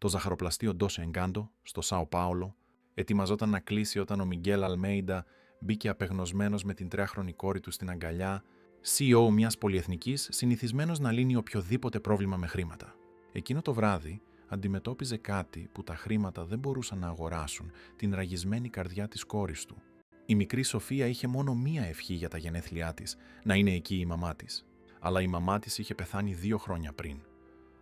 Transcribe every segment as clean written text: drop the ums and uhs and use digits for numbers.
Το ζαχαροπλαστείο Ντόσε Εγκάντο, στο Σάο Πάολο, ετοιμαζόταν να κλείσει όταν ο Μιγγέλ Αλμέιντα μπήκε απεγνωσμένος με την 3χρονη κόρη του στην αγκαλιά, CEO μιας πολυεθνικής, συνηθισμένος να λύνει οποιοδήποτε πρόβλημα με χρήματα. Εκείνο το βράδυ αντιμετώπιζε κάτι που τα χρήματα δεν μπορούσαν να αγοράσουν, την ραγισμένη καρδιά της κόρης του. Η μικρή Σοφία είχε μόνο μία ευχή για τα γενέθλιά της, να είναι εκεί η μαμά της. Αλλά η μαμά της είχε πεθάνει 2 χρόνια πριν.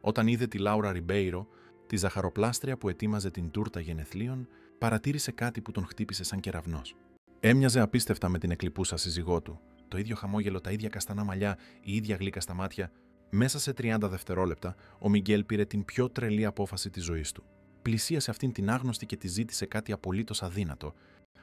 Όταν είδε τη Λάουρα Ριμπέιρο, τη ζαχαροπλάστρια που ετοίμαζε την τούρτα γενεθλίων, παρατήρησε κάτι που τον χτύπησε σαν κεραυνός. Έμοιαζε απίστευτα με την εκλειπούσα σύζυγό του. Το ίδιο χαμόγελο, τα ίδια καστανά μαλλιά, η ίδια γλύκα στα μάτια. Μέσα σε 30 δευτερόλεπτα, ο Μιγγέλ πήρε την πιο τρελή απόφαση της ζωής του. Πλησίασε αυτήν την άγνωστη και τη ζήτησε κάτι απολύτως αδύνατο.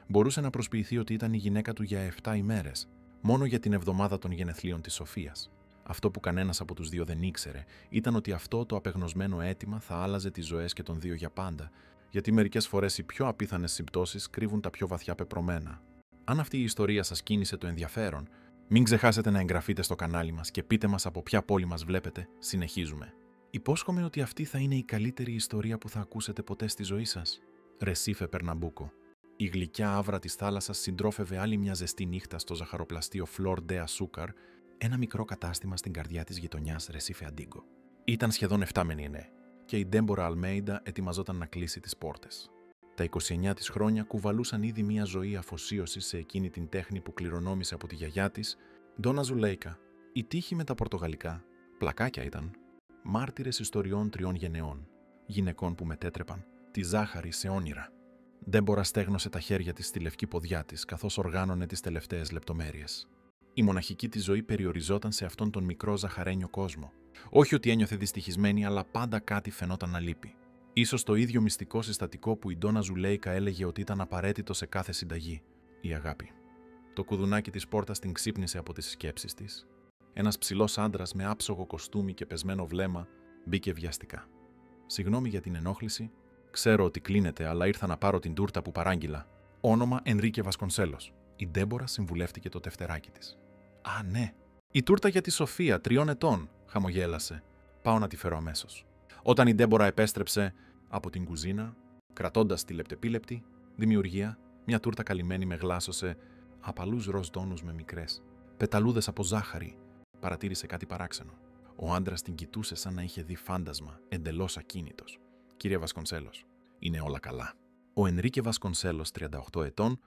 Μπορούσε να προσποιηθεί ότι ήταν η γυναίκα του για 7 ημέρες, μόνο για την εβδομάδα των γενεθλίων της Σοφίας. Αυτό που κανένας από τους δύο δεν ήξερε ήταν ότι αυτό το απεγνωσμένο αίτημα θα άλλαζε τις ζωές και των δύο για πάντα, γιατί μερικές φορές οι πιο απίθανες συμπτώσεις κρύβουν τα πιο βαθιά πεπρωμένα. Αν αυτή η ιστορία σας κίνησε το ενδιαφέρον, μην ξεχάσετε να εγγραφείτε στο κανάλι μας και πείτε μας από ποια πόλη μας βλέπετε. Συνεχίζουμε. Υπόσχομαι ότι αυτή θα είναι η καλύτερη ιστορία που θα ακούσετε ποτέ στη ζωή σας. Ρεσίφε Περναμπούκο. Η γλυκιά άβρα της θάλασσας συντρόφευε άλλη μια ζεστή νύχτα στο ζαχαροπλαστείο Flor de Azúcar, ένα μικρό κατάστημα στην καρδιά της γειτονιάς Ρεσίφε Αντίγκο. Ήταν σχεδόν 7 με 9 και η Ντέμπορα Αλμέιντα ετοιμαζόταν να κλείσει τις πόρτες. Τα 29 της χρόνια κουβαλούσαν ήδη μια ζωή αφοσίωσης σε εκείνη την τέχνη που κληρονόμησε από τη γιαγιά της, Ντόνα Ζουλέικα. Η τύχη με τα πορτογαλικά, πλακάκια ήταν, μάρτυρες ιστοριών 3 γενεών, γυναικών που μετέτρεπαν τη ζάχαρη σε όνειρα. Ντέμπορα στέγνωσε τα χέρια της στη λευκή ποδιά της, καθώς οργάνωνε τις τελευταίες λεπτομέρειες. Η μοναχική της ζωή περιοριζόταν σε αυτόν τον μικρό ζαχαρένιο κόσμο. Όχι ότι ένιωθε δυστυχισμένη, αλλά πάντα κάτι φαινόταν να λείπει. Ίσως το ίδιο μυστικό συστατικό που η Ντόνα Ζουλέικα έλεγε ότι ήταν απαραίτητο σε κάθε συνταγή. Η αγάπη. Το κουδουνάκι της πόρτας την ξύπνησε από τις σκέψεις της. Ένας ψηλός άντρας με άψογο κοστούμι και πεσμένο βλέμμα μπήκε βιαστικά. «Συγγνώμη για την ενόχληση. Ξέρω ότι κλείνετε, αλλά ήρθα να πάρω την τούρτα που παράγγειλα. Όνομα Ενρίκε Βασκονσέλος». Η Ντέμπορα συμβουλεύτηκε το τευτεράκι της. «Α, ναι. Η τούρτα για τη Σοφία, 3 ετών», χαμογέλασε. «Πάω να τη φέρω αμέσως». Όταν η Ντέμπορα επέστρεψε από την κουζίνα, κρατώντας τη λεπτεπίλεπτη δημιουργία, μια τούρτα καλυμμένη με γλάσο σε απαλούς ροζ τόνους με μικρές πεταλούδες από ζάχαρη, παρατήρησε κάτι παράξενο. Ο άντρας την κοιτούσε σαν να είχε δει φάντασμα, εντελώς ακίνητος. «Κύριε Βασκονσέλος, είναι όλα καλά». Ο Ενρίκε Βασκονσέλος, 38 ετών,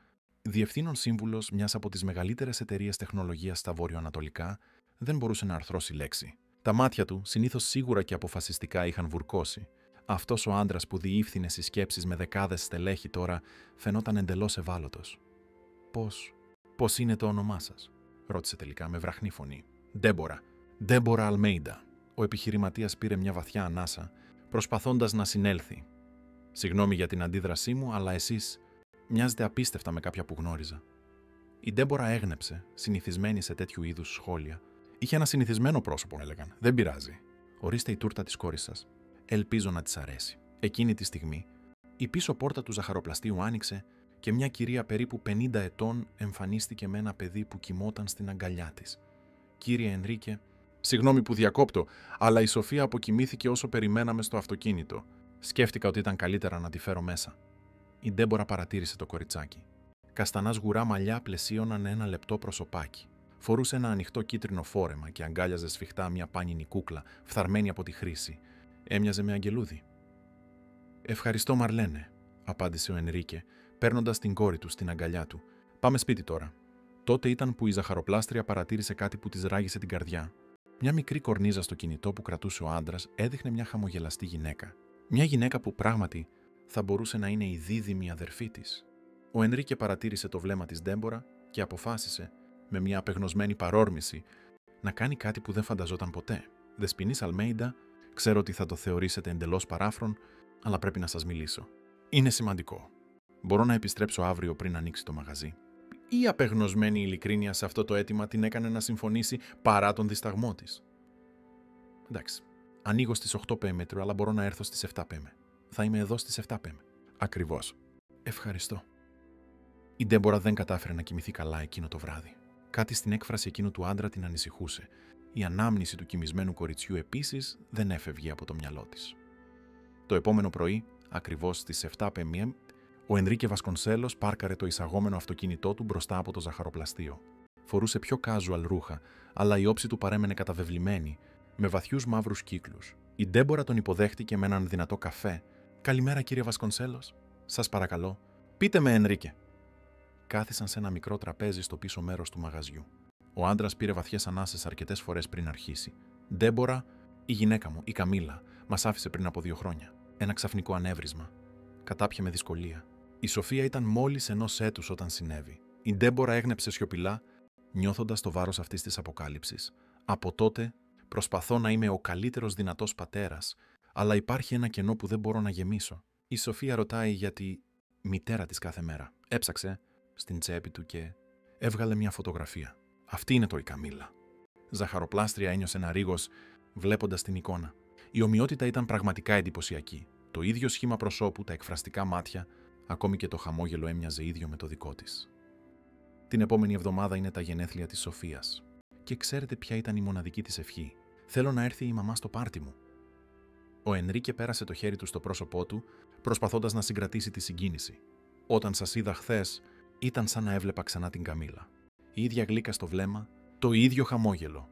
διευθύνων σύμβουλος μιας από τις μεγαλύτερες εταιρείες τεχνολογίας στα βορειοανατολικά, δεν μπορούσε να αρθρώσει λέξη. Τα μάτια του, συνήθως σίγουρα και αποφασιστικά, είχαν βουρκώσει. Αυτός ο άντρας που διήφθηνε στις σκέψεις με δεκάδες στελέχη τώρα φαινόταν εντελώς ευάλωτος. Πώς είναι το όνομά σας?» ρώτησε τελικά με βραχνή φωνή. «Ντέμπορα Αλμέιντα». Ο επιχειρηματίας πήρε μια βαθιά ανάσα, προσπαθώντας να συνέλθει. «Συγγνώμη για την αντίδρασή μου, αλλά εσείς μοιάζετε απίστευτα με κάποια που γνώριζα». Η Ντέμπορα έγνεψε, συνηθισμένη σε τέτοιου είδους σχόλια. Είχε ένα συνηθισμένο πρόσωπο, έλεγαν. «Δεν πειράζει. Ορίστε η τούρτα της κόρης σας. Ελπίζω να της αρέσει». Εκείνη τη στιγμή, η πίσω πόρτα του ζαχαροπλαστείου άνοιξε και μια κυρία περίπου 50 ετών εμφανίστηκε με ένα παιδί που κοιμόταν στην αγκαλιά της. «Κύριε Ενρίκε, συγγνώμη που διακόπτω, αλλά η Σοφία αποκοιμήθηκε όσο περιμέναμε στο αυτοκίνητο. Σκέφτηκα ότι ήταν καλύτερα να τη φέρω μέσα». Η Ντέμπορα παρατήρησε το κοριτσάκι. Καστανά σγουρά μαλλιά πλαισίωναν ένα λεπτό προσωπάκι. Φορούσε ένα ανοιχτό κίτρινο φόρεμα και αγκάλιαζε σφιχτά μια πάνινη κούκλα, φθαρμένη από τη χρήση. Έμοιαζε με αγγελούδι. «Ευχαριστώ, Μαρλένε», απάντησε ο Ενρίκε, παίρνοντας την κόρη του στην αγκαλιά του. «Πάμε σπίτι τώρα». Τότε ήταν που η ζαχαροπλάστρια παρατήρησε κάτι που της ράγισε την καρδιά. Μια μικρή κορνίζα στο κινητό που κρατούσε ο άντρας έδειχνε μια χαμογελαστή γυναίκα. Μια γυναίκα που πράγματι θα μπορούσε να είναι η δίδυμη αδερφή της. Ο Ενρίκε παρατήρησε το βλέμμα της Ντέμπορα και αποφάσισε, με μια απεγνωσμένη παρόρμηση, να κάνει κάτι που δεν φανταζόταν ποτέ. «Δεσποινής Αλμέιντα, ξέρω ότι θα το θεωρήσετε εντελώς παράφρον, αλλά πρέπει να σας μιλήσω. Είναι σημαντικό. Μπορώ να επιστρέψω αύριο πριν ανοίξει το μαγαζί?» Η απεγνωσμένη ειλικρίνεια σε αυτό το αίτημα την έκανε να συμφωνήσει παρά τον δισταγμό της. «Εντάξει, ανοίγω στις 8 π.μ., αλλά μπορώ να έρθω στις 7 π.μ. Θα είμαι εδώ στις 7 π.μ. «Ακριβώς. Ευχαριστώ». Η Ντέμπορα δεν κατάφερε να κοιμηθεί καλά εκείνο το βράδυ. Κάτι στην έκφραση εκείνου του άντρα την ανησυχούσε. Η ανάμνηση του κοιμισμένου κοριτσιού επίσης δεν έφευγε από το μυαλό της. Το επόμενο πρωί, ακριβώς στις 7 p.m., ο Ενρίκε Βασκονσέλος πάρκαρε το εισαγόμενο αυτοκίνητό του μπροστά από το ζαχαροπλαστείο. Φορούσε πιο casual ρούχα, αλλά η όψη του παρέμενε καταβεβλημένη, με βαθιούς μαύρους κύκλους. Η Ντέμπορα τον υποδέχτηκε με έναν δυνατό καφέ. «Καλημέρα, κύριε Βασκονσέλος. Σας παρακαλώ, πείτε με, Ενρίκε». Κάθισαν σε ένα μικρό τραπέζι στο πίσω μέρος του μαγαζιού. Ο άντρας πήρε βαθιές ανάσες αρκετές φορές πριν αρχίσει. «Ντέμπορα, η γυναίκα μου, η Καμίλα, μας άφησε πριν από 2 χρόνια. Ένα ξαφνικό ανέβρισμα. Κατάπια με δυσκολία. Η Σοφία ήταν μόλις 1 έτους όταν συνέβη. Η Ντέμπορα έγνεψε σιωπηλά, νιώθοντας το βάρος αυτής της αποκάλυψης. Από τότε προσπαθώ να είμαι ο καλύτερος δυνατός πατέρας, αλλά υπάρχει ένα κενό που δεν μπορώ να γεμίσω. Η Σοφία ρωτάει για τη μητέρα της κάθε μέρα. Έψαξε στην τσέπη του και έβγαλε μια φωτογραφία. Αυτή είναι το η Καμίλα. Ζαχαροπλάστρια, ένιωσε ένα ρίγος βλέποντας την εικόνα. Η ομοιότητα ήταν πραγματικά εντυπωσιακή. Το ίδιο σχήμα προσώπου, τα εκφραστικά μάτια, ακόμη και το χαμόγελο έμοιαζε ίδιο με το δικό της. Την επόμενη εβδομάδα είναι τα γενέθλια της Σοφίας. Και ξέρετε ποια ήταν η μοναδική της ευχή? «Θέλω να έρθει η μαμά στο πάρτι μου». Ο Ενρίκε πέρασε το χέρι του στο πρόσωπό του, προσπαθώντας να συγκρατήσει τη συγκίνηση. «Όταν σας είδα χθες, ήταν σαν να έβλεπα ξανά την Καμίλα. Η ίδια γλύκα στο βλέμμα, το ίδιο χαμόγελο».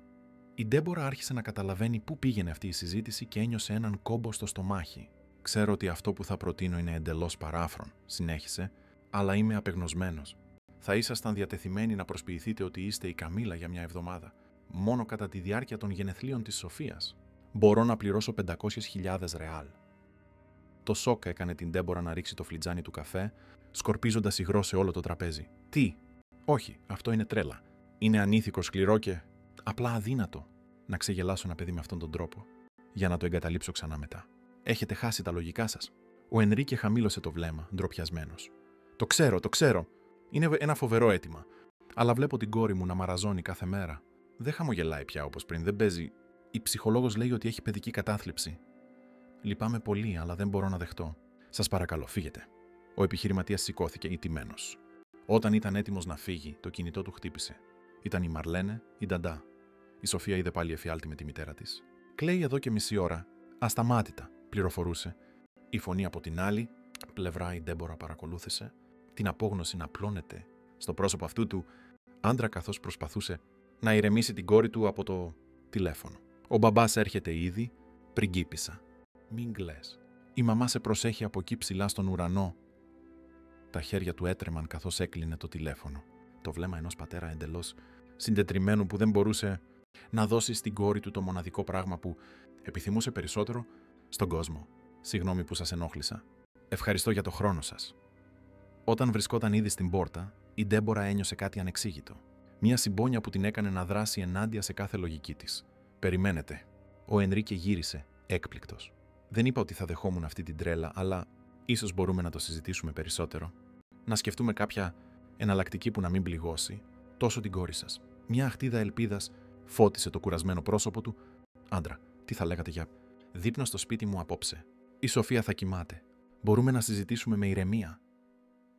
Η Ντέμπορα άρχισε να καταλαβαίνει πού πήγαινε αυτή η συζήτηση και ένιωσε έναν κόμπο στο στομάχι. «Ξέρω ότι αυτό που θα προτείνω είναι εντελώς παράφρον», συνέχισε, «αλλά είμαι απεγνωσμένος. Θα ήσασταν διατεθειμένοι να προσποιηθείτε ότι είστε η Καμίλα για μια εβδομάδα, μόνο κατά τη διάρκεια των γενεθλίων της Σοφίας? Μπορώ να πληρώσω 500.000 ρεάλ». Το σοκ έκανε την Ντέμπορα να ρίξει το φλιτζάνι του καφέ, σκορπίζοντας υγρό σε όλο το τραπέζι. «Τι? Όχι, αυτό είναι τρέλα. Είναι ανήθικο, σκληρό και απλά αδύνατο να ξεγελάσω ένα παιδί με αυτόν τον τρόπο, για να το εγκαταλείψω ξανά μετά. Έχετε χάσει τα λογικά σας». Ο Ενρίκε χαμήλωσε το βλέμμα, ντροπιασμένος. «Το ξέρω. Είναι ένα φοβερό αίτημα. Αλλά βλέπω την κόρη μου να μαραζώνει κάθε μέρα. Δεν χαμογελάει πια όπως πριν, δεν παίζει. Η ψυχολόγος λέει ότι έχει παιδική κατάθλιψη. Λυπάμαι πολύ, αλλά δεν μπορώ να δεχτώ. Σας παρακαλώ, φύγετε». Ο επιχειρηματίας σηκώθηκε ηττημένος. Όταν ήταν έτοιμος να φύγει, το κινητό του χτύπησε. Ήταν η Μαρλένε, η Νταντά. Η Σοφία είδε πάλι εφιάλτη με τη μητέρα της. «Κλαίει εδώ και μισή ώρα. Ασταμάτητα», πληροφορούσε. Η φωνή από την άλλη πλευρά, η Ντέμπορα παρακολούθησε την απόγνωση να πλώνεται στο πρόσωπο αυτού του άντρα καθώς προσπαθούσε να ηρεμήσει την κόρη του από το τηλέφωνο. «Ο μπαμπάς έρχεται ήδη, πριγκίπισσα. Μην κλαις. Η μαμά σε προσέχει από εκεί ψηλά στον ουρανό». Τα χέρια του έτρεμαν καθώς έκλεινε το τηλέφωνο. Το βλέμμα ενός πατέρα εντελώς συντετριμμένου που δεν μπορούσε να δώσει στην κόρη του το μοναδικό πράγμα που επιθυμούσε περισσότερο στον κόσμο. «Συγγνώμη που σας ενόχλησα. Ευχαριστώ για το χρόνο σας». Όταν βρισκόταν ήδη στην πόρτα, η Ντέμπορα ένιωσε κάτι ανεξήγητο. Μια συμπόνια που την έκανε να δράσει ενάντια σε κάθε λογική της. «Περιμένετε». Ο Ενρίκε γύρισε, έκπληκτος. «Δεν είπα ότι θα δεχόμουν αυτή την τρέλα, αλλά ίσως μπορούμε να το συζητήσουμε περισσότερο. Να σκεφτούμε κάποια εναλλακτική που να μην πληγώσει τόσο την κόρη σας». Μια αχτίδα ελπίδας φώτισε το κουρασμένο πρόσωπο του. «Άντρα, τι θα λέγατε για δείπνο στο σπίτι μου απόψε? Η Σοφία θα κοιμάται. Μπορούμε να συζητήσουμε με ηρεμία».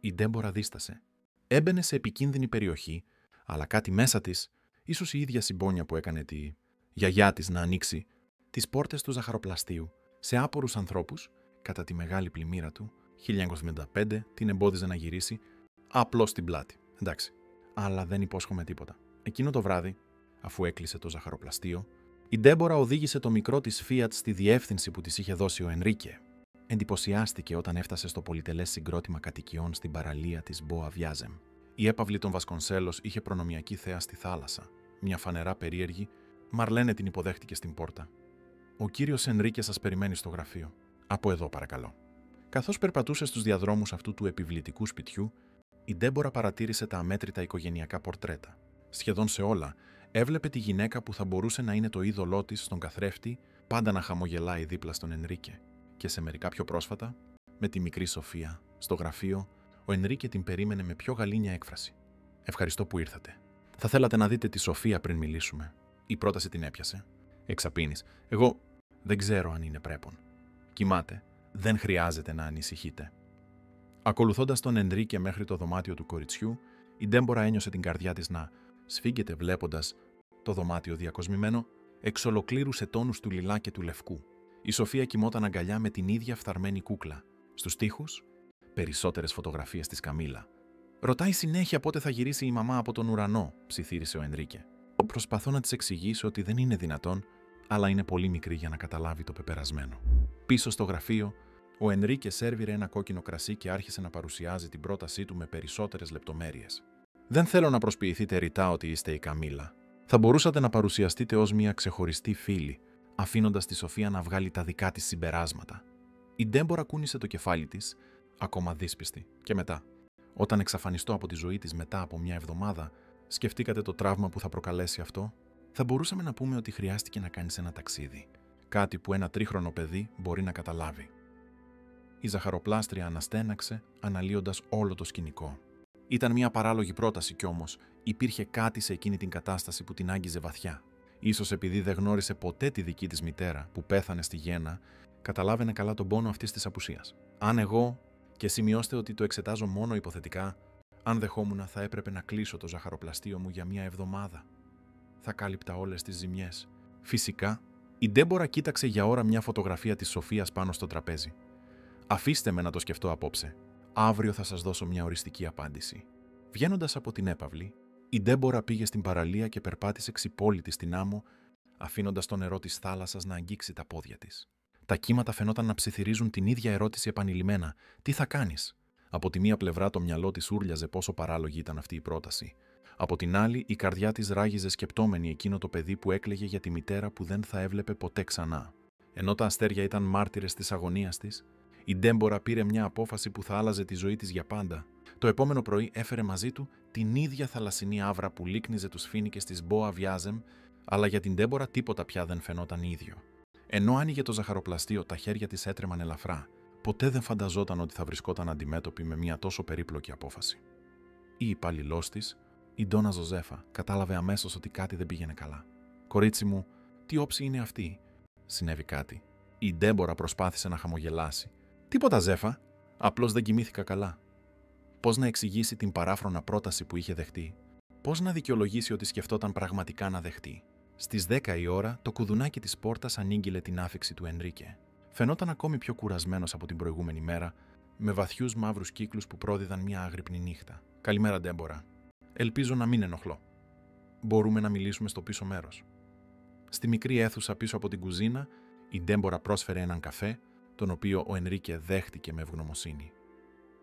Η Ντέμπορα δίστασε. Έμπαινε σε επικίνδυνη περιοχή, αλλά κάτι μέσα της, ίσως η ίδια συμπόνια που έκανε τη γιαγιά της να ανοίξει τις πόρτες του ζαχαροπλαστείου σε άπορους ανθρώπους, κατά τη μεγάλη πλημμύρα του, 1975, την εμπόδιζε να γυρίσει απλώς στην πλάτη. Εντάξει, αλλά δεν υπόσχομαι τίποτα. Εκείνο το βράδυ, αφού έκλεισε το ζαχαροπλαστείο, η Ντέμπορα οδήγησε το μικρό της Fiat στη διεύθυνση που της είχε δώσει ο Ενρίκε. Εντυπωσιάστηκε όταν έφτασε στο πολυτελές συγκρότημα κατοικιών στην παραλία της Μποα Βιάζεμ. Η έπαυλη των Βασκονσέλος είχε προνομιακή θέα στη θάλασσα. Μια φανερά περίεργη Μαρλένε την υποδέχτηκε στην πόρτα. «Ο κύριος Ενρίκε σας περιμένει στο γραφείο. Από εδώ, παρακαλώ». Καθώς περπατούσε στους διαδρόμους αυτού του επιβλητικού σπιτιού, η Ντέμπορα παρατήρησε τα αμέτρητα οικογενειακά πορτρέτα. Σχεδόν σε όλα, έβλεπε τη γυναίκα που θα μπορούσε να είναι το είδωλό της στον καθρέφτη, πάντα να χαμογελάει δίπλα στον Ενρίκε. Και σε μερικά πιο πρόσφατα, με τη μικρή Σοφία, στο γραφείο, ο Ενρίκε την περίμενε με πιο γαλήνια έκφραση. «Ευχαριστώ που ήρθατε. Θα θέλατε να δείτε τη Σοφία πριν μιλήσουμε». Η πρόταση την έπιασε. Εξαπίνης. «Εγώ δεν ξέρω αν είναι πρέπον. Κοιμάται. Δεν χρειάζεται να ανησυχείτε». Ακολουθώντας τον Ενρίκε μέχρι το δωμάτιο του κοριτσιού, η Ντέμπορα ένιωσε την καρδιά της να σφίγγεται βλέποντας το δωμάτιο διακοσμημένο εξ ολοκλήρου σε τόνους του λιλά και του λευκού. Η Σοφία κοιμόταν αγκαλιά με την ίδια φθαρμένη κούκλα. Στους τοίχους, περισσότερες φωτογραφίες της Καμίλα. Ρωτάει συνέχεια πότε θα γυρίσει η μαμά από τον ουρανό, ψιθύρισε ο Ενρίκε. Προσπαθώ να της εξηγήσω ότι δεν είναι δυνατόν, αλλά είναι πολύ μικρή για να καταλάβει το πεπερασμένο. Πίσω στο γραφείο, ο Ενρίκε σέρβιρε ένα κόκκινο κρασί και άρχισε να παρουσιάζει την πρότασή του με περισσότερες λεπτομέρειες. Δεν θέλω να προσποιηθείτε ρητά ότι είστε η Καμίλα. Θα μπορούσατε να παρουσιαστείτε ως μια ξεχωριστή φίλη, αφήνοντας τη Σοφία να βγάλει τα δικά της συμπεράσματα. Η Ντέμπορα κούνησε το κεφάλι της, ακόμα δύσπιστη, και μετά. Όταν εξαφανιστώ από τη ζωή της μετά από μια εβδομάδα, σκεφτήκατε το τραύμα που θα προκαλέσει αυτό? Θα μπορούσαμε να πούμε ότι χρειάστηκε να κάνεις ένα ταξίδι. Κάτι που ένα 3χρονο παιδί μπορεί να καταλάβει. Η ζαχαροπλάστρια αναστέναξε, αναλύοντας όλο το σκηνικό. Ήταν μια παράλογη πρόταση κι όμως υπήρχε κάτι σε εκείνη την κατάσταση που την άγγιζε βαθιά. Ίσως επειδή δεν γνώρισε ποτέ τη δική της μητέρα που πέθανε στη γέννα, καταλάβαινε καλά τον πόνο αυτής της απουσίας. Αν εγώ, και σημειώστε ότι το εξετάζω μόνο υποθετικά, αν δεχόμουν θα έπρεπε να κλείσω το ζαχαροπλαστείο μου για μια εβδομάδα. Θα κάλυπτα όλες τις ζημιές. Φυσικά, η Ντέμπορα κοίταξε για ώρα μια φωτογραφία της Σοφίας πάνω στο τραπέζι. Αφήστε με να το σκεφτώ απόψε. Αύριο θα σας δώσω μια οριστική απάντηση. Βγαίνοντας από την έπαυλη, η Ντέμπορα πήγε στην παραλία και περπάτησε ξυπόλυτη στην άμμο, αφήνοντας το νερό της θάλασσας να αγγίξει τα πόδια της. Τα κύματα φαινόταν να ψιθυρίζουν την ίδια ερώτηση επανειλημμένα. Τι θα κάνεις? Από τη μία πλευρά το μυαλό της ούρλιαζε πόσο παράλογη ήταν αυτή η πρόταση. Από την άλλη, η καρδιά της ράγιζε σκεπτόμενη εκείνο το παιδί που έκλαιγε για τη μητέρα που δεν θα έβλεπε ποτέ ξανά. Ενώ τα αστέρια ήταν μάρτυρες της αγωνίας της, η Ντέμπορα πήρε μια απόφαση που θα άλλαζε τη ζωή της για πάντα. Το επόμενο πρωί έφερε μαζί του την ίδια θαλασσινή άβρα που λίκνιζε τους φοίνικες της Μπόα Βιάζεμ, αλλά για την Ντέμπορα τίποτα πια δεν φαινόταν ίδιο. Ενώ άνοιγε το ζαχαροπλαστείο, τα χέρια της έτρεμαν ελαφρά. Ποτέ δεν φανταζόταν ότι θα βρισκόταν αντιμέτωπη με μια τόσο περίπλοκη απόφαση. Η υπάλληλός της, η Ντόνα Ζωζέφα, κατάλαβε αμέσως ότι κάτι δεν πήγαινε καλά. «Κορίτσι μου, τι όψη είναι αυτή?» Συνέβη κάτι. Η Ντέμπορα προσπάθησε να χαμογελάσει. «Τίποτα, Ζέφα. Απλώς δεν κοιμήθηκα καλά». Πώς να εξηγήσει την παράφρονα πρόταση που είχε δεχτεί? Πώς να δικαιολογήσει ότι σκεφτόταν πραγματικά να δεχτεί? Στις 10 η ώρα, το κουδουνάκι της πόρτας ανήγγειλε την άφιξη του Ενρίκε. Φαινόταν ακόμη πιο κουρασμένος από την προηγούμενη μέρα, με βαθιούς μαύρους κύκλους που πρόδιδαν μια άγρυπνη νύχτα. «Καλημέρα, Ντέμπορα. Ελπίζω να μην ενοχλώ. Μπορούμε να μιλήσουμε στο πίσω μέρος». Στη μικρή αίθουσα πίσω από την κουζίνα, η Ντέμπορα πρόσφερε έναν καφέ, τον οποίο ο Ενρίκε δέχτηκε με ευγνωμοσύνη.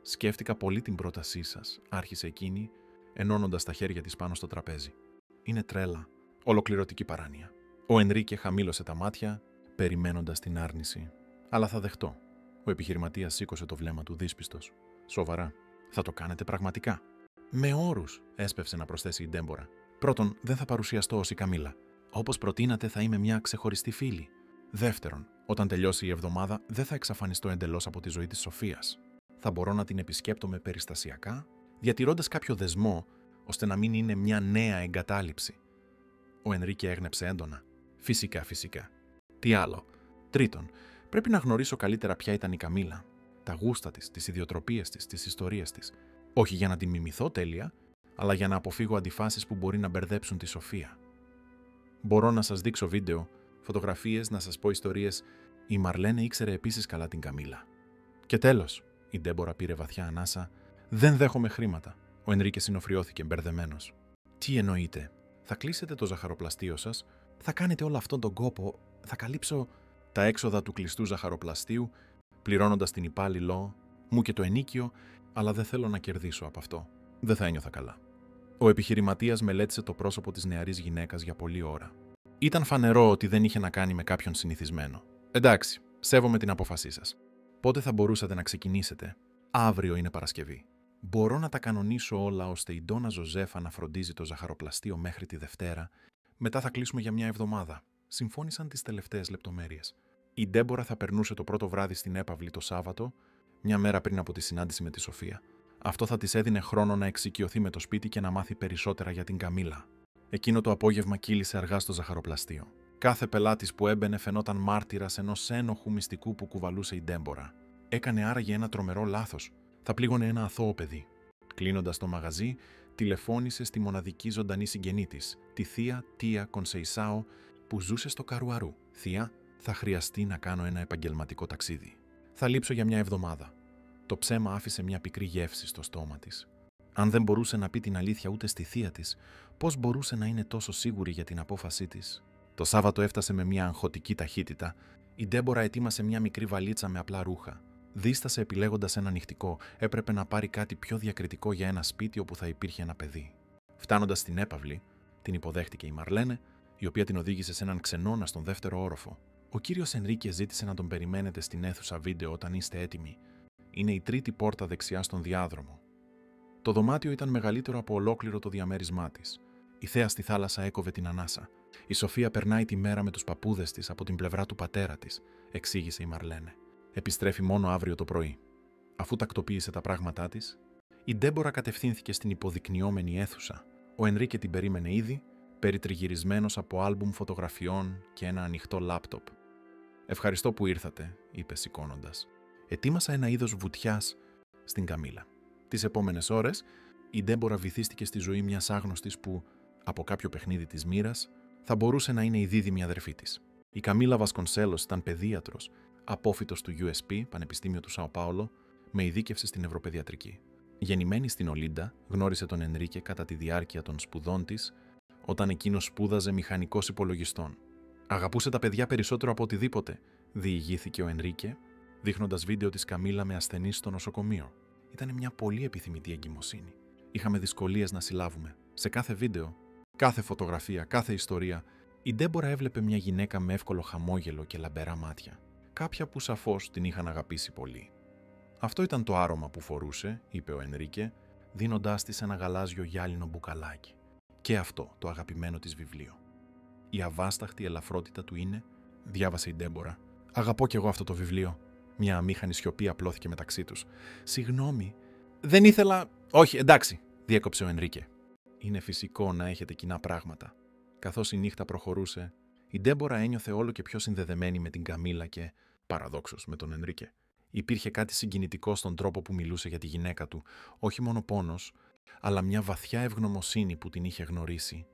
«Σκέφτηκα πολύ την πρότασή σας», άρχισε εκείνη, ενώνοντας τα χέρια της πάνω στο τραπέζι. «Είναι τρέλα, ολοκληρωτική παράνοια». Ο Ενρίκε χαμήλωσε τα μάτια, περιμένοντας την άρνηση. «Αλλά θα δεχτώ». Ο επιχειρηματίας σήκωσε το βλέμμα του δύσπιστος. «Σοβαρά, θα το κάνετε πραγματικά?» «Με όρους», έσπευσε να προσθέσει η Ντέμπορα. «Πρώτον, δεν θα παρουσιαστώ ως η Καμίλα. Όπως προτείνατε, θα είμαι μια ξεχωριστή φίλη. Δεύτερον, όταν τελειώσει η εβδομάδα, δεν θα εξαφανιστώ εντελώς από τη ζωή της Σοφίας. Θα μπορώ να την επισκέπτομαι περιστασιακά, διατηρώντας κάποιο δεσμό, ώστε να μην είναι μια νέα εγκατάλειψη». Ο Ενρίκε έγνεψε έντονα. «Φυσικά, φυσικά. Τι άλλο? Τρίτον, πρέπει να γνωρίσω καλύτερα ποια ήταν η Καμίλα. Τα γούστα της, τις ιδιοτροπίες της, τις ιστορίες της. Όχι για να την μιμηθώ τέλεια, αλλά για να αποφύγω αντιφάσεις που μπορεί να μπερδέψουν τη Σοφία. Μπορώ να σας δείξω βίντεο, φωτογραφίες, να σας πω ιστορίες. Η Μαρλένε ήξερε επίσης καλά την Καμίλα. Και τέλος», η Ντέμπορα πήρε βαθιά ανάσα, «δεν δέχομαι χρήματα». Ο Ενρίκε συνοφριώθηκε μπερδεμένος. «Τι εννοείτε? Θα κλείσετε το ζαχαροπλαστείο σας, θα κάνετε όλο αυτόν τον κόπο, θα καλύψω τα έξοδα του κλειστού ζαχαροπλαστείου, πληρώνοντας την υπάλληλο μου και το ενίκιο, αλλά δεν θέλω να κερδίσω από αυτό. Δεν θα ένιωθα καλά». Ο επιχειρηματίας μελέτησε το πρόσωπο της νεαρής γυναίκας για πολλή ώρα. Ήταν φανερό ότι δεν είχε να κάνει με κάποιον συνηθισμένο. «Εντάξει, σέβομαι την απόφασή σας. Πότε θα μπορούσατε να ξεκινήσετε?» «Αύριο είναι Παρασκευή. Μπορώ να τα κανονίσω όλα ώστε η Ντόνα Ζωζέφα να φροντίζει το ζαχαροπλαστείο μέχρι τη Δευτέρα. Μετά θα κλείσουμε για μια εβδομάδα». Συμφώνησαν τις τελευταίες λεπτομέρειες. Η Ντέμπορα θα περνούσε το πρώτο βράδυ στην έπαυλη το Σάββατο, μια μέρα πριν από τη συνάντηση με τη Σοφία. Αυτό θα της έδινε χρόνο να εξοικειωθεί με το σπίτι και να μάθει περισσότερα για την Καμίλα. Εκείνο το απόγευμα κύλησε αργά στο ζαχαροπλαστείο. Κάθε πελάτης που έμπαινε φαινόταν μάρτυρας ενός ένοχου μυστικού που κουβαλούσε η Ντέμπορα. Έκανε άραγε ένα τρομερό λάθος. Θα πλήγωνε ένα αθώο παιδί. Κλείνοντας το μαγαζί, τηλεφώνησε στη μοναδική ζωντανή συγγενή της, τη θεία Τία Κονσεϊσάο, που ζούσε στο Καρουαρού. «Θεία, Θα χρειαστεί να κάνω ένα επαγγελματικό ταξίδι. Θα λείψω για μια εβδομάδα. Το ψέμα άφησε μια πικρή γεύση στο στόμα της. Αν δεν μπορούσε να πει την αλήθεια ούτε στη θεία της, πώς μπορούσε να είναι τόσο σίγουρη για την απόφασή της? Το Σάββατο έφτασε με μια αγχωτική ταχύτητα. Η Ντέμπορα ετοίμασε μια μικρή βαλίτσα με απλά ρούχα. Δίστασε επιλέγοντας ένα νυχτικό. Έπρεπε να πάρει κάτι πιο διακριτικό για ένα σπίτι όπου θα υπήρχε ένα παιδί. Φτάνοντας στην έπαυλη, την υποδέχτηκε η Μαρλένε, η οποία την οδήγησε σε έναν ξενώνα στον δεύτερο όροφο. Ο κύριος Ενρίκε ζήτησε να τον περιμένετε στην αίθουσα βίντεο όταν είστε έτοιμοι. Είναι η τρίτη πόρτα δεξιά στον διάδρομο. Το δωμάτιο ήταν μεγαλύτερο από ολόκληρο το διαμέρισμά της. Η θέα στη θάλασσα έκοβε την ανάσα. Η Σοφία περνάει τη μέρα με τους παππούδες της από την πλευρά του πατέρα της, εξήγησε η Μαρλένε. Επιστρέφει μόνο αύριο το πρωί. Αφού τακτοποίησε τα πράγματά της, η Ντέμπορα κατευθύνθηκε στην υποδεικνυόμενη αίθουσα. Ο Ενρίκε την περίμενε ήδη, περιτριγυρισμένος από άλμπουμ φωτογραφιών και ένα ανοιχτό λάπτοπ. «Ευχαριστώ που ήρθατε», είπε σηκώνοντας. Ετοίμασα ένα είδος βουτιάς στην Καμίλα. Τις επόμενες ώρες, η Ντέμπορα βυθίστηκε στη ζωή μιας άγνωστης που, από κάποιο παιχνίδι της μοίρας, θα μπορούσε να είναι η δίδυμη αδερφή της. Η Καμίλα Βασκονσέλος ήταν παιδίατρος, απόφοιτος του USP, Πανεπιστήμιο του Σάο Πάολο, με ειδίκευση στην Ευρωπαιδιατρική. Γεννημένη στην Ολίντα, γνώρισε τον Ενρίκε κατά τη διάρκεια των σπουδών της, όταν εκείνος σπούδαζε μηχανικός υπολογιστών. «Αγαπούσε τα παιδιά περισσότερο από οτιδήποτε», διηγήθηκε ο Ενρίκε, δείχνοντας βίντεο της Καμίλα με ασθενείς στο νοσοκομείο. «Ήταν μια πολύ επιθυμητή εγκυμοσύνη. Είχαμε δυσκολίες να συλλάβουμε. Σε κάθε βίντεο, κάθε φωτογραφία, κάθε ιστορία, η Ντέμπορα έβλεπε μια γυναίκα με εύκολο χαμόγελο και λαμπερά μάτια. Κάποια που σαφώς την είχαν αγαπήσει πολύ. Αυτό ήταν το άρωμα που φορούσε», είπε ο Ενρίκε, δίνοντάς της ένα γαλάζιο γυάλινο μπουκαλάκι. «Και αυτό το αγαπημένο της βιβλίο. Η αβάσταχτη ελαφρότητα του είναι», διάβασε η Ντέμπορα. «Αγαπώ κι εγώ αυτό το βιβλίο». Μια αμήχανη σιωπή απλώθηκε μεταξύ τους. «Συγγνώμη, δεν ήθελα...» «Όχι, εντάξει», διέκοψε ο Ενρίκε. «Είναι φυσικό να έχετε κοινά πράγματα». Καθώς η νύχτα προχωρούσε, η Ντέμπορα ένιωθε όλο και πιο συνδεδεμένη με την Καμίλα και, παραδόξως, με τον Ενρίκε. Υπήρχε κάτι συγκινητικό στον τρόπο που μιλούσε για τη γυναίκα του, όχι μόνο πόνος, αλλά μια βαθιά ευγνωμοσύνη που την είχε γνωρίσει.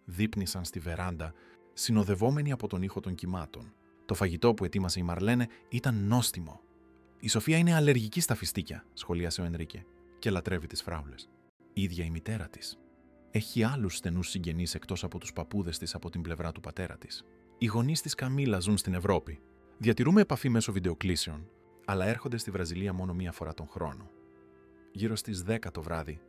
Δείπνησαν στη βεράντα, συνοδευόμενοι από τον ήχο των κυμάτων. Το φαγητό που ετοίμασε η Μαρλένε ήταν νόστιμο. «Η Σοφία είναι αλλεργική στα φιστίκια», σχολίασε ο Ενρίκε, «και λατρεύει τις φράουλες. Η ίδια η μητέρα της. Έχει άλλους στενούς συγγενείς εκτός από τους παππούδες της από την πλευρά του πατέρα της. Οι γονείς της Καμίλα ζουν στην Ευρώπη. Διατηρούμε επαφή μέσω βιντεοκλήσεων, αλλά έρχονται στη Βραζιλία μόνο μία φορά τον χρόνο». Γύρω στις 10 το βράδυ,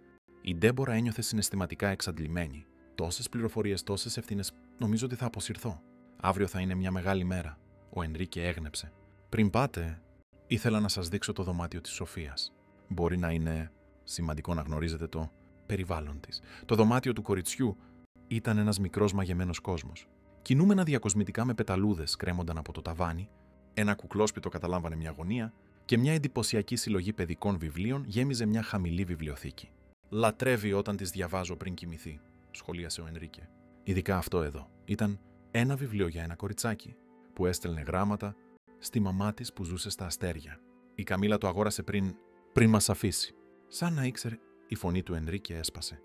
η Ντέμπορα ένιωθε συναισθηματικά εξαντλημένη. «Τόσες πληροφορίες, τόσες ευθύνες, νομίζω ότι θα αποσυρθώ. Αύριο θα είναι μια μεγάλη μέρα», ο Ενρίκε έγνεψε. «Πριν πάτε, ήθελα να σας δείξω το δωμάτιο της Σοφίας. Μπορεί να είναι σημαντικό να γνωρίζετε το περιβάλλον της». Το δωμάτιο του κοριτσιού ήταν ένας μικρός μαγεμένος κόσμος. Κινούμενα διακοσμητικά με πεταλούδες κρέμονταν από το ταβάνι, ένα κουκλόσπιτο καταλάμβανε μια γωνία και μια εντυπωσιακή συλλογή παιδικών βιβλίων γέμιζε μια χαμηλή βιβλιοθήκη. «Λατρεύει όταν τις διαβάζω πριν κοιμηθεί», σχολίασε ο Ενρίκε. «Ειδικά αυτό εδώ. Ήταν ένα βιβλίο για ένα κοριτσάκι που έστελνε γράμματα στη μαμά της που ζούσε στα αστέρια. Η Καμίλα το αγόρασε πριν μας αφήσει». Σαν να ήξερε, η φωνή του Ενρίκε έσπασε.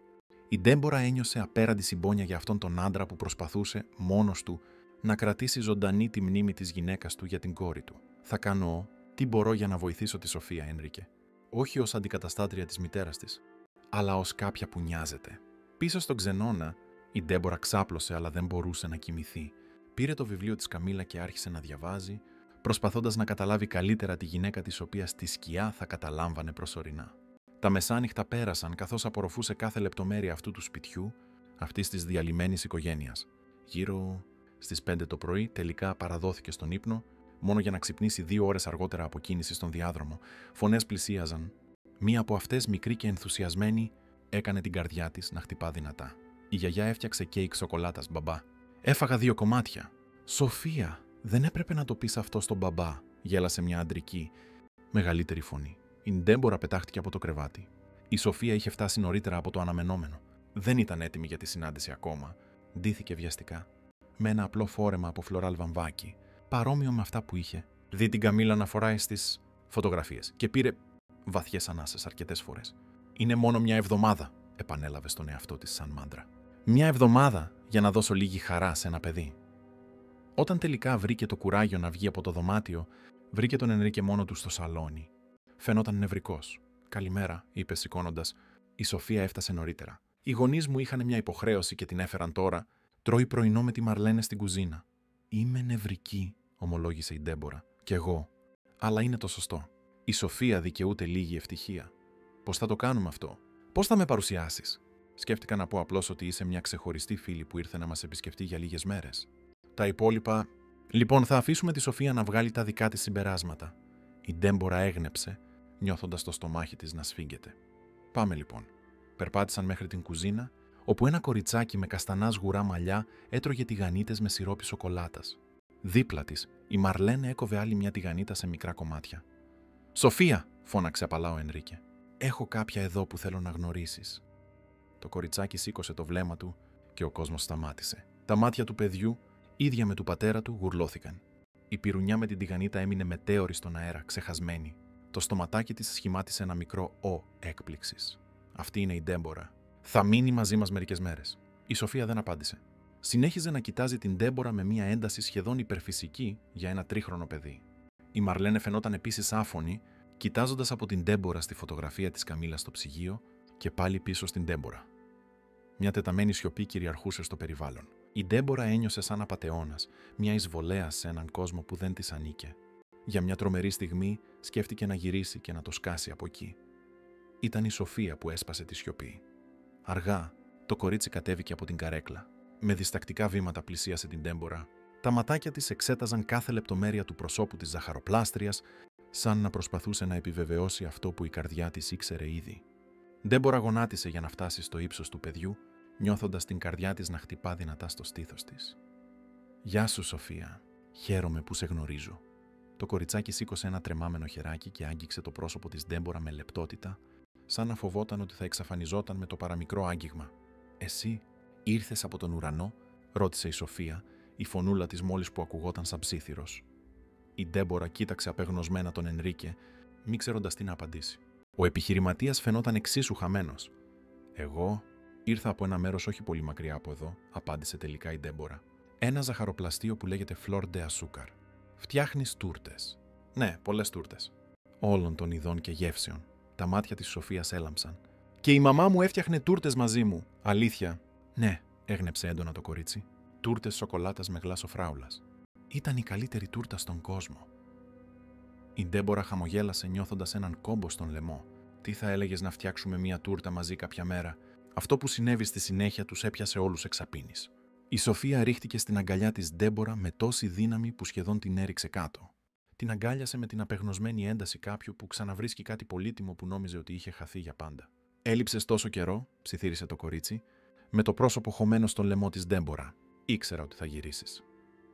Η Ντέμπορα ένιωσε απέραντη συμπόνια για αυτόν τον άντρα που προσπαθούσε μόνος του να κρατήσει ζωντανή τη μνήμη της γυναίκας του για την κόρη του. «Θα κάνω τι μπορώ για να βοηθήσω τη Σοφία, Ενρίκε. Όχι ως αντικαταστάτρια της μητέρας της, αλλά ως κάποια που νοιάζεται». Πίσω στον ξενώνα, η Ντέμπορα ξάπλωσε αλλά δεν μπορούσε να κοιμηθεί. Πήρε το βιβλίο της Καμίλα και άρχισε να διαβάζει, προσπαθώντας να καταλάβει καλύτερα τη γυναίκα της οποία στη σκιά θα καταλάμβανε προσωρινά. Τα μεσάνυχτα πέρασαν καθώς απορροφούσε κάθε λεπτομέρεια αυτού του σπιτιού, αυτής της διαλυμένης οικογένειας. Γύρω στις 5 το πρωί τελικά παραδόθηκε στον ύπνο, μόνο για να ξυπνήσει 2 ώρες αργότερα από κίνηση στον διάδρομο. Φωνές πλησίαζαν. Μία από αυτές, μικρή και ενθουσιασμένη, έκανε την καρδιά της να χτυπά δυνατά. Η γιαγιά έφτιαξε κέικ σοκολάτας, μπαμπά. «Έφαγα 2 κομμάτια». «Σοφία, δεν έπρεπε να το πεις αυτό στον μπαμπά», γέλασε μια αντρική, μεγαλύτερη φωνή. Η Ντέμπορα πετάχτηκε από το κρεβάτι. Η Σοφία είχε φτάσει νωρίτερα από το αναμενόμενο. Δεν ήταν έτοιμη για τη συνάντηση ακόμα. Ντύθηκε βιαστικά, με ένα απλό φόρεμα από φλωράλ βαμβάκι, παρόμοιο με αυτά που είχε δει την Καμίλα να φοράει στις φωτογραφίες, και πήρε βαθιές ανάσες αρκετές φορές. «Είναι μόνο μια εβδομάδα», επανέλαβε στον εαυτό της σαν μάντρα. «Μια εβδομάδα για να δώσω λίγη χαρά σε ένα παιδί». Όταν τελικά βρήκε το κουράγιο να βγει από το δωμάτιο, βρήκε τον Ενρίκε μόνο του στο σαλόνι. Φαινόταν νευρικός. «Καλημέρα», είπε σηκώνοντας. «Η Σοφία έφτασε νωρίτερα. Οι γονείς μου είχαν μια υποχρέωση και την έφεραν τώρα. Τρώει πρωινό με τη Μαρλένε στην κουζίνα». «Είμαι νευρική», ομολόγησε η Ντέμπορα. «Κι εγώ. Αλλά είναι το σωστό. Η Σοφία δικαιούται λίγη ευτυχία. Πώς θα το κάνουμε αυτό? Πώς θα με παρουσιάσεις?» «Σκέφτηκα να πω απλώς ότι είσαι μια ξεχωριστή φίλη που ήρθε να μας επισκεφτεί για λίγες μέρες. Τα υπόλοιπα. Λοιπόν, θα αφήσουμε τη Σοφία να βγάλει τα δικά της συμπεράσματα». Η Ντέμπορα έγνεψε, νιώθοντας το στομάχι της να σφίγγεται. «Πάμε λοιπόν». Περπάτησαν μέχρι την κουζίνα, όπου ένα κοριτσάκι με καστανά σγουρά μαλλιά έτρωγε τηγανίτες με σιρόπι σοκολάτας. Δίπλα της, η Μαρλένε έκοβε άλλη μια τηγανίτα σε μικρά κομμάτια. «Σοφία», φώναξε απαλά ο Ενρίκε. «Έχω κάποια εδώ που θέλω να γνωρίσεις». Το κοριτσάκι σήκωσε το βλέμμα του και ο κόσμος σταμάτησε. Τα μάτια του παιδιού, ίδια με του πατέρα του, γουρλώθηκαν. Η πυρουνιά με την τηγανίτα έμεινε μετέωρη στον αέρα, ξεχασμένη. Το στοματάκι της σχημάτισε ένα μικρό «ο» έκπληξης. «Αυτή είναι η Ντέμπορα. Θα μείνει μαζί μας μερικές μέρες». Η Σοφία δεν απάντησε. Συνέχιζε να κοιτάζει την Ντέμπορα με μια ένταση σχεδόν υπερφυσική για ένα τρίχρονο παιδί. Η Μαρλένε φαινόταν επίσης άφωνη, κοιτάζοντας από την Ντέμπορα στη φωτογραφία της Καμίλα στο ψυγείο και πάλι πίσω στην Ντέμπορα. Μια τεταμένη σιωπή κυριαρχούσε στο περιβάλλον. Η Ντέμπορα ένιωσε σαν απατεώνας, μια εισβολέα σε έναν κόσμο που δεν της ανήκε. Για μια τρομερή στιγμή σκέφτηκε να γυρίσει και να το σκάσει από εκεί. Ήταν η Σοφία που έσπασε τη σιωπή. Αργά, το κορίτσι κατέβηκε από την καρέκλα. Με διστακτικά βήματα πλησίασε την Ντέμπορα. Τα ματάκια της εξέταζαν κάθε λεπτομέρεια του προσώπου της ζαχαροπλάστριας, σαν να προσπαθούσε να επιβεβαιώσει αυτό που η καρδιά της ήξερε ήδη. Ντέμπορα γονάτισε για να φτάσει στο ύψος του παιδιού, νιώθοντας την καρδιά της να χτυπά δυνατά στο στήθος της. «Γεια σου, Σοφία. Χαίρομαι που σε γνωρίζω». Το κοριτσάκι σήκωσε ένα τρεμάμενο χεράκι και άγγιξε το πρόσωπο της Ντέμπορα με λεπτότητα, σαν να φοβόταν ότι θα εξαφανιζόταν με το παραμικρό άγγιγμα. «Εσύ ήρθες από τον ουρανό?» ρώτησε η Σοφία, η φωνούλα της μόλις που ακουγόταν σαν ψίθυρος. Η Ντέμπορα κοίταξε απεγνωσμένα τον Ενρίκε, μη ξέροντας τι να απαντήσει. Ο επιχειρηματίας φαινόταν εξίσου χαμένος. «Εγώ ήρθα από ένα μέρος όχι πολύ μακριά από εδώ», απάντησε τελικά η Ντέμπορα. «Ένα ζαχαροπλαστείο που λέγεται Flor de Azúcar. Φτιάχνεις τούρτες». «Ναι, πολλές τούρτες. Όλων των ειδών και γεύσεων». Τα μάτια της Σοφίας έλαμψαν. «Και η μαμά μου έφτιαχνε τούρτες μαζί μου. Αλήθεια?» «Ναι», έγνεψε έντονα το κορίτσι. «Τούρτες σοκολάτας με γλάσο φράουλας. Ήταν η καλύτερη τούρτα στον κόσμο». Η Ντέμπορα χαμογέλασε νιώθοντας έναν κόμπο στον λαιμό. «Τι θα έλεγες να φτιάξουμε μια τούρτα μαζί κάποια μέρα?» Αυτό που συνέβη στη συνέχεια τους έπιασε όλους εξαπίνης. Η Σοφία ρίχτηκε στην αγκαλιά της Ντέμπορα με τόση δύναμη που σχεδόν την έριξε κάτω. Την αγκάλιασε με την απεγνωσμένη ένταση κάποιου που ξαναβρίσκει κάτι πολύτιμο που νόμιζε ότι είχε χαθεί για πάντα. «Έλειψες τόσο καιρό», ψιθύρισε το κορίτσι, με το πρόσωπο χωμένο στον λαιμό της Ντέμπορα. «Ήξερα ότι θα γυρίσεις».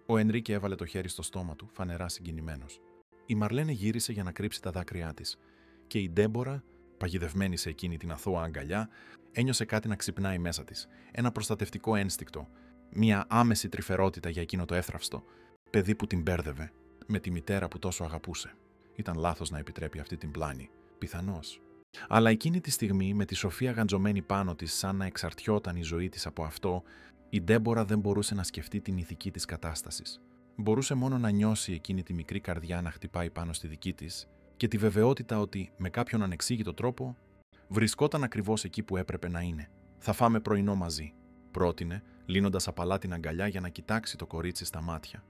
Ο Ενρίκε έβαλε το χέρι στο στόμα του, φανερά συγκινημένος. Η Μαρλένε γύρισε για να κρύψει τα δάκρυά της και η Ντέμπορα, παγιδευμένη σε εκείνη την αθώα αγκαλιά, ένιωσε κάτι να ξυπνάει μέσα της. Ένα προστατευτικό ένστικτο, μια άμεση τρυφερότητα για εκείνο το εύθραυστο παιδί που την μπέρδευε με τη μητέρα που τόσο αγαπούσε. Ήταν λάθος να επιτρέπει αυτή την πλάνη. Πιθανώς. Αλλά εκείνη τη στιγμή, με τη Σοφία γαντζωμένη πάνω της, σαν να εξαρτιόταν η ζωή της από αυτό, η Ντέμπορα δεν μπορούσε να σκεφτεί την ηθική της κατάσταση. Μπορούσε μόνο να νιώσει εκείνη τη μικρή καρδιά να χτυπάει πάνω στη δική της και τη βεβαιότητα ότι, με κάποιον ανεξήγητο τρόπο, βρισκόταν ακριβώς εκεί που έπρεπε να είναι. «Θα φάμε πρωινό μαζί», πρότεινε, λύνοντας απαλά την αγκαλιά για να κοιτάξει το κορίτσι στα μάτια.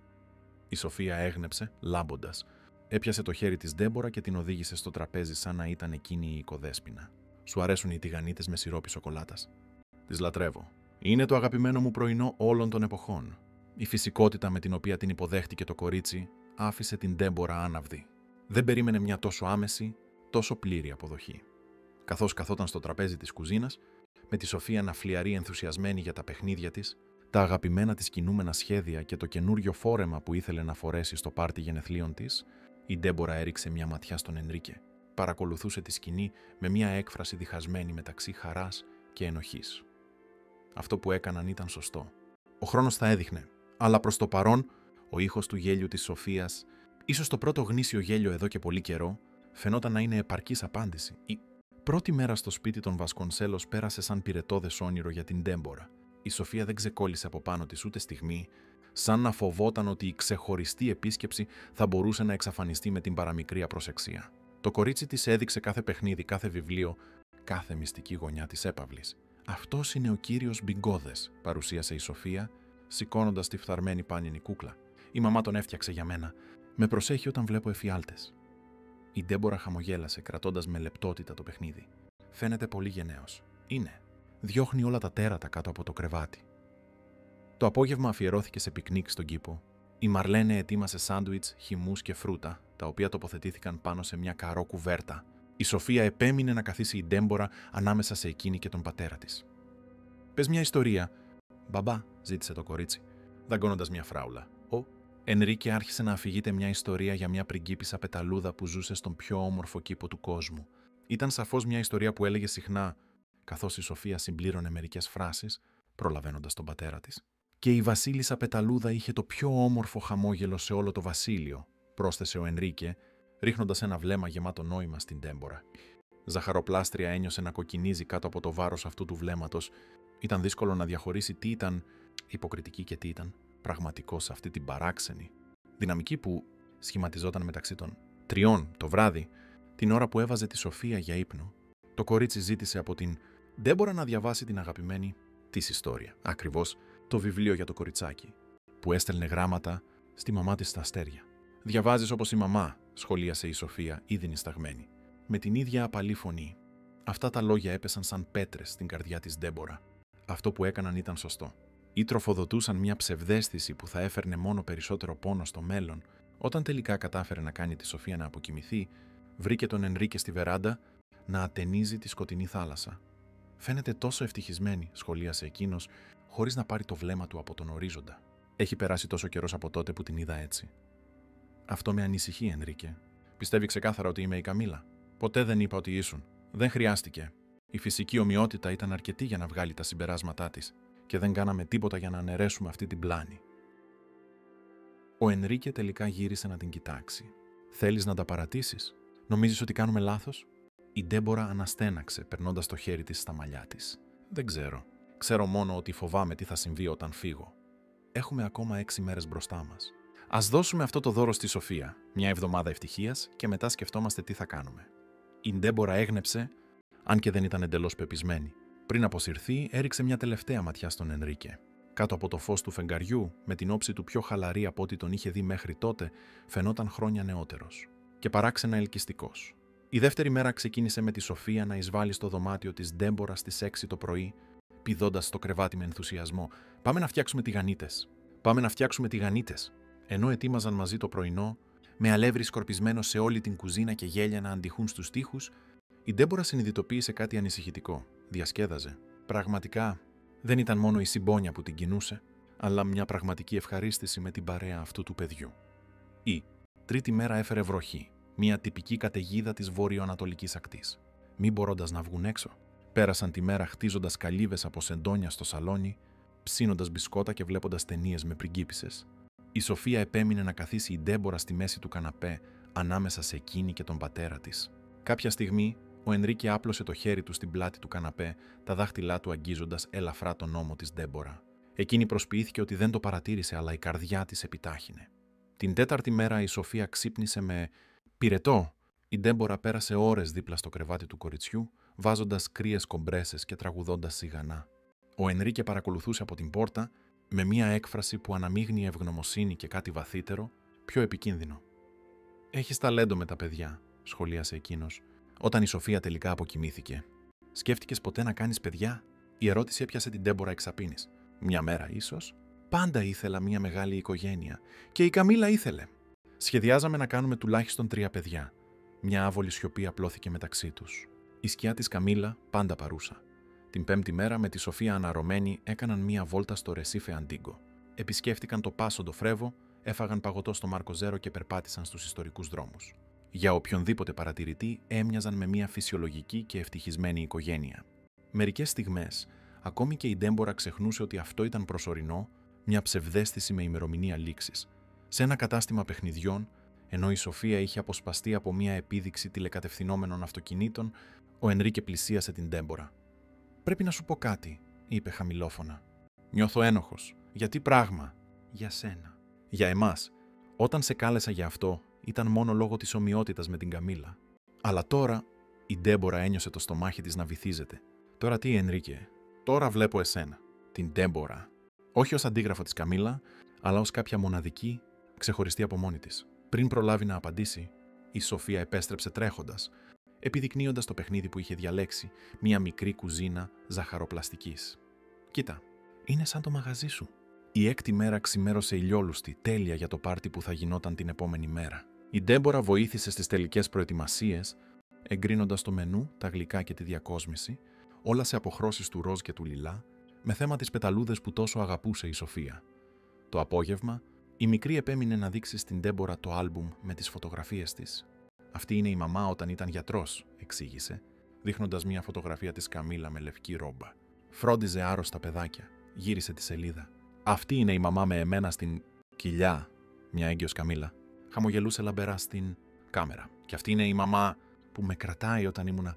Η Σοφία έγνεψε, λάμποντας. Έπιασε το χέρι της Ντέμπορα και την οδήγησε στο τραπέζι σαν να ήταν εκείνη η οικοδέσποινα. «Σου αρέσουν οι τηγανίτες με σιρόπι σοκολάτας?» «Τις λατρεύω. Είναι το αγαπημένο μου πρωινό όλων των εποχών». Η φυσικότητα με την οποία την υποδέχτηκε το κορίτσι άφησε την Ντέμπορα άναυδη. Δεν περίμενε μια τόσο άμεση, τόσο πλήρη αποδοχή. Καθώς καθόταν στο τραπέζι της κουζίνας, με τη Σοφία να φλιαρεί ενθουσιασμένη για τα παιχνίδια της, τα αγαπημένα της κινούμενα σχέδια και το καινούριο φόρεμα που ήθελε να φορέσει στο πάρτι γενεθλίων της, η Ντέμπορα έριξε μια ματιά στον Ενρίκε. Παρακολουθούσε τη σκηνή με μια έκφραση διχασμένη μεταξύ χαράς και ενοχής. Αυτό που έκαναν ήταν σωστό. Ο χρόνος θα έδειχνε, αλλά προς το παρόν, ο ήχος του γέλιου της Σοφίας, ίσως το πρώτο γνήσιο γέλιο εδώ και πολύ καιρό, φαινόταν να είναι επαρκής απάντηση. Η πρώτη μέρα στο σπίτι των Βασκονσέλος πέρασε σαν πυρετώδες όνειρο για την Ντέμπορα. Η Σοφία δεν ξεκόλλησε από πάνω της ούτε στιγμή, σαν να φοβόταν ότι η ξεχωριστή επίσκεψη θα μπορούσε να εξαφανιστεί με την παραμικρή απροσεξία. Το κορίτσι της έδειξε κάθε παιχνίδι, κάθε βιβλίο, κάθε μυστική γωνιά της έπαυλης. «Αυτός είναι ο κύριος Μπιγκόδες», παρουσίασε η Σοφία, σηκώνοντας τη φθαρμένη πάνινη κούκλα. «Η μαμά τον έφτιαξε για μένα. Με προσέχει όταν βλέπω εφιάλτες». Η Ντέμπορα χαμογέλασε, κρατώντας με λεπτότητα το παιχνίδι. «Φαίνεται πολύ γενναίος». «Είναι». Διώχνει όλα τα τέρατα κάτω από το κρεβάτι. Το απόγευμα αφιερώθηκε σε πικνίκ στον κήπο. Η Μαρλένε ετοίμασε σάντουιτς, χυμούς και φρούτα, τα οποία τοποθετήθηκαν πάνω σε μια καρό κουβέρτα. Η Σοφία επέμεινε να καθίσει η Ντέμπορα ανάμεσα σε εκείνη και τον πατέρα της. «Πες μια ιστορία». «Μπαμπά», ζήτησε το κορίτσι, δαγκώνοντας μια φράουλα. «Ο Ενρίκε άρχισε να αφηγείται μια ιστορία για μια πριγκίπισσα πεταλούδα που ζούσε στον πιο όμορφο κήπο του κόσμου. Ήταν σαφώς μια ιστορία που έλεγε συχνά, καθώς η Σοφία συμπλήρωνε μερικές φράσεις, προλαβαίνοντας τον πατέρα της. «Και η βασίλισσα Πεταλούδα είχε το πιο όμορφο χαμόγελο σε όλο το βασίλειο», πρόσθεσε ο Ενρίκε, ρίχνοντας ένα βλέμμα γεμάτο νόημα στην Ντέμπορα. Ζαχαροπλάστρια ένιωσε να κοκκινίζει κάτω από το βάρος αυτού του βλέμματος. Ήταν δύσκολο να διαχωρίσει τι ήταν υποκριτική και τι ήταν πραγματικό σε αυτή την παράξενη δυναμική που σχηματιζόταν μεταξύ των τριών το βράδυ, την ώρα που έβαζε τη Σοφία για ύπνο. Το κορίτσι ζήτησε από την Ντέμπορα να διαβάσει την αγαπημένη της ιστορία, ακριβώς το βιβλίο για το κοριτσάκι, που έστελνε γράμματα στη μαμά της στα αστέρια. «Διαβάζεις όπως η μαμά», σχολίασε η Σοφία, ήδη νησταγμένη, με την ίδια απαλή φωνή. Αυτά τα λόγια έπεσαν σαν πέτρες στην καρδιά της Ντέμπορα. Αυτό που έκαναν ήταν σωστό. Ή τροφοδοτούσαν μια ψευδαίσθηση που θα έφερνε μόνο περισσότερο πόνο στο μέλλον. Όταν τελικά κατάφερε να κάνει τη Σοφία να αποκοιμηθεί, βρήκε τον Ενρίκε στη βεράντα να ατενίζει τη σκοτεινή θάλασσα. «Φαίνεται τόσο ευτυχισμένη», σχολίασε εκείνος, χωρίς να πάρει το βλέμμα του από τον ορίζοντα. «Έχει περάσει τόσο καιρός από τότε που την είδα έτσι». «Αυτό με ανησυχεί, Ενρίκε. Πιστεύει ξεκάθαρα ότι είμαι η Καμίλα?» «Ποτέ δεν είπα ότι ήσουν. Δεν χρειάστηκε. Η φυσική ομοιότητα ήταν αρκετή για να βγάλει τα συμπεράσματά της και δεν κάναμε τίποτα για να αναιρέσουμε αυτή την πλάνη». Ο Ενρίκε τελικά γύρισε να την κοιτάξει. «Θέλεις να τα παρατήσεις? Νομίζεις ότι κάνουμε λάθος?» Η Ντέμπορα αναστέναξε, περνώντας το χέρι της στα μαλλιά της. «Δεν ξέρω. Ξέρω μόνο ότι φοβάμαι τι θα συμβεί όταν φύγω. Έχουμε ακόμα 6 μέρες μπροστά μας. Ας δώσουμε αυτό το δώρο στη Σοφία, μια εβδομάδα ευτυχίας, και μετά σκεφτόμαστε τι θα κάνουμε». Η Ντέμπορα έγνεψε, αν και δεν ήταν εντελώς πεπισμένη. Πριν αποσυρθεί, έριξε μια τελευταία ματιά στον Ενρίκε. Κάτω από το φως του φεγγαριού, με την όψη του πιο χαλαρή από ό,τι τον είχε δει μέχρι τότε, φαινόταν χρόνια νεότερος και παράξενα ελκυστικός. Η δεύτερη μέρα ξεκίνησε με τη Σοφία να εισβάλλει στο δωμάτιο της Ντέμπορα στις 6 το πρωί, πηδώντας στο κρεβάτι με ενθουσιασμό. «Πάμε να φτιάξουμε τηγανίτες. Πάμε να φτιάξουμε τηγανίτες». Ενώ ετοίμαζαν μαζί το πρωινό, με αλεύρι σκορπισμένο σε όλη την κουζίνα και γέλια να αντιχούν στους τοίχους, η Ντέμπορα συνειδητοποίησε κάτι ανησυχητικό. Διασκέδαζε. Πραγματικά δεν ήταν μόνο η συμπόνια που την κινούσε, αλλά μια πραγματική ευχαρίστηση με την παρέα αυτού του παιδιού. Η τρίτη μέρα έφερε βροχή, μια τυπική καταιγίδα της βόρειο-ανατολικής ακτής. Μην μπορώντας να βγουν έξω, πέρασαν τη μέρα χτίζοντας καλύβες από σεντόνια στο σαλόνι, ψήνοντας μπισκότα και βλέποντας ταινίες με πριγκίπισσες. Η Σοφία επέμεινε να καθίσει η Ντέμπορα στη μέση του καναπέ, ανάμεσα σε εκείνη και τον πατέρα της. Κάποια στιγμή, ο Ενρίκε άπλωσε το χέρι του στην πλάτη του καναπέ, τα δάχτυλά του αγγίζοντας ελαφρά τον ώμο της Ντέμπορα. Εκείνη προσποιήθηκε ότι δεν το παρατήρησε, αλλά η καρδιά της επιτάχυνε. Την τέταρτη μέρα η Σοφία ξύπνησε με πυρετό. Η Ντέμπορα πέρασε ώρες δίπλα στο κρεβάτι του κοριτσιού, βάζοντας κρύες κομπρέσες και τραγουδώντας σιγανά. Ο Ενρίκε παρακολουθούσε από την πόρτα, με μία έκφραση που αναμείγνυε ευγνωμοσύνη και κάτι βαθύτερο, πιο επικίνδυνο. «Έχεις ταλέντο με τα παιδιά», σχολίασε εκείνος, όταν η Σοφία τελικά αποκοιμήθηκε. «Σκέφτηκες ποτέ να κάνεις παιδιά?» Η ερώτηση έπιασε την Ντέμπορα εξαπίνης. «Μια μέρα ίσως. Πάντα ήθελα μια μεγάλη οικογένεια. Και η Καμίλα ήθελε. Σχεδιάζαμε να κάνουμε τουλάχιστον 3 παιδιά». Μια άβολη σιωπή απλώθηκε μεταξύ τους. Η σκιά της Καμίλα πάντα παρούσα. Την πέμπτη μέρα, με τη Σοφία αναρωμένη, έκαναν μία βόλτα στο Ρεσίφε Αντίγκο. Επισκέφτηκαν το Πάσο ντο Φρέβο, έφαγαν παγωτό στο Μάρκο Ζέρο και περπάτησαν στους ιστορικούς δρόμους. Για οποιονδήποτε παρατηρητή, έμοιαζαν με μία φυσιολογική και ευτυχισμένη οικογένεια. Μερικές στιγμές, ακόμη και η Ντέμπορα ξεχνούσε ότι αυτό ήταν προσωρινό, μια ψευδαίσθηση με ημερομηνία λήξης. Σε ένα κατάστημα παιχνιδιών, ενώ η Σοφία είχε αποσπαστεί από μια επίδειξη τηλεκατευθυνόμενων αυτοκινήτων, ο Ενρίκε πλησίασε την Ντέμπορα. «Πρέπει να σου πω κάτι», είπε χαμηλόφωνα. «Νιώθω ένοχος. Γιατί πράγμα?» για σένα. Για εμάς, όταν σε κάλεσα για αυτό, ήταν μόνο λόγω της ομοιότητας με την Καμίλα. Αλλά τώρα η Ντέμπορα ένιωσε το στομάχι της να βυθίζεται. Τώρα τι, Ενρίκε? Τώρα βλέπω εσένα, την Ντέμπορα. Όχι ως αντίγραφο της Καμίλα, αλλά ως κάποια μοναδική, ξεχωριστή από μόνη της. Πριν προλάβει να απαντήσει, η Σοφία επέστρεψε τρέχοντας, επιδεικνύοντας το παιχνίδι που είχε διαλέξει, μια μικρή κουζίνα ζαχαροπλαστικής. Κοίτα, είναι σαν το μαγαζί σου. Η έκτη μέρα ξημέρωσε ηλιόλουστη, τέλεια για το πάρτι που θα γινόταν την επόμενη μέρα. Η Ντέμπορα βοήθησε στις τελικές προετοιμασίες, εγκρίνοντας το μενού, τα γλυκά και τη διακόσμηση, όλα σε αποχρώσεις του ροζ και του λιλά, με θέμα τις πεταλούδες που τόσο αγαπούσε η Σοφία. Το απόγευμα, η μικρή επέμεινε να δείξει στην Ντέμπορα το άλμπουμ με τις φωτογραφίες της. Αυτή είναι η μαμά όταν ήταν γιατρός, εξήγησε, δείχνοντας μια φωτογραφία της Καμίλα με λευκή ρόμπα. Φρόντιζε άρρωστα παιδάκια, γύρισε τη σελίδα. Αυτή είναι η μαμά με εμένα στην κοιλιά, μια έγκυος Καμίλα. Χαμογελούσε λαμπερά στην κάμερα. Και αυτή είναι η μαμά που με κρατάει όταν ήμουνα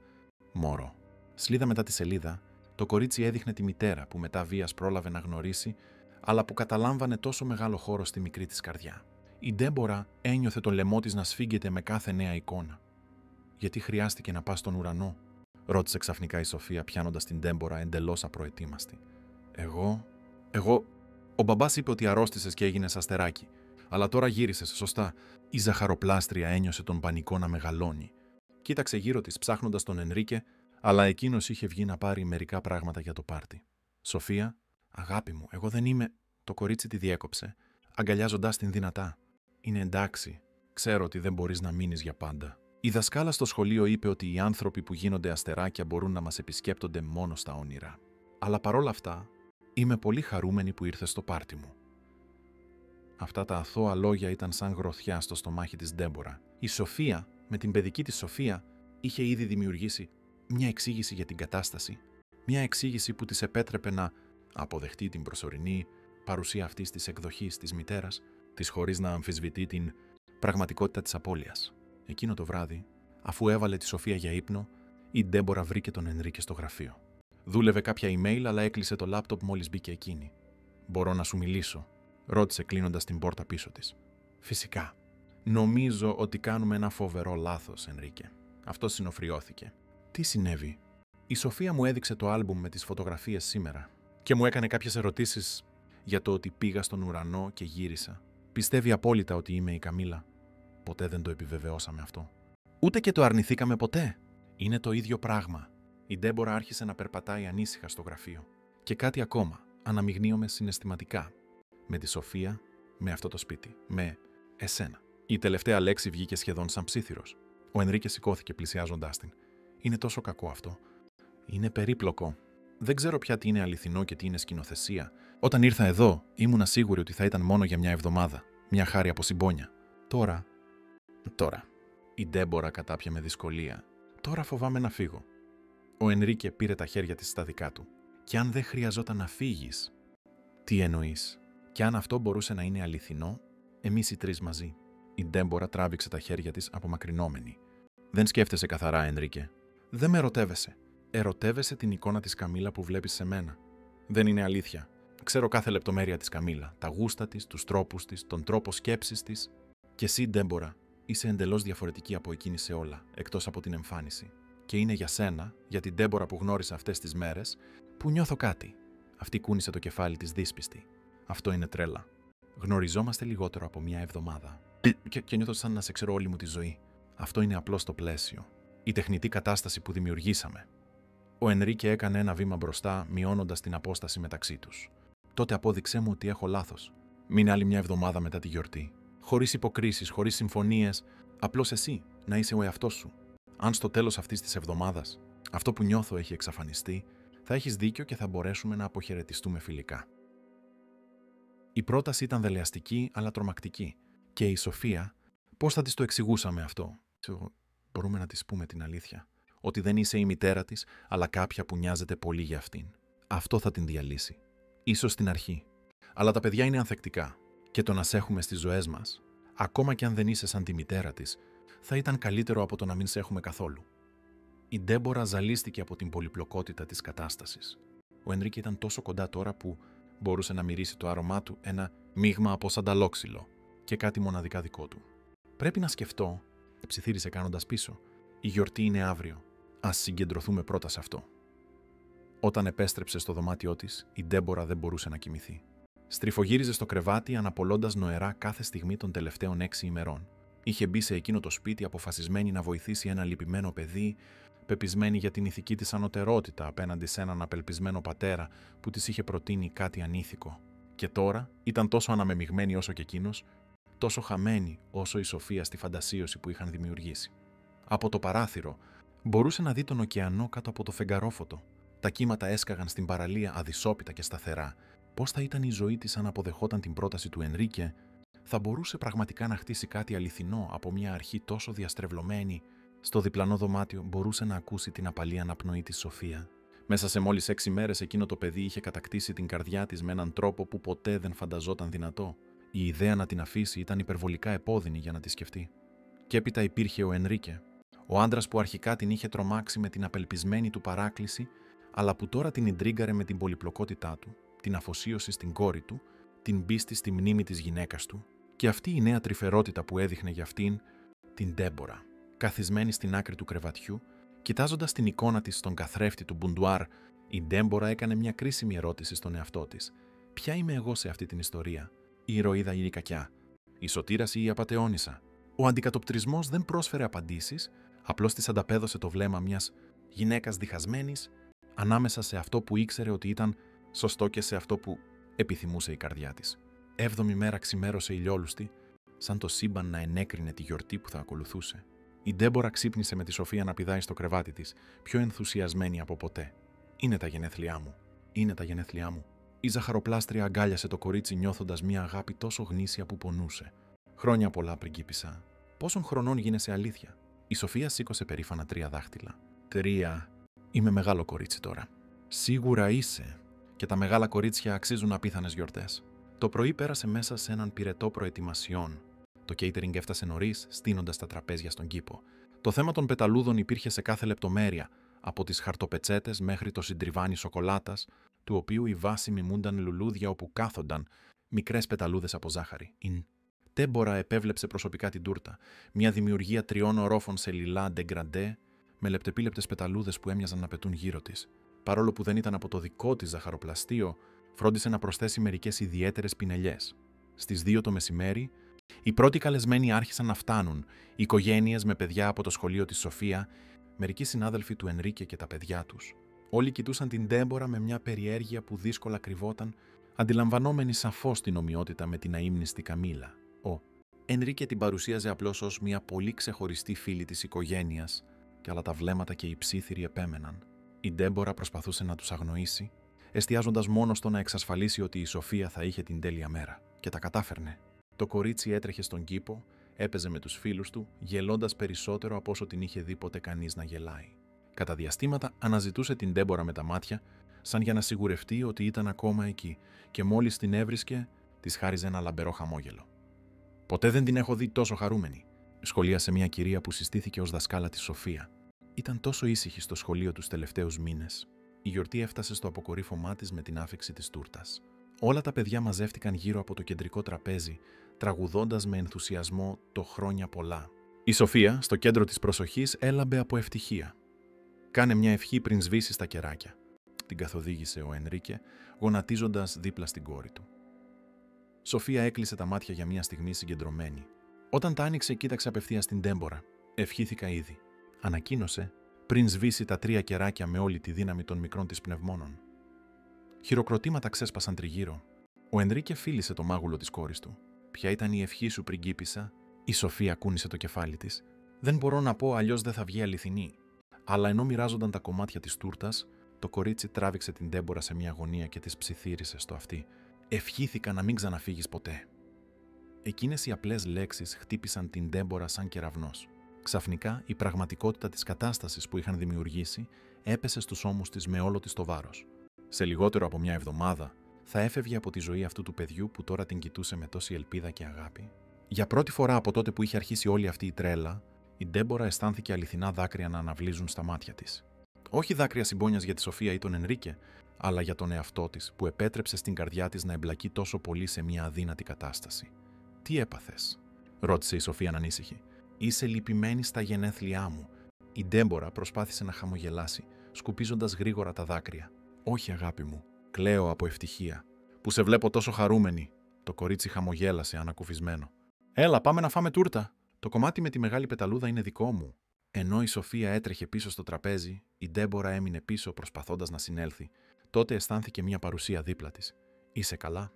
μωρό. Σελίδα μετά τη σελίδα, το κορίτσι έδειχνε τη μητέρα που μετά βίας πρόλαβε να γνωρίσει, αλλά που καταλάμβανε τόσο μεγάλο χώρο στη μικρή της καρδιά. Η Ντέμπορα ένιωθε το λαιμό της να σφίγγεται με κάθε νέα εικόνα. «Γιατί χρειάστηκε να πας στον ουρανό?» ρώτησε ξαφνικά η Σοφία, πιάνοντας την Ντέμπορα εντελώς απροετοίμαστη. Εγώ. Ο μπαμπάς είπε ότι αρρώστησες και έγινες αστεράκι. Αλλά τώρα γύρισες, σωστά. Η ζαχαροπλάστρια ένιωσε τον πανικό να μεγαλώνει. Κοίταξε γύρω της ψάχνοντας τον Ενρίκε, αλλά εκείνος είχε βγει να πάρει μερικά πράγματα για το πάρτι. «Σοφία, αγάπη μου, εγώ δεν είμαι...» Το κορίτσι τη διέκοψε, αγκαλιάζοντας την δυνατά. «Είναι εντάξει. Ξέρω ότι δεν μπορείς να μείνεις για πάντα. Η δασκάλα στο σχολείο είπε ότι οι άνθρωποι που γίνονται αστεράκια μπορούν να μας επισκέπτονται μόνο στα όνειρα. Αλλά παρόλα αυτά, είμαι πολύ χαρούμενη που ήρθες στο πάρτι μου». Αυτά τα αθώα λόγια ήταν σαν γροθιά στο στομάχι της Ντέμπορα. Η Σοφία, με την παιδική της Σοφία, είχε ήδη δημιουργήσει μια εξήγηση για την κατάσταση. Μια εξήγηση που της επέτρεπε να αποδεχτεί την προσωρινή παρουσία αυτής της εκδοχής της μητέρας, της χωρίς να αμφισβητεί την πραγματικότητα της απώλειας. Εκείνο το βράδυ, αφού έβαλε τη Σοφία για ύπνο, η Ντέμπορα βρήκε τον Ενρίκε στο γραφείο. Δούλευε κάποια email, αλλά έκλεισε το λάπτοπ μόλις μπήκε εκείνη. «Μπορώ να σου μιλήσω?» ρώτησε κλείνοντας την πόρτα πίσω της. «Φυσικά. Νομίζω ότι κάνουμε ένα φοβερό λάθος, Ενρίκε». Αυτό συνοφριώθηκε. «Τι συνέβη?» «Η Σοφία μου έδειξε το άλμπουμ με τις φωτογραφίες σήμερα και μου έκανε κάποιες ερωτήσεις για το ότι πήγα στον ουρανό και γύρισα. Πιστεύει απόλυτα ότι είμαι η Καμίλα. Ποτέ δεν το επιβεβαιώσαμε αυτό. Ούτε και το αρνηθήκαμε ποτέ. Είναι το ίδιο πράγμα». Η Ντέμπορα άρχισε να περπατάει ανήσυχα στο γραφείο. «Και κάτι ακόμα. Αναμειγνύομαι συναισθηματικά. Με τη Σοφία, με αυτό το σπίτι, με εσένα». Η τελευταία λέξη βγήκε σχεδόν σαν ψίθυρος. Ο Ενρίκε σηκώθηκε πλησιάζοντάς την. «Είναι τόσο κακό αυτό. Είναι περίπλοκο. Δεν ξέρω πια τι είναι αληθινό και τι είναι σκηνοθεσία. Όταν ήρθα εδώ, ήμουνα σίγουρη ότι θα ήταν μόνο για μια εβδομάδα. Μια χάρη από συμπόνια. Τώρα. Η Ντέμπορα κατάπια με δυσκολία. Τώρα φοβάμαι να φύγω». Ο Ενρίκε πήρε τα χέρια της στα δικά του. «Και αν δεν χρειαζόταν να φύγεις?» «Τι εννοείς?» «Και αν αυτό μπορούσε να είναι αληθινό, εμείς οι τρεις μαζί?» Η Ντέμπορα τράβηξε τα χέρια της απομακρυνόμενη. «Δεν σκέφτεσαι καθαρά, Ενρίκε. Δεν με ερωτεύεσαι. Ερωτεύεσαι την εικόνα της Καμίλα που βλέπεις σε μένα. Δεν είναι αλήθεια. Ξέρω κάθε λεπτομέρεια της Καμίλα, τα γούστα της, τους τρόπους της, τον τρόπο σκέψης της. Και εσύ, Ντέμπορα, είσαι εντελώς διαφορετική από εκείνη σε όλα, εκτός από την εμφάνιση. Και είναι για σένα, για την Ντέμπορα που γνώρισα αυτές τις μέρες, που νιώθω κάτι». Αυτή κούνησε το κεφάλι της δύσπιστη. «Αυτό είναι τρέλα. Γνωριζόμαστε λιγότερο από μια εβδομάδα. Και νιώθω σαν να σε ξέρω όλη μου τη ζωή. Αυτό είναι απλώς το πλαίσιο. Η τεχνητή κατάσταση που δημιουργήσαμε». Ο Ενρίκε έκανε ένα βήμα μπροστά, μειώνοντας την απόσταση μεταξύ τους. «Τότε απόδειξέ μου ότι έχω λάθος. Μείνε άλλη μια εβδομάδα μετά τη γιορτή. Χωρίς υποκρίσεις, χωρίς συμφωνίες, απλώς εσύ να είσαι ο εαυτός σου. Αν στο τέλος αυτής της εβδομάδας αυτό που νιώθω έχει εξαφανιστεί, θα έχεις δίκιο και θα μπορέσουμε να αποχαιρετιστούμε φιλικά». Η πρόταση ήταν δελεαστική αλλά τρομακτική. Και η Σοφία, πώς θα της το εξηγούσαμε αυτό? Μπορούμε να της πούμε την αλήθεια. Ότι δεν είσαι η μητέρα της, αλλά κάποια που νοιάζεται πολύ για αυτήν. Αυτό θα την διαλύσει. Ίσως στην αρχή. Αλλά τα παιδιά είναι ανθεκτικά. Και το να σε έχουμε στις ζωές μας, ακόμα κι αν δεν είσαι σαν τη μητέρα της, θα ήταν καλύτερο από το να μην σε έχουμε καθόλου. Η Ντέμπορα ζαλίστηκε από την πολυπλοκότητα της κατάστασης. Ο Ενρίκε ήταν τόσο κοντά τώρα που Μπορούσε να μυρίσει το άρωμά του ένα μείγμα από σανταλόξυλο και κάτι μοναδικά δικό του. «Πρέπει να σκεφτώ», ψιθύρισε κάνοντας πίσω. «Η γιορτή είναι αύριο. Ας συγκεντρωθούμε πρώτα σε αυτό». Όταν επέστρεψε στο δωμάτιό της, η Ντέμπορα δεν μπορούσε να κοιμηθεί. Στριφογύριζε στο κρεβάτι, αναπολώντας νοερά κάθε στιγμή των τελευταίων 6 ημερών. Είχε μπει σε εκείνο το σπίτι αποφασισμένη να βοηθήσει ένα λυπημένο παιδί, πεπισμένη για την ηθική της ανωτερότητα απέναντι σε έναν απελπισμένο πατέρα που της είχε προτείνει κάτι ανήθικο. Και τώρα ήταν τόσο αναμεμειγμένη όσο και εκείνος, τόσο χαμένη όσο η Σοφία στη φαντασίωση που είχαν δημιουργήσει. Από το παράθυρο μπορούσε να δει τον ωκεανό κάτω από το φεγγαρόφωτο. Τα κύματα έσκαγαν στην παραλία αδυσόπιτα και σταθερά. Πώς θα ήταν η ζωή της αν αποδεχόταν την πρόταση του Ενρίκε? Θα μπορούσε πραγματικά να χτίσει κάτι αληθινό από μια αρχή τόσο διαστρεβλωμένη? Στο διπλανό δωμάτιο μπορούσε να ακούσει την απαλή αναπνοή της Σοφία. Μέσα σε μόλις 6 μέρες εκείνο το παιδί είχε κατακτήσει την καρδιά της με έναν τρόπο που ποτέ δεν φανταζόταν δυνατό. Η ιδέα να την αφήσει ήταν υπερβολικά επώδυνη για να τη σκεφτεί. Και έπειτα υπήρχε ο Ενρίκε, ο άντρας που αρχικά την είχε τρομάξει με την απελπισμένη του παράκληση, αλλά που τώρα την ιντρίγκαρε με την πολυπλοκότητά του, την αφοσίωση στην κόρη του, την πίστη στη μνήμη της γυναίκας του, και αυτή η νέα τρυφερότητα που έδειχνε για αυτήν την Ντέμπορα. Καθισμένη στην άκρη του κρεβατιού, κοιτάζοντας την εικόνα της στον καθρέφτη του μπουντουάρ, η Ντέμπορα έκανε μια κρίσιμη ερώτηση στον εαυτό της. Ποια είμαι εγώ σε αυτή την ιστορία? Η ηρωίδα ή η κακιά? Η σωτήρας ή η απατεώνισσα? Ο αντικατοπτρισμός δεν πρόσφερε απαντήσεις, απλώς της ανταπέδωσε το βλέμμα μιας γυναίκας διχασμένης ανάμεσα σε αυτό που ήξερε ότι ήταν σωστό και σε αυτό που επιθυμούσε η καρδιά της. 7η μέρα ξημέρωσε ηλιόλουστη, σαν το σύμπαν να ενέκρινε τη γιορτή που θα ακολουθούσε. Η Ντέμπορα ξύπνησε με τη Σοφία να πηδάει στο κρεβάτι της, πιο ενθουσιασμένη από ποτέ. «Είναι τα γενέθλιά μου. Είναι τα γενέθλιά μου». Η ζαχαροπλάστρια αγκάλιασε το κορίτσι νιώθοντας μια αγάπη τόσο γνήσια που πονούσε. «Χρόνια πολλά, πριγκίπισσα. Πόσων χρονών γίνεσαι αλήθεια?» Η Σοφία σήκωσε περήφανα 3 δάχτυλα. 3. Είμαι μεγάλο κορίτσι τώρα. «Σίγουρα είσαι. Και τα μεγάλα κορίτσια αξίζουν απίθανες γιορτές». Το πρωί πέρασε μέσα σε έναν πυρετό προετοιμασιών. Το catering έφτασε νωρίς, στείνοντας τα τραπέζια στον κήπο. Το θέμα των πεταλούδων υπήρχε σε κάθε λεπτομέρεια, από τις χαρτοπετσέτες μέχρι το συντριβάνι σοκολάτας, του οποίου η βάση μιμούνταν λουλούδια όπου κάθονταν μικρές πεταλούδες από ζάχαρη. Η Ντέμπορα επέβλεψε προσωπικά την τούρτα, μια δημιουργία 3 ορόφων σε λιλά ντεγκραντέ, με λεπτεπίλεπτες πεταλούδες που έμοιαζαν να πετούν γύρω της. Παρόλο που δεν ήταν από το δικό της ζαχαροπλαστείο, φρόντισε να προσθέσει μερικές ιδιαίτερες πινελιές. Στις 2 το μεσημέρι, οι πρώτοι καλεσμένοι άρχισαν να φτάνουν, οικογένειες με παιδιά από το σχολείο της Σοφία, μερικοί συνάδελφοι του Ενρίκε και τα παιδιά τους. Όλοι κοιτούσαν την Ντέμπορα με μια περιέργεια που δύσκολα κρυβόταν, αντιλαμβανόμενοι σαφώς την ομοιότητα με την αείμνηστη Καμίλα. Ο Ενρίκε την παρουσίαζε απλώς ως μια πολύ ξεχωριστή φίλη της οικογένειας, και αλλά τα βλέμματα και οι ψίθυροι επέμεναν. Η Ντέμπορα προσπαθούσε να τους αγνοήσει, εστιάζοντας μόνο στο να εξασφαλίσει ότι η Σοφία θα είχε την τέλεια μέρα. Και τα κατάφερνε. Το κορίτσι έτρεχε στον κήπο, έπαιζε με τους φίλους του, γελώντας περισσότερο από όσο την είχε δει ποτέ κανείς να γελάει. Κατά διαστήματα αναζητούσε την Ντέμπορα με τα μάτια, σαν για να σιγουρευτεί ότι ήταν ακόμα εκεί, και μόλις την έβρισκε, της χάριζε ένα λαμπερό χαμόγελο. «Ποτέ δεν την έχω δει τόσο χαρούμενη», σχολίασε μια κυρία που συστήθηκε ως δασκάλα της Σοφία. Ήταν τόσο ήσυχη στο σχολείο τους τελευταίους μήνες. Η γιορτή έφτασε στο αποκορύφωμά της με την άφιξη της τούρτας. Όλα τα παιδιά μαζεύτηκαν γύρω από το κεντρικό τραπέζι, τραγουδώντας με ενθουσιασμό το «Χρόνια πολλά». Η Σοφία, στο κέντρο της προσοχής, έλαμπε από ευτυχία. «Κάνε μια ευχή πριν σβήσεις τα κεράκια», την καθοδήγησε ο Ενρίκε, γονατίζοντας δίπλα στην κόρη του. Σοφία έκλεισε τα μάτια για μια στιγμή συγκεντρωμένη. Όταν τα άνοιξε, κοίταξε απευθείας την Ντέμπορα. «Ευχήθηκα ήδη», ανακοίνωσε, πριν σβήσει τα 3 κεράκια με όλη τη δύναμη των μικρών της πνευμόνων. Χειροκροτήματα ξέσπασαν τριγύρω. Ο Ενρίκε φίλησε το μάγουλο της κόρης του. «Ποια ήταν η ευχή σου, πριγκίπισσα?» Η Σοφία κούνησε το κεφάλι της. «Δεν μπορώ να πω, αλλιώς δεν θα βγει αληθινή». Αλλά ενώ μοιράζονταν τα κομμάτια της τούρτας, το κορίτσι τράβηξε την Ντέμπορα σε μια γωνία και της ψιθύρισε στο αυτί. «Ευχήθηκα να μην ξαναφύγεις ποτέ». Εκείνες οι απλές λέξεις χτύπησαν την Ντέμπορα σαν κεραυνός. Ξαφνικά, η πραγματικότητα της κατάστασης που είχαν δημιουργήσει έπεσε στους ώμους της με όλο της το βάρος. Σε λιγότερο από μια εβδομάδα θα έφευγε από τη ζωή αυτού του παιδιού που τώρα την κοιτούσε με τόση ελπίδα και αγάπη. Για πρώτη φορά από τότε που είχε αρχίσει όλη αυτή η τρέλα, η Ντέμπορα αισθάνθηκε αληθινά δάκρυα να αναβλύζουν στα μάτια της. Όχι δάκρυα συμπόνιας για τη Σοφία ή τον Ενρίκε, αλλά για τον εαυτό της που επέτρεψε στην καρδιά της να εμπλακεί τόσο πολύ σε μια αδύνατη κατάσταση. «Τι έπαθες?» ρώτησε η Σοφία ανήσυχη. «Είσαι λυπημένη στα γενέθλιά μου». Η Ντέμπορα προσπάθησε να χαμογελάσει, σκουπίζοντας γρήγορα τα δάκρυα. «Όχι, αγάπη μου, κλαίω από ευτυχία. Που σε βλέπω τόσο χαρούμενη». Το κορίτσι χαμογέλασε ανακουφισμένο. «Έλα, πάμε να φάμε τούρτα. Το κομμάτι με τη μεγάλη πεταλούδα είναι δικό μου». Ενώ η Σοφία έτρεχε πίσω στο τραπέζι, η Ντέμπορα έμεινε πίσω προσπαθώντας να συνέλθει. Τότε αισθάνθηκε μια παρουσία δίπλα της. «Είσαι καλά?»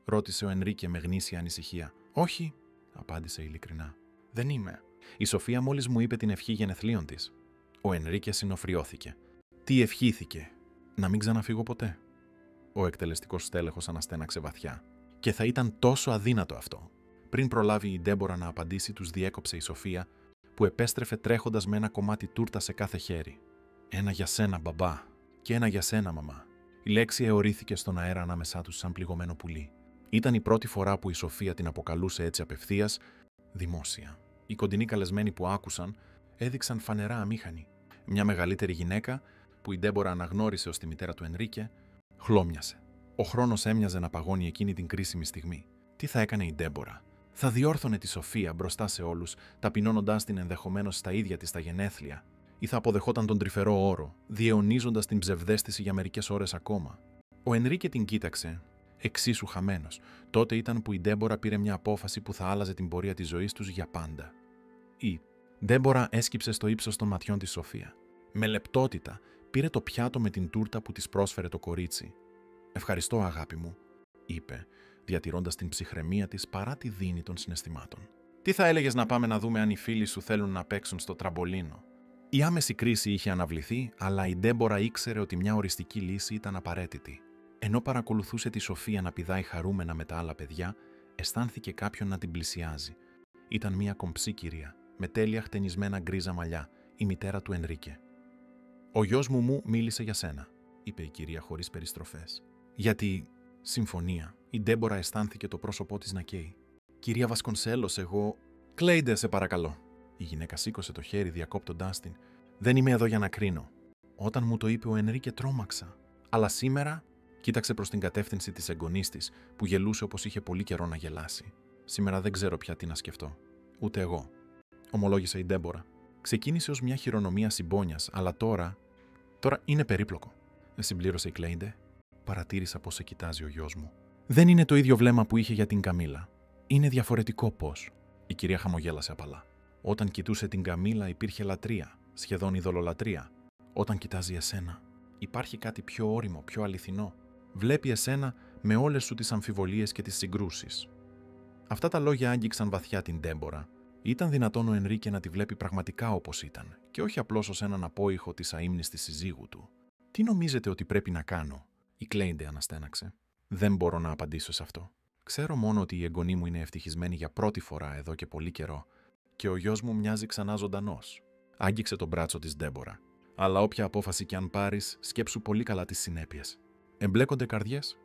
ρώτησε ο Ενρίκε με γνήσια ανησυχία. «Όχι», απάντησε ειλικρινά. «Δεν είμαι». Η Σοφία μόλις μου είπε την ευχή γενεθλίων της. Ο Ενρίκε συνοφριώθηκε. Τι ευχήθηκε? Να μην ξαναφύγω ποτέ. Ο εκτελεστικός στέλεχος αναστέναξε βαθιά. Και θα ήταν τόσο αδύνατο αυτό. Πριν προλάβει η Ντέμπορα να απαντήσει, τους διέκοψε η Σοφία, που επέστρεφε τρέχοντας με ένα κομμάτι τούρτα σε κάθε χέρι. «Ένα για σένα, μπαμπά, και ένα για σένα, μαμά». Η λέξη αιωρήθηκε στον αέρα ανάμεσά τους σαν πληγωμένο πουλί. Ήταν η πρώτη φορά που η Σοφία την αποκαλούσε έτσι απευθείας, δημόσια. Οι κοντινοί καλεσμένοι που άκουσαν έδειξαν φανερά αμήχανοι. Μια μεγαλύτερη γυναίκα, που η Ντέμπορα αναγνώρισε ως τη μητέρα του Ενρίκε, χλώμιασε. Ο χρόνος έμοιαζε να παγώνει εκείνη την κρίσιμη στιγμή. Τι θα έκανε η Ντέμπορα? Θα διόρθωνε τη Σοφία μπροστά σε όλους, ταπεινώνοντάς την ενδεχομένως στα ίδια της τα γενέθλια, ή θα αποδεχόταν τον τρυφερό όρο, διαιωνίζοντας την ψευδαίσθηση για μερικές ώρες ακόμα? Ο Ενρίκε την κοίταξε, εξίσου χαμένος. Τότε ήταν που η Ντέμπορα πήρε μια απόφαση που θα άλλαζε την πορεία της ζωής τους για πάντα. Η Ντέμπορα έσκυψε στο ύψος των ματιών της Σοφία. Με λεπτότητα πήρε το πιάτο με την τούρτα που της πρόσφερε το κορίτσι. «Ευχαριστώ, αγάπη μου», είπε, διατηρώντας την ψυχραιμία της παρά τη δίνη των συναισθημάτων. «Τι θα έλεγες να πάμε να δούμε αν οι φίλοι σου θέλουν να παίξουν στο τραμπολίνο?» Η άμεση κρίση είχε αναβληθεί, αλλά η Ντέμπορα ήξερε ότι μια οριστική λύση ήταν απαραίτητη. Ενώ παρακολουθούσε τη Σοφία να πηδάει χαρούμενα με τα άλλα παιδιά, αισθάνθηκε κάποιον να την πλησιάζει. Ήταν μια κομψή κυρία, με τέλεια χτενισμένα γκρίζα μαλλιά, η μητέρα του Ενρίκε. «Ο γιος μου μίλησε για σένα», είπε η κυρία χωρίς περιστροφές. «Γιατί...» Συμφωνία. Η Ντέμπορα αισθάνθηκε το πρόσωπό της να καίει. «Κυρία Βασκονσέλος, εγώ...» «Κλέιντε, σε παρακαλώ». Η γυναίκα σήκωσε το χέρι διακόπτοντάς την. «Δεν είμαι εδώ για να κρίνω. Όταν μου το είπε ο Ενρίκε, τρόμαξα. Αλλά σήμερα...» Κοίταξε προς την κατεύθυνση της εγγονής της, που γελούσε όπως είχε πολύ καιρό να γελάσει. «Σήμερα δεν ξέρω πια τι να σκεφτώ. Ούτε εγώ», ομολόγησε η Ντέμπορα. «Ξεκίνησε ως μια χειρονομία συμπόνιας, αλλά τώρα είναι περίπλοκο», συμπλήρωσε η Κλέιντε. «Παρατήρησα πώς σε κοιτάζει ο γιος μου. Δεν είναι το ίδιο βλέμμα που είχε για την Καμίλα. Είναι διαφορετικό πώς». Η κυρία χαμογέλασε απαλά. «Όταν κοιτούσε την Καμίλα υπήρχε λατρεία, σχεδόν ειδωλολατρεία. Όταν κοιτάζει εσένα, υπάρχει κάτι πιο ώριμο, πιο αληθινό. Βλέπει εσένα με όλες σου τις αμφιβολίες και τις συγκρούσεις». Αυτά τα λόγια άγγιξαν βαθιά την Ντέμπορα. Ήταν δυνατόν ο Ενρίκε να τη βλέπει πραγματικά όπως ήταν, και όχι απλώς ως έναν απόϊχο της αείμνηστης συζύγου του. «Τι νομίζετε ότι πρέπει να κάνω?» Η Κλέιντε αναστέναξε. «Δεν μπορώ να απαντήσω σε αυτό. Ξέρω μόνο ότι η εγγονή μου είναι ευτυχισμένη για πρώτη φορά εδώ και πολύ καιρό, και ο γιος μου μοιάζει ξανά ζωντανός». Άγγιξε τον μπράτσο της Ντέμπορα. «Αλλά όποια απόφαση κι αν πάρεις, σκέψου πολύ καλά τις συνέπειες. Εμπλέκονται καρδιές».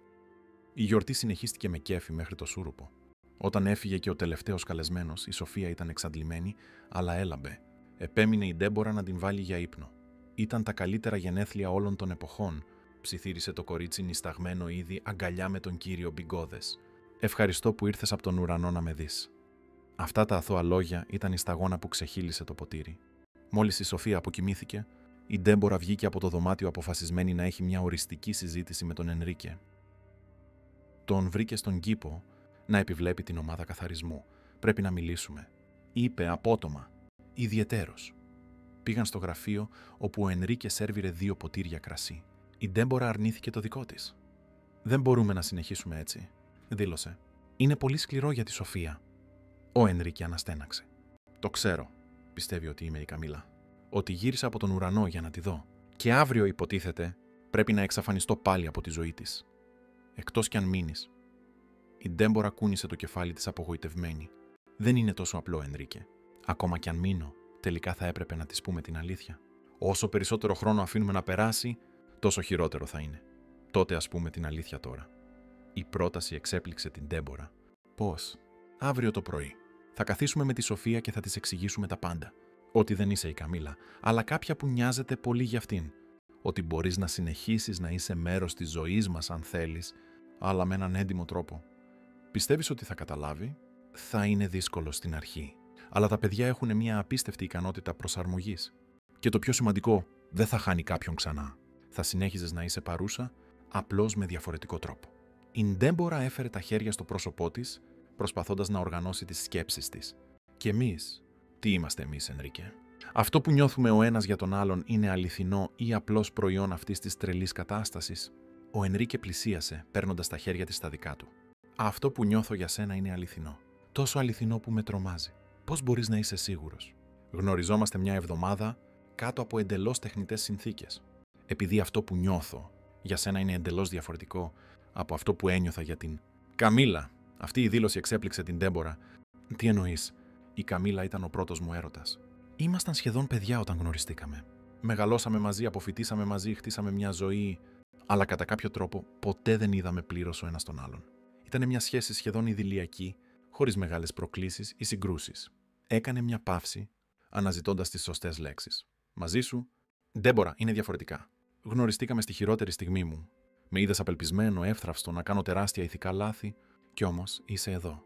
Η γιορτή συνεχίστηκε με κέφι μέχρι το σούρουπο. Όταν έφυγε και ο τελευταίος καλεσμένος, η Σοφία ήταν εξαντλημένη, αλλά έλαμπε. Επέμεινε η Ντέμπορα να την βάλει για ύπνο. «Ήταν τα καλύτερα γενέθλια όλων των εποχών», ψιθύρισε το κορίτσι νησταγμένο ήδη αγκαλιά με τον κύριο Μπιγκόδες. «Ευχαριστώ που ήρθες από τον ουρανό να με δεις». Αυτά τα αθώα λόγια ήταν η σταγόνα που ξεχύλισε το ποτήρι. Μόλις η Σοφία αποκοιμήθηκε, η Ντέμπορα βγήκε από το δωμάτιο αποφασισμένη να έχει μια οριστική συζήτηση με τον Ενρίκε. Τον βρήκε στον κήπο να επιβλέπει την ομάδα καθαρισμού. «Πρέπει να μιλήσουμε», είπε απότομα, ιδιαιτέρως. Πήγαν στο γραφείο, όπου ο Ενρίκε σέρβιρε 2 ποτήρια κρασί. Η Ντέμπορα αρνήθηκε το δικό της. «Δεν μπορούμε να συνεχίσουμε έτσι», δήλωσε. «Είναι πολύ σκληρό για τη Σοφία». Ο Ενρίκε αναστέναξε. «Το ξέρω», πιστεύει ότι είμαι η Καμίλα. «Ότι γύρισα από τον ουρανό για να τη δω. Και αύριο, υποτίθεται, πρέπει να εξαφανιστώ πάλι από τη ζωή της. Εκτός κι αν μείνεις». Η Ντέμπορα κούνησε το κεφάλι της απογοητευμένη. «Δεν είναι τόσο απλό, Ενρίκε. Ακόμα κι αν μείνω, τελικά θα έπρεπε να της πούμε την αλήθεια. Όσο περισσότερο χρόνο αφήνουμε να περάσει, τόσο χειρότερο θα είναι. Τότε ας πούμε την αλήθεια τώρα». Η πρόταση εξέπληξε την Ντέμπορα. «Πώς?» «Αύριο το πρωί. Θα καθίσουμε με τη Σοφία και θα της εξηγήσουμε τα πάντα. Ότι δεν είσαι η Καμίλα, αλλά κάποια που νοιάζεται πολύ για αυτήν. ότι μπορείς να συνεχίσεις να είσαι μέρος της ζωής μας αν θέλεις, αλλά με έναν έντιμο τρόπο. Πιστεύεις ότι θα καταλάβει? Θα είναι δύσκολο στην αρχή. Αλλά τα παιδιά έχουν μια απίστευτη ικανότητα προσαρμογής. Και το πιο σημαντικό, δεν θα χάνει κάποιον ξανά. Θα συνέχιζες να είσαι παρούσα, απλώς με διαφορετικό τρόπο. Η Ντέμπορα έφερε τα χέρια στο πρόσωπό της, προσπαθώντας να οργανώσει τις σκέψεις της. Και εμείς, τι είμαστε εμείς, Ενρίκε? Αυτό που νιώθουμε ο ένας για τον άλλον είναι αληθινό ή απλώς προϊόν αυτής της τρελής κατάστασης? Ο Ενρίκε πλησίασε, παίρνοντας τα χέρια της στα δικά του. Αυτό που νιώθω για σένα είναι αληθινό. Τόσο αληθινό που με τρομάζει. Πώς μπορείς να είσαι σίγουρος? Γνωριζόμαστε μια εβδομάδα κάτω από εντελώς τεχνητές συνθήκες. Επειδή αυτό που νιώθω για σένα είναι εντελώς διαφορετικό από αυτό που ένιωθα για την Καμίλα. Αυτή η δήλωση εξέπληξε την Ντέμπορα. Τι εννοείς? Η Καμίλα ήταν ο πρώτος μου έρωτας. Ήμασταν σχεδόν παιδιά όταν γνωριστήκαμε. Μεγαλώσαμε μαζί, αποφοιτήσαμε μαζί, χτίσαμε μια ζωή, αλλά κατά κάποιο τρόπο ποτέ δεν είδαμε πλήρως ο ένας τον άλλον. Ήταν μια σχέση σχεδόν ιδηλιακή, χωρίς μεγάλες προκλήσεις ή συγκρούσεις. Έκανε μια παύση, αναζητώντας τις σωστές λέξεις. Μαζί σου, Ντέμπορα, είναι διαφορετικά. Γνωριστήκαμε στη χειρότερη στιγμή μου. Με είδες απελπισμένο, εύθραυστο, να κάνω τεράστια ηθικά λάθη, κι όμως είσαι εδώ.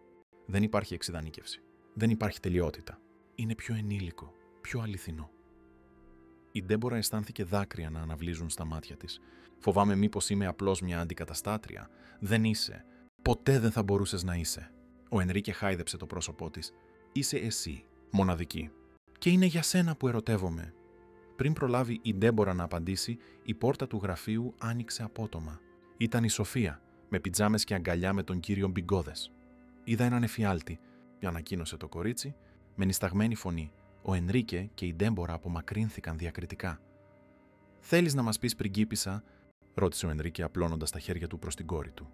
Δεν υπάρχει εξειδανίκευση. Δεν υπάρχει τελειότητα. Είναι πιο ενήλικο, πιο αληθινό. Η Ντέμπορα αισθάνθηκε δάκρυα να αναβλύζουν στα μάτια της. Φοβάμαι μήπως είμαι απλώς μια αντικαταστάτρια. Δεν είσαι. Ποτέ δεν θα μπορούσες να είσαι. Ο Ενρίκε χάιδεψε το πρόσωπό της. Είσαι εσύ, μοναδική. Και είναι για σένα που ερωτεύομαι. Πριν προλάβει η Ντέμπορα να απαντήσει, η πόρτα του γραφείου άνοιξε απότομα. Ήταν η Σοφία, με πιτζάμες και αγκαλιά με τον κύριο Μπιγκόδες. Είδα έναν εφιάλτη, ανακοίνωσε το κορίτσι, με νησταγμένη φωνή. Ο Ενρίκε και η Ντέμπορα απομακρύνθηκαν διακριτικά. «Θέλεις να μας πεις, πριγκίπισσα?» ρώτησε ο Ενρίκε απλώνοντας τα χέρια του προς την κόρη του.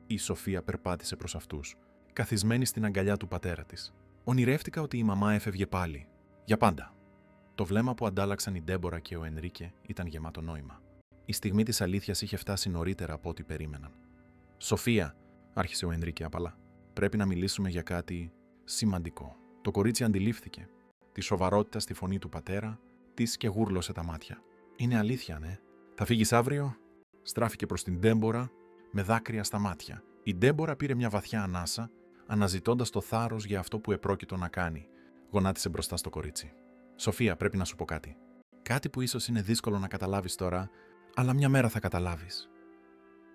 Η Σοφία περπάτησε προς αυτούς, καθισμένη στην αγκαλιά του πατέρα της. Ονειρεύτηκα ότι η μαμά έφευγε πάλι. Για πάντα. Το βλέμμα που αντάλλαξαν η Ντέμπορα και ο Ενρίκε ήταν γεμάτο νόημα. Η στιγμή της αλήθειας είχε φτάσει νωρίτερα από ό,τι περίμεναν. «Σοφία», άρχισε ο Ενρίκε απαλά, «πρέπει να μιλήσουμε για κάτι σημαντικό». Το κορίτσι αντιλήφθηκε τη σοβαρότητα στη φωνή του πατέρα της και γούρλωσε τα μάτια. «Είναι αλήθεια, ναι? Θα φύγεις αύριο?» Στράφηκε προς την Ντέμπορα με δάκρυα στα μάτια. Η Ντέμπορα πήρε μια βαθιά ανάσα, αναζητώντας το θάρρος για αυτό που επρόκειτο να κάνει. Γονάτισε μπροστά στο κορίτσι. «Σοφία, πρέπει να σου πω κάτι. Κάτι που ίσως είναι δύσκολο να καταλάβεις τώρα, αλλά μια μέρα θα καταλάβεις».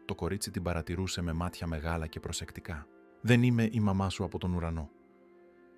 Το κορίτσι την παρατηρούσε με μάτια μεγάλα και προσεκτικά. «Δεν είμαι η μαμά σου από τον ουρανό».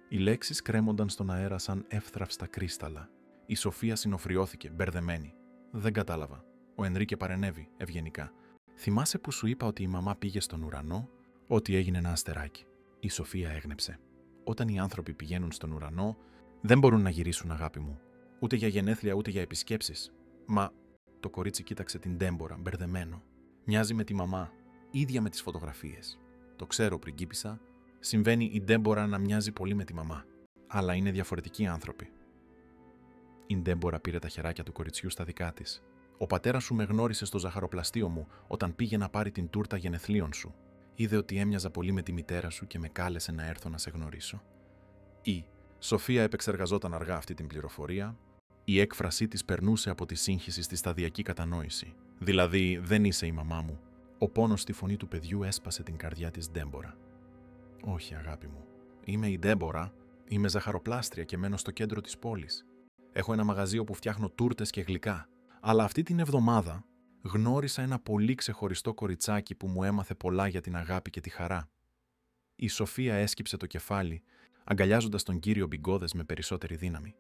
Οι λέξεις κρέμονταν στον αέρα σαν εύθραυστα κρίσταλα. Η Σοφία συνοφριώθηκε, μπερδεμένη. «Δεν κατάλαβα». Ο Ενρίκε παρενέβη, ευγενικά. «Θυμάσαι που σου είπα ότι η μαμά πήγε στον ουρανό, ότι έγινε ένα αστεράκι?» Η Σοφία έγνεψε. «Όταν οι άνθρωποι πηγαίνουν στον ουρανό, δεν μπορούν να γυρίσουν, αγάπη μου. Ούτε για γενέθλια, ούτε για επισκέψεις. Μα...» Το κορίτσι κοίταξε την Ντέμπορα, μπερδεμένο. «Μοιάζει με τη μαμά, ίδια με τις φωτογραφίες. Το ξέρω, πριγκίπισσα. Συμβαίνει η Ντέμπορα να μοιάζει πολύ με τη μαμά. Αλλά είναι διαφορετικοί άνθρωποι». Η Ντέμπορα πήρε τα χεράκια του κοριτσιού στα δικά της. «Ο πατέρας σου με γνώρισε στο ζαχαροπλαστείο μου όταν πήγε να πάρει την τούρτα γενεθλίων σου. Είδε ότι έμοιαζα πολύ με τη μητέρα σου και με κάλεσε να έρθω να σε γνωρίσω». Η Σοφία επεξεργαζόταν αργά αυτή την πληροφορία. Η έκφρασή της περνούσε από τη σύγχυση στη σταδιακή κατανόηση. «Δηλαδή, δεν είσαι η μαμά μου». Ο πόνος στη φωνή του παιδιού έσπασε την καρδιά της Ντέμπορα. «Όχι, αγάπη μου. Είμαι η Ντέμπορα. Είμαι ζαχαροπλάστρια και μένω στο κέντρο της πόλης. Έχω ένα μαγαζί όπου φτιάχνω τούρτες και γλυκά. Αλλά αυτή την εβδομάδα γνώρισα ένα πολύ ξεχωριστό κοριτσάκι που μου έμαθε πολλά για την αγάπη και τη χαρά». Η Σοφία έσκυψε το κεφάλι, αγκαλιάζοντας τον κύριο Μπιγκόδες με περισσότερη δύναμη.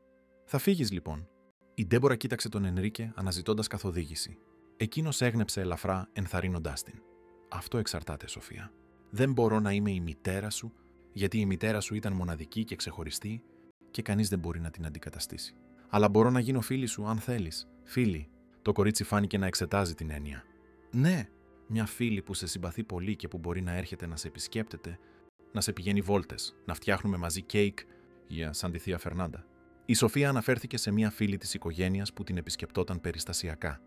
«Θα φύγεις λοιπόν». Η Ντέμπορα κοίταξε τον Ενρίκε αναζητώντας καθοδήγηση. Εκείνος έγνεψε ελαφρά, ενθαρρύνοντάς την. «Αυτό εξαρτάται, Σοφία. Δεν μπορώ να είμαι η μητέρα σου, γιατί η μητέρα σου ήταν μοναδική και ξεχωριστή και κανείς δεν μπορεί να την αντικαταστήσει. Αλλά μπορώ να γίνω φίλη σου, αν θέλεις. Φίλη». Το κορίτσι φάνηκε να εξετάζει την έννοια. «Ναι, μια φίλη που σε συμπαθεί πολύ και που μπορεί να έρχεται να σε επισκέπτεται, να σε πηγαίνει βόλτες, να φτιάχνουμε μαζί κέικ σαν τη θεία Φερνάντα». Η Σοφία αναφέρθηκε σε μια φίλη της οικογένειας που την επισκεπτόταν περιστασιακά.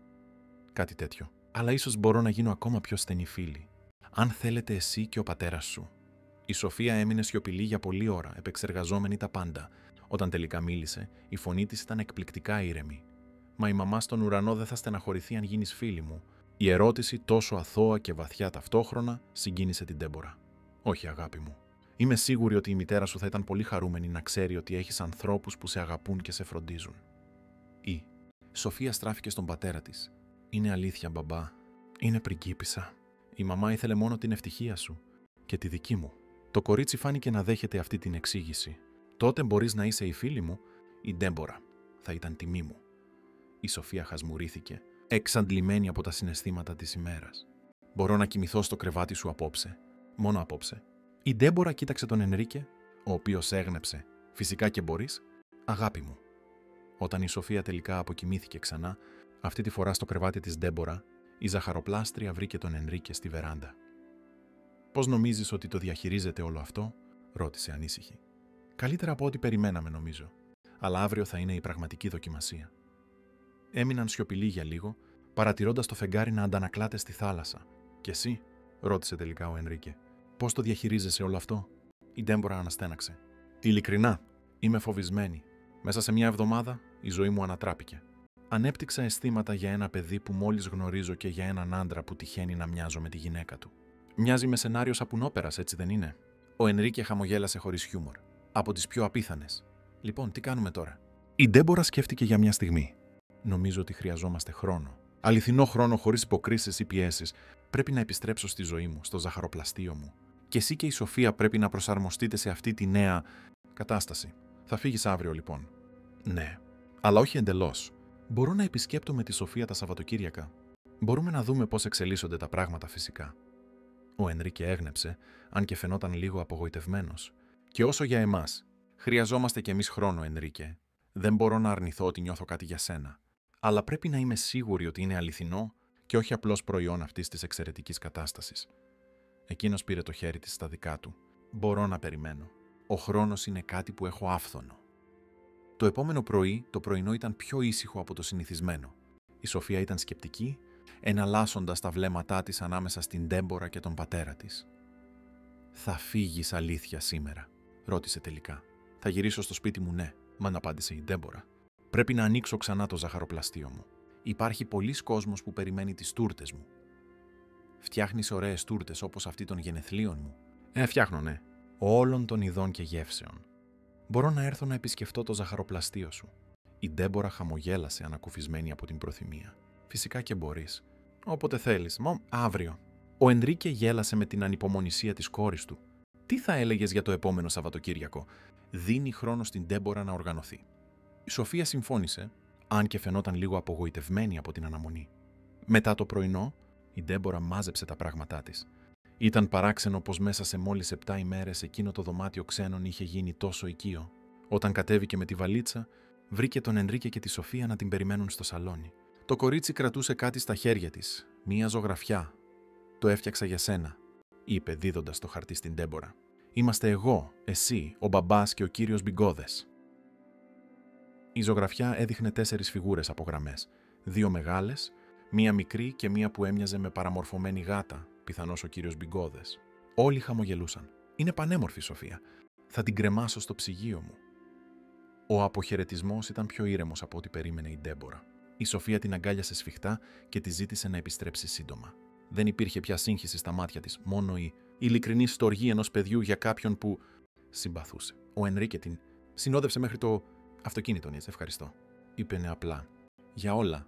«Κάτι τέτοιο. Αλλά ίσως μπορώ να γίνω ακόμα πιο στενή φίλη. Αν θέλετε εσύ και ο πατέρας σου». Η Σοφία έμεινε σιωπηλή για πολλή ώρα, επεξεργαζόμενη τα πάντα. Όταν τελικά μίλησε, η φωνή της ήταν εκπληκτικά ήρεμη. Μα η μαμά στον ουρανό δεν θα στεναχωρηθεί αν γίνεις φίλη μου. Η ερώτηση, τόσο αθώα και βαθιά ταυτόχρονα, συγκίνησε την Ντέμπορα. Όχι, αγάπη μου. Είμαι σίγουρη ότι η μητέρα σου θα ήταν πολύ χαρούμενη να ξέρει ότι έχεις ανθρώπους που σε αγαπούν και σε φροντίζουν. Η Σοφία στράφηκε στον πατέρα της. Είναι αλήθεια, μπαμπά. Είναι πριγκίπισσα. Η μαμά ήθελε μόνο την ευτυχία σου και τη δική μου. Το κορίτσι φάνηκε να δέχεται αυτή την εξήγηση. Τότε μπορείς να είσαι η φίλη μου, η Ντέμπορα. Θα ήταν τιμή μου. Η Σοφία χασμουρήθηκε, εξαντλημένη από τα συναισθήματα της ημέρας. Μπορώ να κοιμηθώ στο κρεβάτι σου απόψε. Μόνο απόψε. Η Ντέμπορα κοίταξε τον Ενρίκε, ο οποίος έγνεψε. Φυσικά και μπορείς, αγάπη μου. Όταν η Σοφία τελικά αποκοιμήθηκε ξανά, αυτή τη φορά στο κρεβάτι της Ντέμπορα, η ζαχαροπλάστρια βρήκε τον Ενρίκε στη βεράντα. «Πώς νομίζεις ότι το διαχειρίζεται όλο αυτό?» ρώτησε ανήσυχη. «Καλύτερα από ό,τι περιμέναμε, νομίζω. Αλλά αύριο θα είναι η πραγματική δοκιμασία». Έμειναν σιωπηλοί για λίγο, παρατηρώντας το φεγγάρι να αντανακλάται στη θάλασσα. «Και εσύ?» ρώτησε τελικά ο Ενρίκε. «Πώς το διαχειρίζεσαι όλο αυτό?» Η Ντέμπορα αναστέναξε. «Ειλικρινά, είμαι φοβισμένη. Μέσα σε μια εβδομάδα η ζωή μου ανατράπηκε. Ανέπτυξα αισθήματα για ένα παιδί που μόλις γνωρίζω και για έναν άντρα που τυχαίνει να μοιάζω με τη γυναίκα του. Μοιάζει με σενάριο σαπουνόπερας, έτσι δεν είναι?» Ο Ενρίκε χαμογέλασε χωρίς χιούμορ. «Από τις πιο απίθανες. Λοιπόν, τι κάνουμε τώρα?» Η Ντέμπορα σκέφτηκε για μια στιγμή. «Νομίζω ότι χρειαζόμαστε χρόνο. Αληθινό χρόνο χωρίς υποκρίσεις ή πιέσεις. Πρέπει να επιστρέψω στη ζωή μου, στο ζαχαροπλαστείο μου. Και εσύ και η Σοφία πρέπει να προσαρμοστείτε σε αυτή τη νέα κατάσταση. Θα φύγεις αύριο, λοιπόν?» «Ναι, αλλά όχι εντελώς. Μπορώ να επισκέπτομαι τη Σοφία τα Σαββατοκύριακα. Μπορούμε να δούμε πώς εξελίσσονται τα πράγματα φυσικά». Ο Ενρίκε έγνεψε, αν και φαινόταν λίγο απογοητευμένος. «Και όσο για εμάς, χρειαζόμαστε κι εμείς χρόνο, Ενρίκε. Δεν μπορώ να αρνηθώ ότι νιώθω κάτι για σένα. Αλλά πρέπει να είμαι σίγουρη ότι είναι αληθινό και όχι απλώς προϊόν αυτής της εξαιρετικής κατάστασης». Εκείνος πήρε το χέρι της στα δικά του. «Μπορώ να περιμένω. Ο χρόνος είναι κάτι που έχω άφθονο». Το επόμενο πρωί, το πρωινό ήταν πιο ήσυχο από το συνηθισμένο. Η Σοφία ήταν σκεπτική, εναλλάσσοντας τα βλέμματά της ανάμεσα στην Ντέμπορα και τον πατέρα της. «Θα φύγεις αλήθεια σήμερα?» ρώτησε τελικά. «Θα γυρίσω στο σπίτι μου, ναι», μαν απάντησε η Ντέμπορα. «Πρέπει να ανοίξω ξανά το ζαχαροπλαστείο μου. Υπάρχει πολλής κόσμος που περιμένει τις τούρτες μου». «Φτιάχνεις ωραίες τούρτες όπως αυτή των γενεθλίων μου?» «Φτιάχνω, ναι. Όλων των ειδών και γεύσεων. Μπορώ να έρθω να επισκεφτώ το ζαχαροπλαστείο σου?» Η Ντέμπορα χαμογέλασε ανακουφισμένη από την προθυμία. «Φυσικά και μπορείς. Όποτε θέλεις. Αύριο». Ο Ενρίκε γέλασε με την ανυπομονησία της κόρης του. «Τι θα έλεγες για το επόμενο Σαββατοκύριακο?» Δίνει χρόνο στην Ντέμπορα να οργανωθεί. Η Σοφία συμφώνησε, αν και φαινόταν λίγο απογοητευμένη από την αναμονή. Μετά το πρωινό, η Ντέμπορα μάζεψε τα πράγματά της. Ήταν παράξενο πως μέσα σε μόλις 7 ημέρες εκείνο το δωμάτιο ξένων είχε γίνει τόσο οικείο. Όταν κατέβηκε με τη βαλίτσα, βρήκε τον Ενρίκε και τη Σοφία να την περιμένουν στο σαλόνι. Το κορίτσι κρατούσε κάτι στα χέρια της, μία ζωγραφιά. «Το έφτιαξα για σένα», είπε δίδοντας το χαρτί στην Ντέμπορα. «Είμαστε εγώ, εσύ, ο μπαμπάς και ο κύριος Μπιγκόδες». Η ζωγραφιά έδειχνε 4 φιγούρες από γραμμές. 2 μεγάλες, μία μικρή και μία που έμοιαζε με παραμορφωμένη γάτα, πιθανώς ο κύριος Μπιγκόδες. Όλοι χαμογελούσαν. «Είναι πανέμορφη, Σοφία. Θα την κρεμάσω στο ψυγείο μου». Ο αποχαιρετισμός ήταν πιο ήρεμος από ό,τι περίμενε η Ντέμπορα. Η Σοφία την αγκάλιασε σφιχτά και τη ζήτησε να επιστρέψει σύντομα. Δεν υπήρχε πια σύγχυση στα μάτια της, μόνο η ειλικρινή στοργή ενός παιδιού για κάποιον που συμπαθούσε. Ο Ενρίκε την συνόδευσε μέχρι το αυτοκίνητο. «Ναι, ευχαριστώ», είπε απλά. «Για όλα».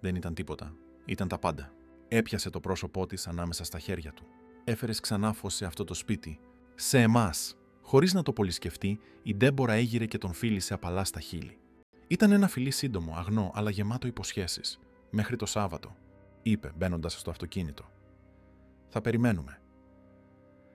Δεν ήταν τίποτα. Ήταν τα πάντα. Έπιασε το πρόσωπό της ανάμεσα στα χέρια του. «Έφερες ξανά φως σε αυτό το σπίτι. Σε εμάς». Χωρίς να το πολυσκεφτεί, η Ντέμπορα έγειρε και τον φίλησε απαλά στα χείλη. Ήταν ένα φιλί σύντομο, αγνό, αλλά γεμάτο υποσχέσεις. «Μέχρι το Σάββατο», είπε μπαίνοντας στο αυτοκίνητο. «Θα περιμένουμε».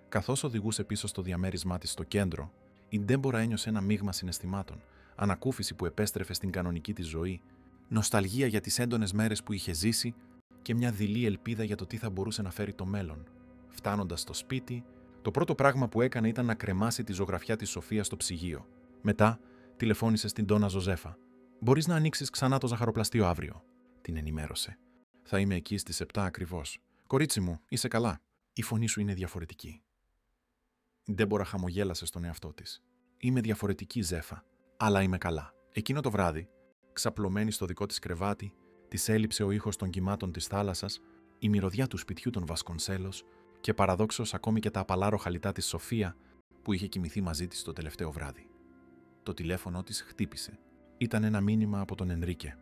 Καθώς οδηγούσε πίσω στο διαμέρισμά της στο κέντρο, η Ντέμπορα ένιωσε ένα μείγμα συναισθημάτων, ανακούφιση που επέστρεφε στην κανονική της ζωή, νοσταλγία για τις έντονες μέρες που είχε ζήσει και μια δειλή ελπίδα για το τι θα μπορούσε να φέρει το μέλλον. Φτάνοντας στο σπίτι, το πρώτο πράγμα που έκανε ήταν να κρεμάσει τη ζωγραφιά της Σοφίας στο ψυγείο. Μετά, τηλεφώνησε στην Ντόνα Ζωζέφα. «Μπορείς να ανοίξεις ξανά το ζαχαροπλαστείο αύριο», την ενημέρωσε. «Θα είμαι εκεί στις 7 ακριβώς. Κορίτσι μου, είσαι καλά. Η φωνή σου είναι διαφορετική». Η Ντέμπορα χαμογέλασε στον εαυτό της. «Είμαι διαφορετική, Ζέφα, αλλά είμαι καλά. Εκείνο το βράδυ Ξαπλωμένη στο δικό της κρεβάτι, της έλειψε ο ήχος των κυμάτων της θάλασσας, η μυρωδιά του σπιτιού των Βασκονσέλος και παραδόξως ακόμη και τα απαλάροχα λιτά της Σοφία που είχε κοιμηθεί μαζί της το τελευταίο βράδυ. Το τηλέφωνο της χτύπησε. Ήταν ένα μήνυμα από τον Ενρίκε.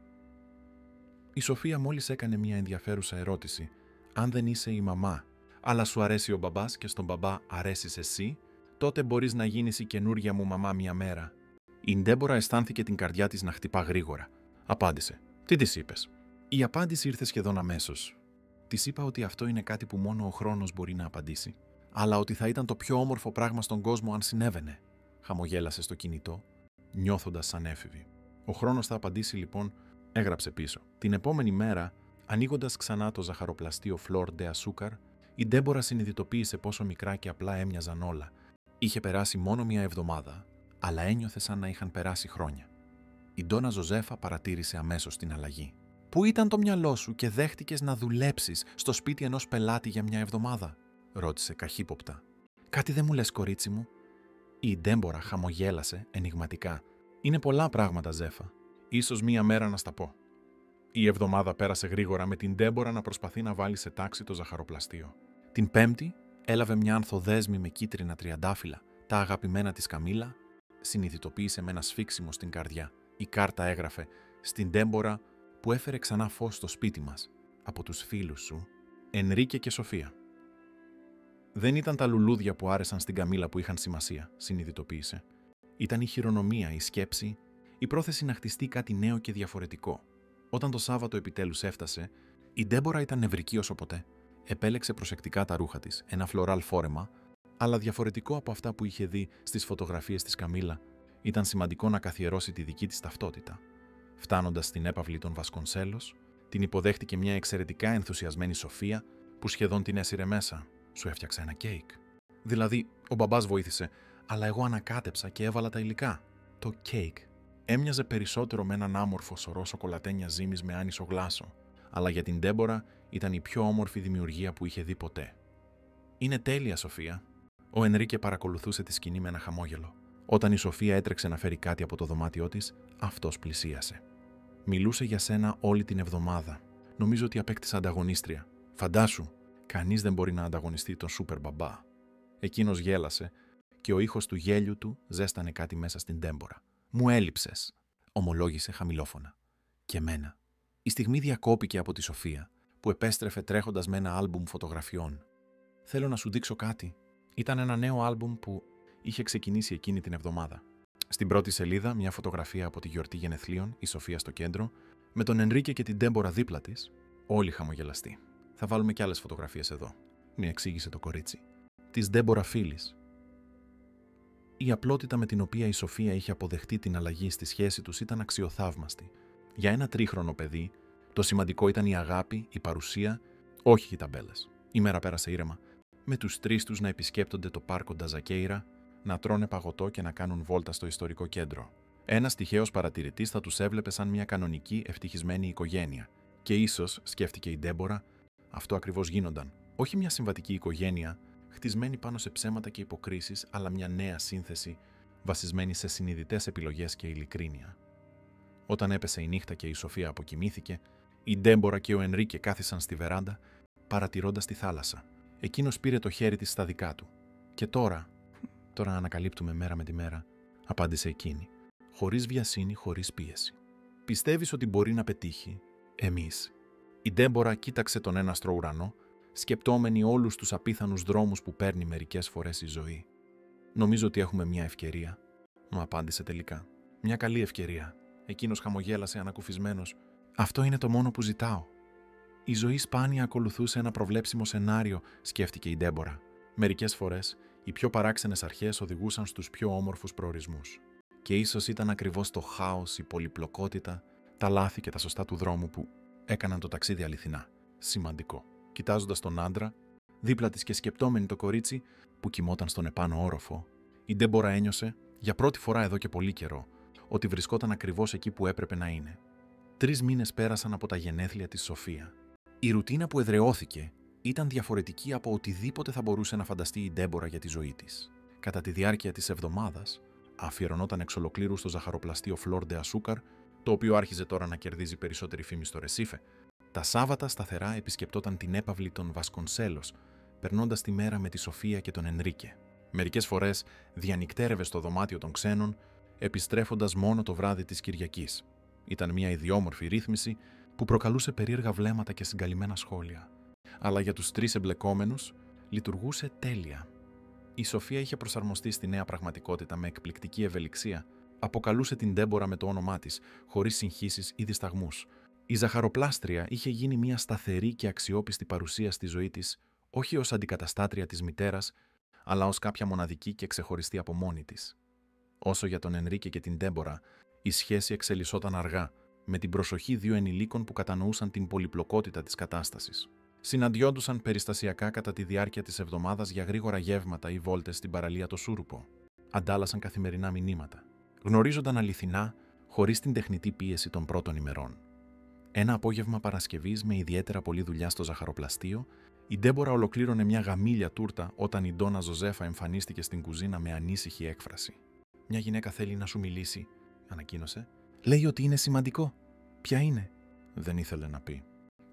Η Σοφία μόλις έκανε μια ενδιαφέρουσα ερώτηση. Αν δεν είσαι η μαμά, αλλά σου αρέσει ο μπαμπάς και στον μπαμπά αρέσεις εσύ, τότε μπορείς να γίνεις η καινούρια μου μαμά μια μέρα. Η Ντέμπορα αισθάνθηκε την καρδιά της να χτυπά γρήγορα. Απάντησε. Τι της είπες? Η απάντηση ήρθε σχεδόν αμέσως. Της είπα ότι αυτό είναι κάτι που μόνο ο χρόνος μπορεί να απαντήσει, αλλά ότι θα ήταν το πιο όμορφο πράγμα στον κόσμο αν συνέβαινε. Χαμογέλασε στο κινητό, νιώθοντας σαν έφηβη. Ο χρόνος θα απαντήσει λοιπόν, έγραψε πίσω. Την επόμενη μέρα, ανοίγοντας ξανά το ζαχαροπλαστείο Flor de Azúcar, η Ντέμπορα συνειδητοποίησε πόσο μικρά και απλά έμοιαζαν όλα. Είχε περάσει μόνο μια εβδομάδα, αλλά ένιωθε σαν να είχαν περάσει χρόνια. Η Ντόνα Ζωζέφα παρατήρησε αμέσως την αλλαγή. «Πού ήταν το μυαλό σου και δέχτηκες να δουλέψεις στο σπίτι ενός πελάτη για μια εβδομάδα?» ρώτησε καχύποπτα. «Κάτι δεν μου λες, κορίτσι μου?» Η Ντέμπορα χαμογέλασε ενιγματικά. «Είναι πολλά πράγματα, Ζέφα. Ίσως μία μέρα να στα πω». Η εβδομάδα πέρασε γρήγορα με την Ντέμπορα να προσπαθεί να βάλει σε τάξη το ζαχαροπλαστείο. Την Πέμπτη έλαβε μια ανθοδέσμη με κίτρινα τριαντάφυλλα, τα αγαπημένα της Καμίλα, συνειδητοποίησε με ένα σφίξιμο στην καρδιά. Η κάρτα έγραφε «Στην Ντέμπορα που έφερε ξανά φως στο σπίτι μας, από τους φίλους σου, Ενρίκε και Σοφία». Δεν ήταν τα λουλούδια που άρεσαν στην Καμίλα που είχαν σημασία, συνειδητοποίησε. Ήταν η χειρονομία, η σκέψη, η πρόθεση να χτιστεί κάτι νέο και διαφορετικό. Όταν το Σάββατο επιτέλους έφτασε, η Ντέμπορα ήταν νευρική όσο ποτέ. Επέλεξε προσεκτικά τα ρούχα της, ένα φλωράλ φόρεμα, αλλά διαφορετικό από αυτά που είχε δει στις φωτογραφίες της Καμίλα. Ήταν σημαντικό να καθιερώσει τη δική της ταυτότητα. Φτάνοντας στην έπαυλη των Βασκονσέλος, την υποδέχτηκε μια εξαιρετικά ενθουσιασμένη Σοφία που σχεδόν την έσυρε μέσα. «Σου έφτιαξα ένα κέικ». «Δηλαδή, ο μπαμπάς βοήθησε, αλλά εγώ ανακάτεψα και έβαλα τα υλικά». Το κέικ έμοιαζε περισσότερο με έναν άμορφο σωρό σοκολατένια ζύμης με άνισο γλάσο, αλλά για την Ντέμπορα ήταν η πιο όμορφη δημιουργία που είχε δει ποτέ. «Είναι τέλεια, Σοφία». Ο Ενρίκε παρακολουθούσε τη σκηνή με ένα χαμόγελο. Όταν η Σοφία έτρεξε να φέρει κάτι από το δωμάτιό της, αυτός πλησίασε. «Μιλούσε για σένα όλη την εβδομάδα. Νομίζω ότι απέκτησα ανταγωνίστρια. Φαντάσου, κανείς δεν μπορεί να ανταγωνιστεί τον σούπερ μπαμπά». Εκείνος γέλασε και ο ήχος του γέλιου του ζέστανε κάτι μέσα στην Ντέμπορα. «Μου έλειψες», ομολόγησε χαμηλόφωνα. «Και εμένα». Η στιγμή διακόπηκε από τη Σοφία, που επέστρεφε τρέχοντας με ένα άλμπουμ φωτογραφιών. «Θέλω να σου δείξω κάτι». Ήταν ένα νέο άλμπουμ που είχε ξεκινήσει εκείνη την εβδομάδα. Στην πρώτη σελίδα, μια φωτογραφία από τη γιορτή γενεθλίων, η Σοφία στο κέντρο, με τον Ενρίκε και την Ντέμπορα δίπλα της, όλοι χαμογελαστοί. «Θα βάλουμε κι άλλες φωτογραφίες εδώ», μου εξήγησε το κορίτσι. Της Ντέμπορα φίλης. Η απλότητα με την οποία η Σοφία είχε αποδεχτεί την αλλαγή στη σχέση τους ήταν αξιοθαύμαστη. Για ένα τρίχρονο παιδί, το σημαντικό ήταν η αγάπη, η παρουσία, όχι οι ταμπέλες. Η μέρα πέρασε ήρεμα, με τους τρεις τους να επισκέπτονται το πάρκο Νταζακέιρα, να τρώνε παγωτό και να κάνουν βόλτα στο ιστορικό κέντρο. Ένας τυχαίος παρατηρητής θα τους έβλεπε σαν μια κανονική, ευτυχισμένη οικογένεια. Και ίσως, σκέφτηκε η Ντέμπορα, αυτό ακριβώς γίνονταν. Όχι μια συμβατική οικογένεια, χτισμένη πάνω σε ψέματα και υποκρίσεις, αλλά μια νέα σύνθεση, βασισμένη σε συνειδητές επιλογές και ειλικρίνεια. Όταν έπεσε η νύχτα και η Σοφία αποκοιμήθηκε, η Ντέμπορα και ο Ενρίκε κάθισαν στη βεράντα, παρατηρώντας τη θάλασσα. Εκείνος πήρε το χέρι της στα δικά του. «Και τώρα ανακαλύπτουμε μέρα με τη μέρα», απάντησε εκείνη, χωρίς βιασύνη, χωρίς πίεση. «Πιστεύεις ότι μπορεί να πετύχει?» «Εμείς». Η Ντέμπορα κοίταξε τον έναστρο ουρανό, σκεπτόμενη όλους τους απίθανους δρόμους που παίρνει μερικές φορές η ζωή. «Νομίζω ότι έχουμε μια ευκαιρία», μου απάντησε τελικά. «Μια καλή ευκαιρία». Εκείνος χαμογέλασε ανακουφισμένος. «Αυτό είναι το μόνο που ζητάω». Η ζωή σπάνια ακολουθούσε ένα προβλέψιμο σενάριο, σκέφτηκε η Ντέμπορα. Μερικές φορές, οι πιο παράξενες αρχές οδηγούσαν στους πιο όμορφους προορισμούς. Και ίσως ήταν ακριβώς το χάος, η πολυπλοκότητα, τα λάθη και τα σωστά του δρόμου που έκαναν το ταξίδι αληθινά. Σημαντικό. Κοιτάζοντας τον άντρα, δίπλα της και σκεπτόμενη το κορίτσι που κοιμόταν στον επάνω όροφο, η Ντέμπορα ένιωσε, για πρώτη φορά εδώ και πολύ καιρό, ότι βρισκόταν ακριβώς εκεί που έπρεπε να είναι. 3 μήνες πέρασαν από τα γενέθλια της Σοφία. Η ρουτίνα που εδραιώθηκε ήταν διαφορετική από οτιδήποτε θα μπορούσε να φανταστεί η Ντέμπορα για τη ζωή της. Κατά τη διάρκεια της εβδομάδας, αφιερωνόταν εξ ολοκλήρου στο ζαχαροπλαστείο Flor de Azúcar το οποίο άρχιζε τώρα να κερδίζει περισσότερη φήμη στο Ρεσίφε. Τα Σάββατα σταθερά επισκεπτόταν την έπαυλη των Βασκονσέλος, περνώντας τη μέρα με τη Σοφία και τον Ενρίκε. Μερικές φορές διανυκτέρευε στο δωμάτιο των ξένων, επιστρέφοντας μόνο το βράδυ της Κυριακής. Ήταν μια ιδιόμορφη ρύθμιση που προκαλούσε περίεργα βλέμματα και συγκαλυμμένα σχόλια. Αλλά για τους τρεις εμπλεκόμενους λειτουργούσε τέλεια. Η Σοφία είχε προσαρμοστεί στη νέα πραγματικότητα με εκπληκτική ευελιξία. Αποκαλούσε την Ντέμπορα με το όνομά της, χωρίς συγχύσεις ή δισταγμούς. Η ζαχαροπλάστρια είχε γίνει μια σταθερή και αξιόπιστη παρουσία στη ζωή της, όχι ως αντικαταστάτρια της μητέρας, αλλά ως κάποια μοναδική και ξεχωριστή από μόνη της. Όσο για τον Ενρίκε και την Ντέμπορα, η σχέση εξελισσόταν αργά, με την προσοχή δύο ενηλίκων που κατανοούσαν την πολυπλοκότητα της κατάστασης. Συναντιόντουσαν περιστασιακά κατά τη διάρκεια της εβδομάδας για γρήγορα γεύματα ή βόλτες στην παραλία το Σούρουπο. Αντάλλασαν καθημερινά μηνύματα. Γνωρίζονταν αληθινά, χωρίς την τεχνητή πίεση των πρώτων ημερών. Ένα απόγευμα Παρασκευής με ιδιαίτερα πολλή δουλειά στο ζαχαροπλαστείο, η Ντέμπορα ολοκλήρωνε μια γαμήλια τούρτα όταν η Ντόνα Ζωζέφα εμφανίστηκε στην κουζίνα με ανήσυχη έκφραση. «Μια γυναίκα θέλει να σου μιλήσει», ανακοίνωσε. «Λέει ότι είναι σημαντικό». «Ποια είναι?» Δεν ήθελε να πει.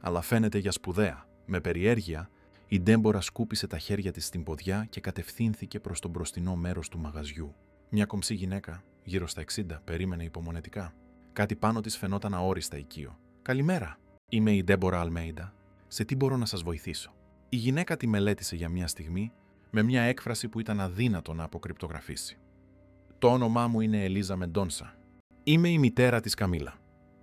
Αλλά φαίνεται για σπουδαία. Με περιέργεια, η Ντέμπορα σκούπισε τα χέρια της στην ποδιά και κατευθύνθηκε προς το μπροστινό μέρος του μαγαζιού. Μια κομψή γυναίκα, γύρω στα 60, περίμενε υπομονετικά. Κάτι πάνω της φαινόταν αόριστα οικείο. «Καλημέρα. Είμαι η Ντέμπορα Αλμέιντα. Σε τι μπορώ να σας βοηθήσω?» Η γυναίκα τη μελέτησε για μια στιγμή, με μια έκφραση που ήταν αδύνατο να αποκρυπτογραφήσει. «Το όνομά μου είναι Ελίζα Μεντόνσα. Είμαι η μητέρα της Καμίλα».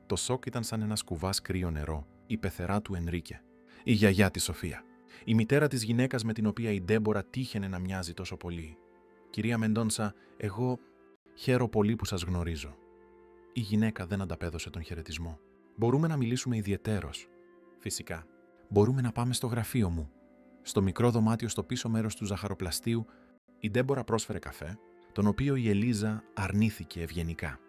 Το σοκ ήταν σαν ένα κουβάς κρύο νερό, η πεθερά του Ενρίκε, η γιαγιά της Σοφία, η μητέρα της γυναίκας με την οποία η Ντέμπορα τύχαινε να μοιάζει τόσο πολύ. «Κυρία Μεντόνσα, εγώ χαίρομαι πολύ που σας γνωρίζω». Η γυναίκα δεν ανταπέδωσε τον χαιρετισμό. «Μπορούμε να μιλήσουμε ιδιαιτέρως?» «Φυσικά. Μπορούμε να πάμε στο γραφείο μου». Στο μικρό δωμάτιο στο πίσω μέρος του ζαχαροπλαστείου, η Ντέμπορα πρόσφερε καφέ, τον οποίο η Ελίζα αρνήθηκε ευγενικά.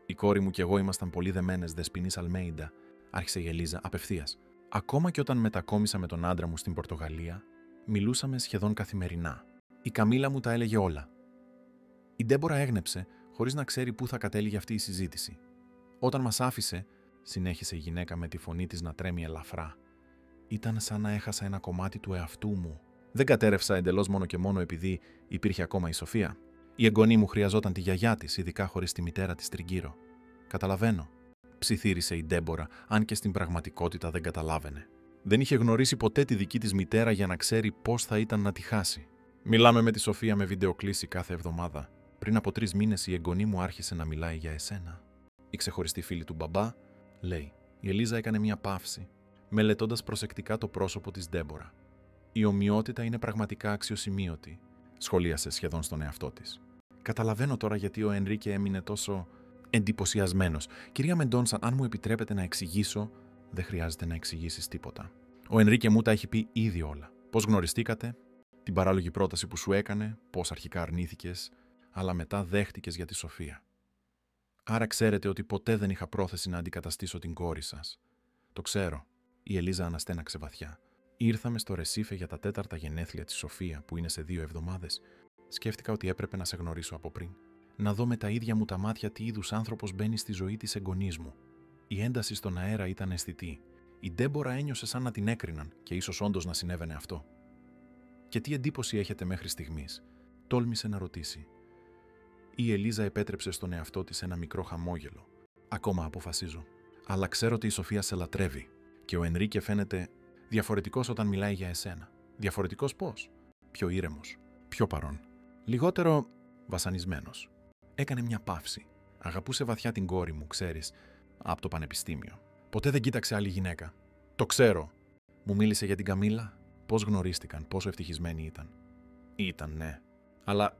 «Η κόρη μου και εγώ ήμασταν πολύ δεμένες δεσποινής Αλμέιντα», άρχισε η Ελίζα απευθείας. «Ακόμα και όταν μετακόμισα με τον άντρα μου στην Πορτογαλία, μιλούσαμε σχεδόν καθημερινά. Η Καμίλα μου τα έλεγε όλα». Η Ντέμπορα έγνεψε, χωρίς να ξέρει πού θα κατέληγε αυτή η συζήτηση. «Όταν μας άφησε», συνέχισε η γυναίκα με τη φωνή της να τρέμει ελαφρά, «ήταν σαν να έχασα ένα κομμάτι του εαυτού μου. Δεν κατέρευσα εντελώς μόνο και μόνο επειδή υπήρχε ακόμα η Σοφία. Η εγγονή μου χρειαζόταν τη γιαγιά της, ειδικά χωρίς τη μητέρα της Τριγκύρο. Καταλαβαίνω», ψιθύρισε η Ντέμπορα, αν και στην πραγματικότητα δεν καταλάβαινε. Δεν είχε γνωρίσει ποτέ τη δική της μητέρα για να ξέρει πώς θα ήταν να τη χάσει. «Μιλάμε με τη Σοφία με βιντεοκλήση κάθε εβδομάδα. Πριν από 3 μήνες η εγγονή μου άρχισε να μιλάει για εσένα. Η ξεχωριστή φίλη του μπαμπά», λέει. Η Ελίζα έκανε μια παύση, μελετώντας προσεκτικά το πρόσωπο της Ντέμπορα. «Η ομοιότητα είναι πραγματικά αξιοσημείωτη», σχολίασε σχεδόν στον εαυτό της. «Καταλαβαίνω τώρα γιατί ο Ενρίκε έμεινε τόσο εντυπωσιασμένος. Κυρία Μεντόνσα, αν μου επιτρέπετε να εξηγήσω?» «Δεν χρειάζεται να εξηγήσεις τίποτα. Ο Ενρίκε μου τα έχει πει ήδη όλα. Πώς γνωριστήκατε, την παράλογη πρόταση που σου έκανε, πώς αρχικά αρνήθηκες, αλλά μετά δέχτηκες για τη Σοφία. Άρα ξέρετε ότι ποτέ δεν είχα πρόθεση να αντικαταστήσω την κόρη σας». «Το ξέρω», η Ελίζα αναστέναξε βαθιά. «Ήρθαμε στο Ρεσίφε για τα 4τα γενέθλια της Σοφία, που είναι σε 2 εβδομάδες. Σκέφτηκα ότι έπρεπε να σε γνωρίσω από πριν. Να δω με τα ίδια μου τα μάτια τι είδους άνθρωπος μπαίνει στη ζωή της εγγονής μου». Η ένταση στον αέρα ήταν αισθητή. Η Ντέμπορα ένιωσε σαν να την έκριναν και ίσως όντως να συνέβαινε αυτό. «Και τι εντύπωση έχετε μέχρι στιγμής?» τόλμησε να ρωτήσει. Η Ελίζα επέτρεψε στον εαυτό της ένα μικρό χαμόγελο. «Ακόμα αποφασίζω. Αλλά ξέρω ότι η Σοφία σε λατρεύει. Και ο Ενρίκε φαίνεται διαφορετικός όταν μιλάει για εσένα». «Διαφορετικός πώς?» «Πιο ήρεμος, πιο παρόν. Λιγότερο βασανισμένος». Έκανε μια παύση. «Αγαπούσε βαθιά την κόρη μου, ξέρεις, από το πανεπιστήμιο. Ποτέ δεν κοίταξε άλλη γυναίκα». «Το ξέρω». «Μου μίλησε για την Καμίλα, πώς γνωρίστηκαν, πόσο ευτυχισμένοι ήταν». «Ήταν, ναι. Αλλά...»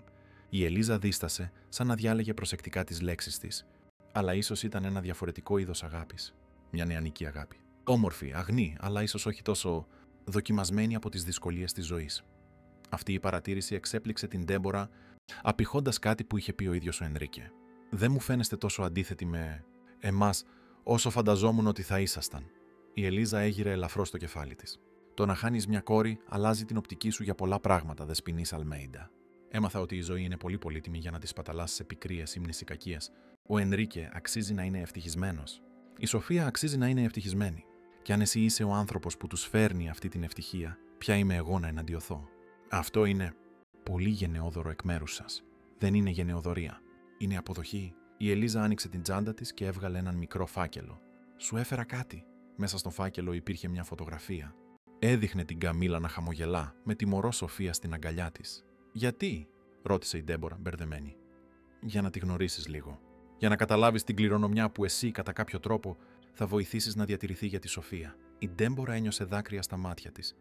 Η Ελίζα δίστασε, σαν να διάλεγε προσεκτικά τις λέξεις της. «Αλλά ίσως ήταν ένα διαφορετικό είδος αγάπης. Μια νεανική αγάπη. Όμορφη, αγνή, αλλά ίσως όχι τόσο δοκιμασμένη από τις δυσκολίες της ζωής». Αυτή η παρατήρηση εξέπληξε την Ντέμπορα, απηχώντας κάτι που είχε πει ο ίδιος ο Ενρίκε. «Δεν μου φαίνεστε τόσο αντίθετοι με εμάς όσο φανταζόμουν ότι θα ήσασταν». Η Ελίζα έγειρε ελαφρώς το κεφάλι της. «Το να χάνεις μια κόρη αλλάζει την οπτική σου για πολλά πράγματα, δεσποινής Αλμέιντα. Έμαθα ότι η ζωή είναι πολύ πολύτιμη για να τη σπαταλάσει σε πικρίες ή μνησικακίες. Ο Ενρίκε αξίζει να είναι ευτυχισμένος. Η Σοφία αξίζει να είναι ευτυχισμένη. Και αν εσύ είσαι ο άνθρωπος που τους φέρνει αυτή την ευτυχία, ποια είμαι εγώ να εναντιωθώ? Αυτό είναι πολύ γενναιόδωρο εκ μέρους σας. Δεν είναι γενναιοδωρία. Είναι αποδοχή. Η Ελίζα άνοιξε την τσάντα της και έβγαλε έναν μικρό φάκελο. Σου έφερα κάτι. Μέσα στον φάκελο υπήρχε μια φωτογραφία. Έδειχνε την Καμίλα να χαμογελά με τη μωρό Σοφία στην αγκαλιά της. Γιατί? Ρώτησε η Ντέμπορα μπερδεμένη. Για να τη γνωρίσεις λίγο. Για να καταλάβεις την κληρονομιά που εσύ κατά κάποιο τρόπο θα βοηθήσεις να διατηρηθεί για τη Σοφία. Η Ντέμπορα ένιωσε δάκρυα στα μάτια της.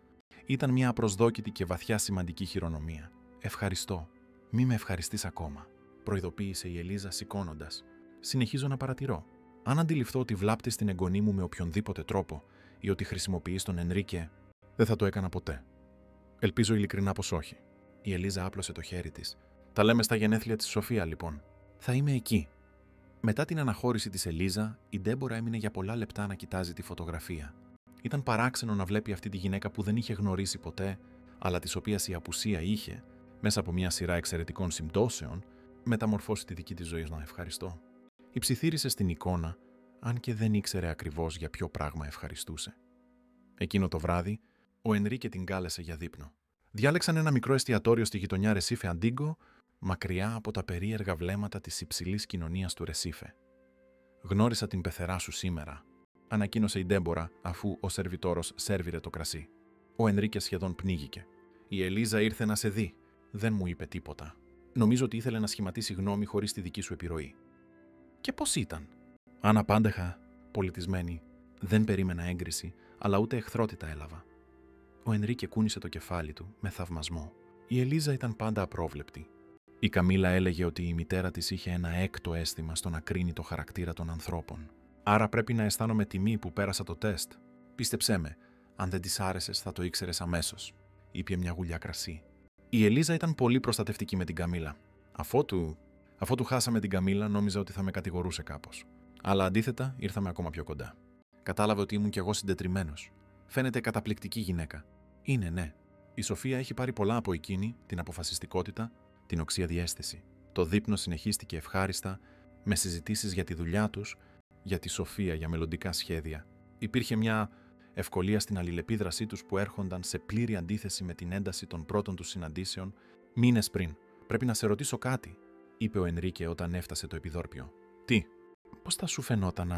Ήταν μια απροσδόκητη και βαθιά σημαντική χειρονομία. Ευχαριστώ. Μη με ευχαριστείς ακόμα, προειδοποίησε η Ελίζα σηκώνοντας. Συνεχίζω να παρατηρώ. Αν αντιληφθώ ότι βλάπτεις την εγγονή μου με οποιονδήποτε τρόπο ή ότι χρησιμοποιείς τον Ενρίκε, δεν θα το έκανα ποτέ. Ελπίζω ειλικρινά πως όχι. Η Ελίζα άπλωσε το χέρι της. Τα λέμε στα γενέθλια της Σοφία, λοιπόν. Θα είμαι εκεί. Μετά την αναχώρηση της Ελίζα, η Ντέμπορα έμεινε για πολλά λεπτά να κοιτάζει τη φωτογραφία. Ήταν παράξενο να βλέπει αυτή τη γυναίκα που δεν είχε γνωρίσει ποτέ, αλλά της οποίας η απουσία είχε, μέσα από μια σειρά εξαιρετικών συμπτώσεων, μεταμορφώσει τη δική της ζωή να ευχαριστώ. Υψιθύρισε στην εικόνα, αν και δεν ήξερε ακριβώς για ποιο πράγμα ευχαριστούσε. Εκείνο το βράδυ, ο Ενρίκε την κάλεσε για δείπνο. Διάλεξαν ένα μικρό εστιατόριο στη γειτονιά Ρεσίφε Αντίγκο, μακριά από τα περίεργα βλέμματα της υψηλής κοινωνίας του Ρεσίφε. «Γνώρισα την πεθερά σου σήμερα», ανακοίνωσε η Ντέμπορα, αφού ο σερβιτόρος σέρβιρε το κρασί. Ο Ενρίκε σχεδόν πνίγηκε. «Η Ελίζα ήρθε να σε δει. Δεν μου είπε τίποτα. Νομίζω ότι ήθελε να σχηματίσει γνώμη χωρίς τη δική σου επιρροή». «Και πώς ήταν?» «Αν απάντεχα, πολιτισμένη, δεν περίμενα έγκριση, αλλά ούτε εχθρότητα έλαβα». Ο Ενρίκε κούνησε το κεφάλι του με θαυμασμό. Η Ελίζα ήταν πάντα απρόβλεπτη. Η Καμίλα έλεγε ότι η μητέρα της είχε ένα έκτο αίσθημα στο να κρίνει το χαρακτήρα των ανθρώπων. «Άρα πρέπει να αισθάνομαι τιμή που πέρασα το τεστ. Πίστεψέ με, αν δεν της άρεσες θα το ήξερες αμέσως», είπε μια γουλιά κρασί. Η Ελίζα ήταν πολύ προστατευτική με την Καμίλα. Αφότου χάσαμε την Καμίλα, νόμιζα ότι θα με κατηγορούσε κάπως. Αλλά αντίθετα, ήρθαμε ακόμα πιο κοντά. Κατάλαβε ότι ήμουν κι εγώ συντετριμμένος. Φαίνεται καταπληκτική γυναίκα. Είναι, ναι. Η Σοφία έχει πάρει πολλά από εκείνη, την αποφασιστικότητα, την οξία διαίσθηση. Το δείπνο συνεχίστηκε ευχάριστα, με συζητήσεις για τη δουλειά τους, για τη Σοφία, για μελλοντικά σχέδια. Υπήρχε μια ευκολία στην αλληλεπίδρασή τους που έρχονταν σε πλήρη αντίθεση με την ένταση των πρώτων τους συναντήσεων μήνες πριν. «Πρέπει να σε ρωτήσω κάτι», είπε ο Ενρίκε όταν έφτασε το επιδόρπιο. «Τι? Πώς θα σου φαινόταν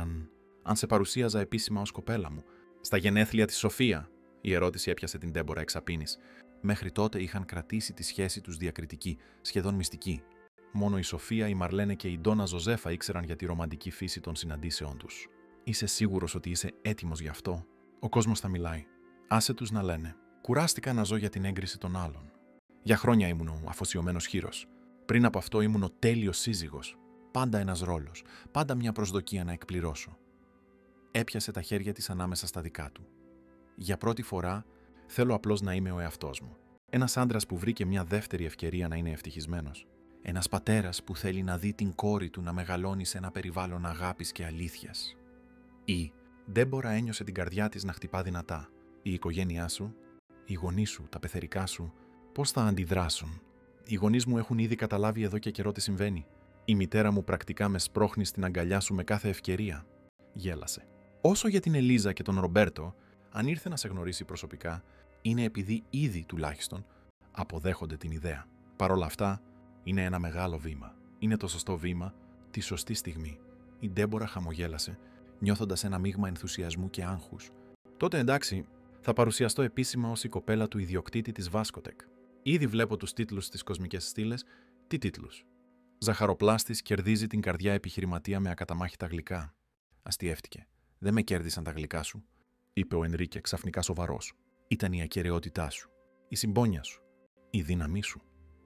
αν σε παρουσίαζα επίσημα ως κοπέλα μου, στα γενέθλια της Σοφία?» Η ερώτηση έπιασε την Ντέμπορα εξαπίνης. Μέχρι τότε είχαν κρατήσει τη σχέση τους διακριτική, σχεδόν μυστική. Μόνο η Σοφία, η Μαρλένε και η Ντόνα Ζωζέφα ήξεραν για τη ρομαντική φύση των συναντήσεων τους. «Είσαι σίγουρος ότι είσαι έτοιμος γι' αυτό?» Ο κόσμος θα μιλάει. Άσε τους να λένε. Κουράστηκα να ζω για την έγκριση των άλλων. Για χρόνια ήμουν ο αφοσιωμένος χήρος. Πριν από αυτό ήμουν ο τέλειος σύζυγος. Πάντα ένας ρόλος. Πάντα μια προσδοκία να εκπληρώσω. Έπιασε τα χέρια της ανάμεσα στα δικά του. Για πρώτη φορά θέλω απλώς να είμαι ο εαυτός μου. Ένας άντρας που βρήκε μια δεύτερη ευκαιρία να είναι ευτυχισμένος. Ένας πατέρας που θέλει να δει την κόρη του να μεγαλώνει σε ένα περιβάλλον αγάπης και αλήθειας. Η Ντέμπορα ένιωσε την καρδιά της να χτυπά δυνατά. Η οικογένειά σου, οι γονείς σου, τα πεθερικά σου, πώς θα αντιδράσουν? Οι γονείς μου έχουν ήδη καταλάβει εδώ και καιρό τι συμβαίνει. Η μητέρα μου πρακτικά με σπρώχνει στην αγκαλιά σου με κάθε ευκαιρία. Γέλασε. Όσο για την Ελίζα και τον Ρομπέρτο, αν ήρθε να σε γνωρίσει προσωπικά, είναι επειδή ήδη τουλάχιστον αποδέχονται την ιδέα. Παρ' όλα αυτά, είναι ένα μεγάλο βήμα. Είναι το σωστό βήμα, τη σωστή στιγμή. Η Ντέμπορα χαμογέλασε, νιώθοντας ένα μείγμα ενθουσιασμού και άγχους. Τότε εντάξει, θα παρουσιαστώ επίσημα ως η κοπέλα του ιδιοκτήτη της Βάσκοτεκ. Ήδη βλέπω τους τίτλους στις κοσμικές στήλες. Τι τίτλους? «Ζαχαροπλάστης κερδίζει την καρδιά επιχειρηματία με ακαταμάχητα γλυκά». Αστιεύτηκε. «Δεν με κέρδισαν τα γλυκά σου», είπε ο Ενρίκε ξαφνικά σοβαρός. «Ήταν η ακεραιότητά σου, η συμπόνια σου, η δύναμή σου».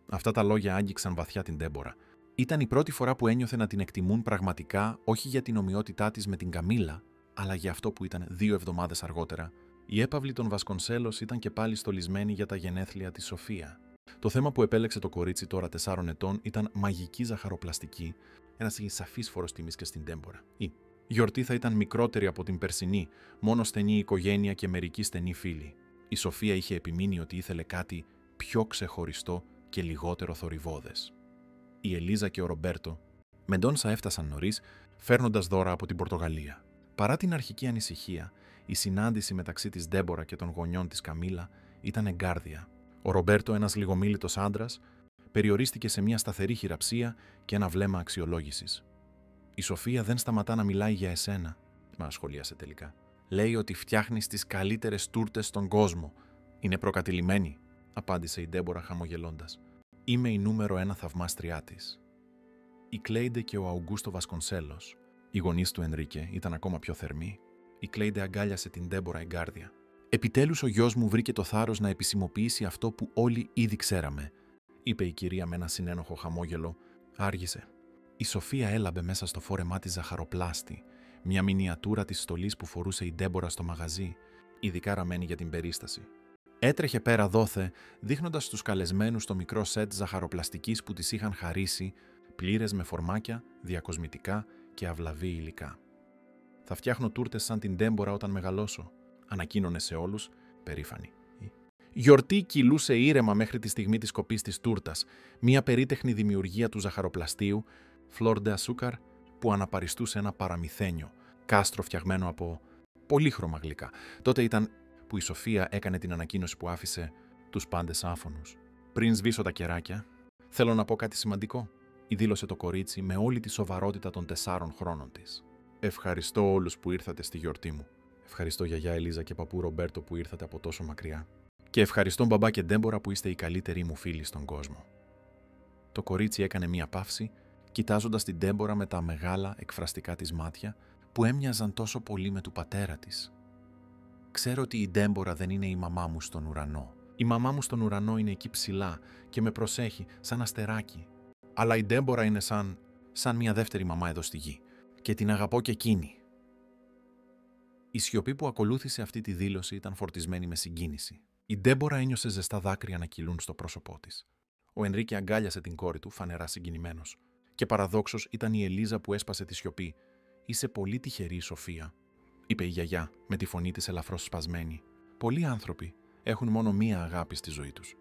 Αυτά τα λόγια άγγιξαν βαθιά την Ντέμπορα. Ήταν η πρώτη φορά που ένιωθε να την εκτιμούν πραγματικά, όχι για την ομοιότητά της με την Καμίλα, αλλά για αυτό που ήταν 2 εβδομάδες αργότερα. Η έπαυλη των Βασκονσέλος ήταν και πάλι στολισμένη για τα γενέθλια της Σοφία. Το θέμα που επέλεξε το κορίτσι τώρα 4 ετών ήταν μαγική ζαχαροπλαστική, ένας σαφής φόρος τιμής και στην Ντέμπορα. Η γιορτή θα ήταν μικρότερη από την περσινή, μόνο στενή οικογένεια και μερικοί στενοί φίλοι. Η Σοφία είχε επιμείνει ότι ήθελε κάτι πιο ξεχωριστό και λιγότερο θορυβώδες. Η Ελίζα και ο Ρομπέρτο Μεντόνσα έφτασαν νωρίς, φέρνοντας δώρα από την Πορτογαλία. Παρά την αρχική ανησυχία, η συνάντηση μεταξύ της Ντέμπορα και των γονιών της Καμίλα ήταν εγκάρδια. Ο Ρομπέρτο, ένας λιγομίλητος άντρας, περιορίστηκε σε μια σταθερή χειραψία και ένα βλέμμα αξιολόγησης. «Η Σοφία δεν σταματά να μιλάει για εσένα», μα σχολίασε τελικά. «Λέει ότι φτιάχνεις τις καλύτερες τούρτες στον κόσμο. Είναι προκατηλημένη», απάντησε η Ντέμπορα χαμογελώντας. «Είμαι η νούμερο 1 θαυμάστριά της». Η Κλέιντε και ο Αουγκούστο Βασκονσέλος, οι γονείς του Ενρίκε, ήταν ακόμα πιο θερμοί. Η Κλέιντε αγκάλιασε την Ντέμπορα εγκάρδια. «Επιτέλους ο γιος μου βρήκε το θάρρος να επισημοποιήσει αυτό που όλοι ήδη ξέραμε», είπε η κυρία με ένα συνένοχο χαμόγελο. Άργησε. Η Σοφία έλαμπε μέσα στο φόρεμά της ζαχαροπλάστη, μια μινιατούρα της στολής που φορούσε η Ντέμπορα στο μαγαζί, ειδικά ραμμένη για την περίσταση. Έτρεχε πέρα δόθε, δείχνοντας στους καλεσμένους το μικρό σετ ζαχαροπλαστικής που της είχαν χαρίσει, πλήρες με φορμάκια, διακοσμητικά και αυλαβή υλικά. «Θα φτιάχνω τούρτες σαν την Ντέμπορα όταν μεγαλώσω», ανακοίνωνε σε όλους, περήφανη. Γιορτή κυλούσε ήρεμα μέχρι τη στιγμή της κοπής της τούρτας, μια περίτεχνη δημιουργία του ζαχαροπλαστείου, Flor de Azúcar, που αναπαριστούσε ένα παραμυθένιο, κάστρο φτιαγμένο από πολύχρωμα γλυκά. Τότε ήταν που η Σοφία έκανε την ανακοίνωση που άφησε τους πάντες άφωνους. «Πριν σβήσω τα κεράκια, θέλω να πω κάτι σημαντικό», δήλωσε το κορίτσι με όλη τη σοβαρότητα των 4 χρόνων της. «Ευχαριστώ όλους που ήρθατε στη γιορτή μου. Ευχαριστώ γιαγιά Ελίζα και παππού Ρομπέρτο που ήρθατε από τόσο μακριά. Και ευχαριστώ μπαμπά και Ντέμπορα που είστε οι καλύτεροι μου φίλοι στον κόσμο». Το κορίτσι έκανε μία παύση, κοιτάζοντας την Ντέμπορα με τα μεγάλα εκφραστικά της μάτια που έμοιαζαν τόσο πολύ με του πατέρα της. «Ξέρω ότι η Ντέμπορα δεν είναι η μαμά μου στον ουρανό. Η μαμά μου στον ουρανό είναι εκεί ψηλά και με προσέχει σαν αστεράκι. Αλλά η Ντέμπορα είναι σαν μια δεύτερη μαμά εδώ στη γη. Και την αγαπώ και εκείνη». Η σιωπή που ακολούθησε αυτή τη δήλωση ήταν φορτισμένη με συγκίνηση. Η Ντέμπορα ένιωσε ζεστά δάκρυα να κυλούν στο πρόσωπό της. Ο Ενρίκε αγκάλιασε την κόρη του, φανερά συγκινημένος. Και παραδόξως ήταν η Ελίζα που έσπασε τη σιωπή. «Είσαι πολύ τυχερή, Σοφία», είπε η γιαγιά με τη φωνή της ελαφρώς σπασμένη. «Πολλοί άνθρωποι έχουν μόνο μία αγάπη στη ζωή τους.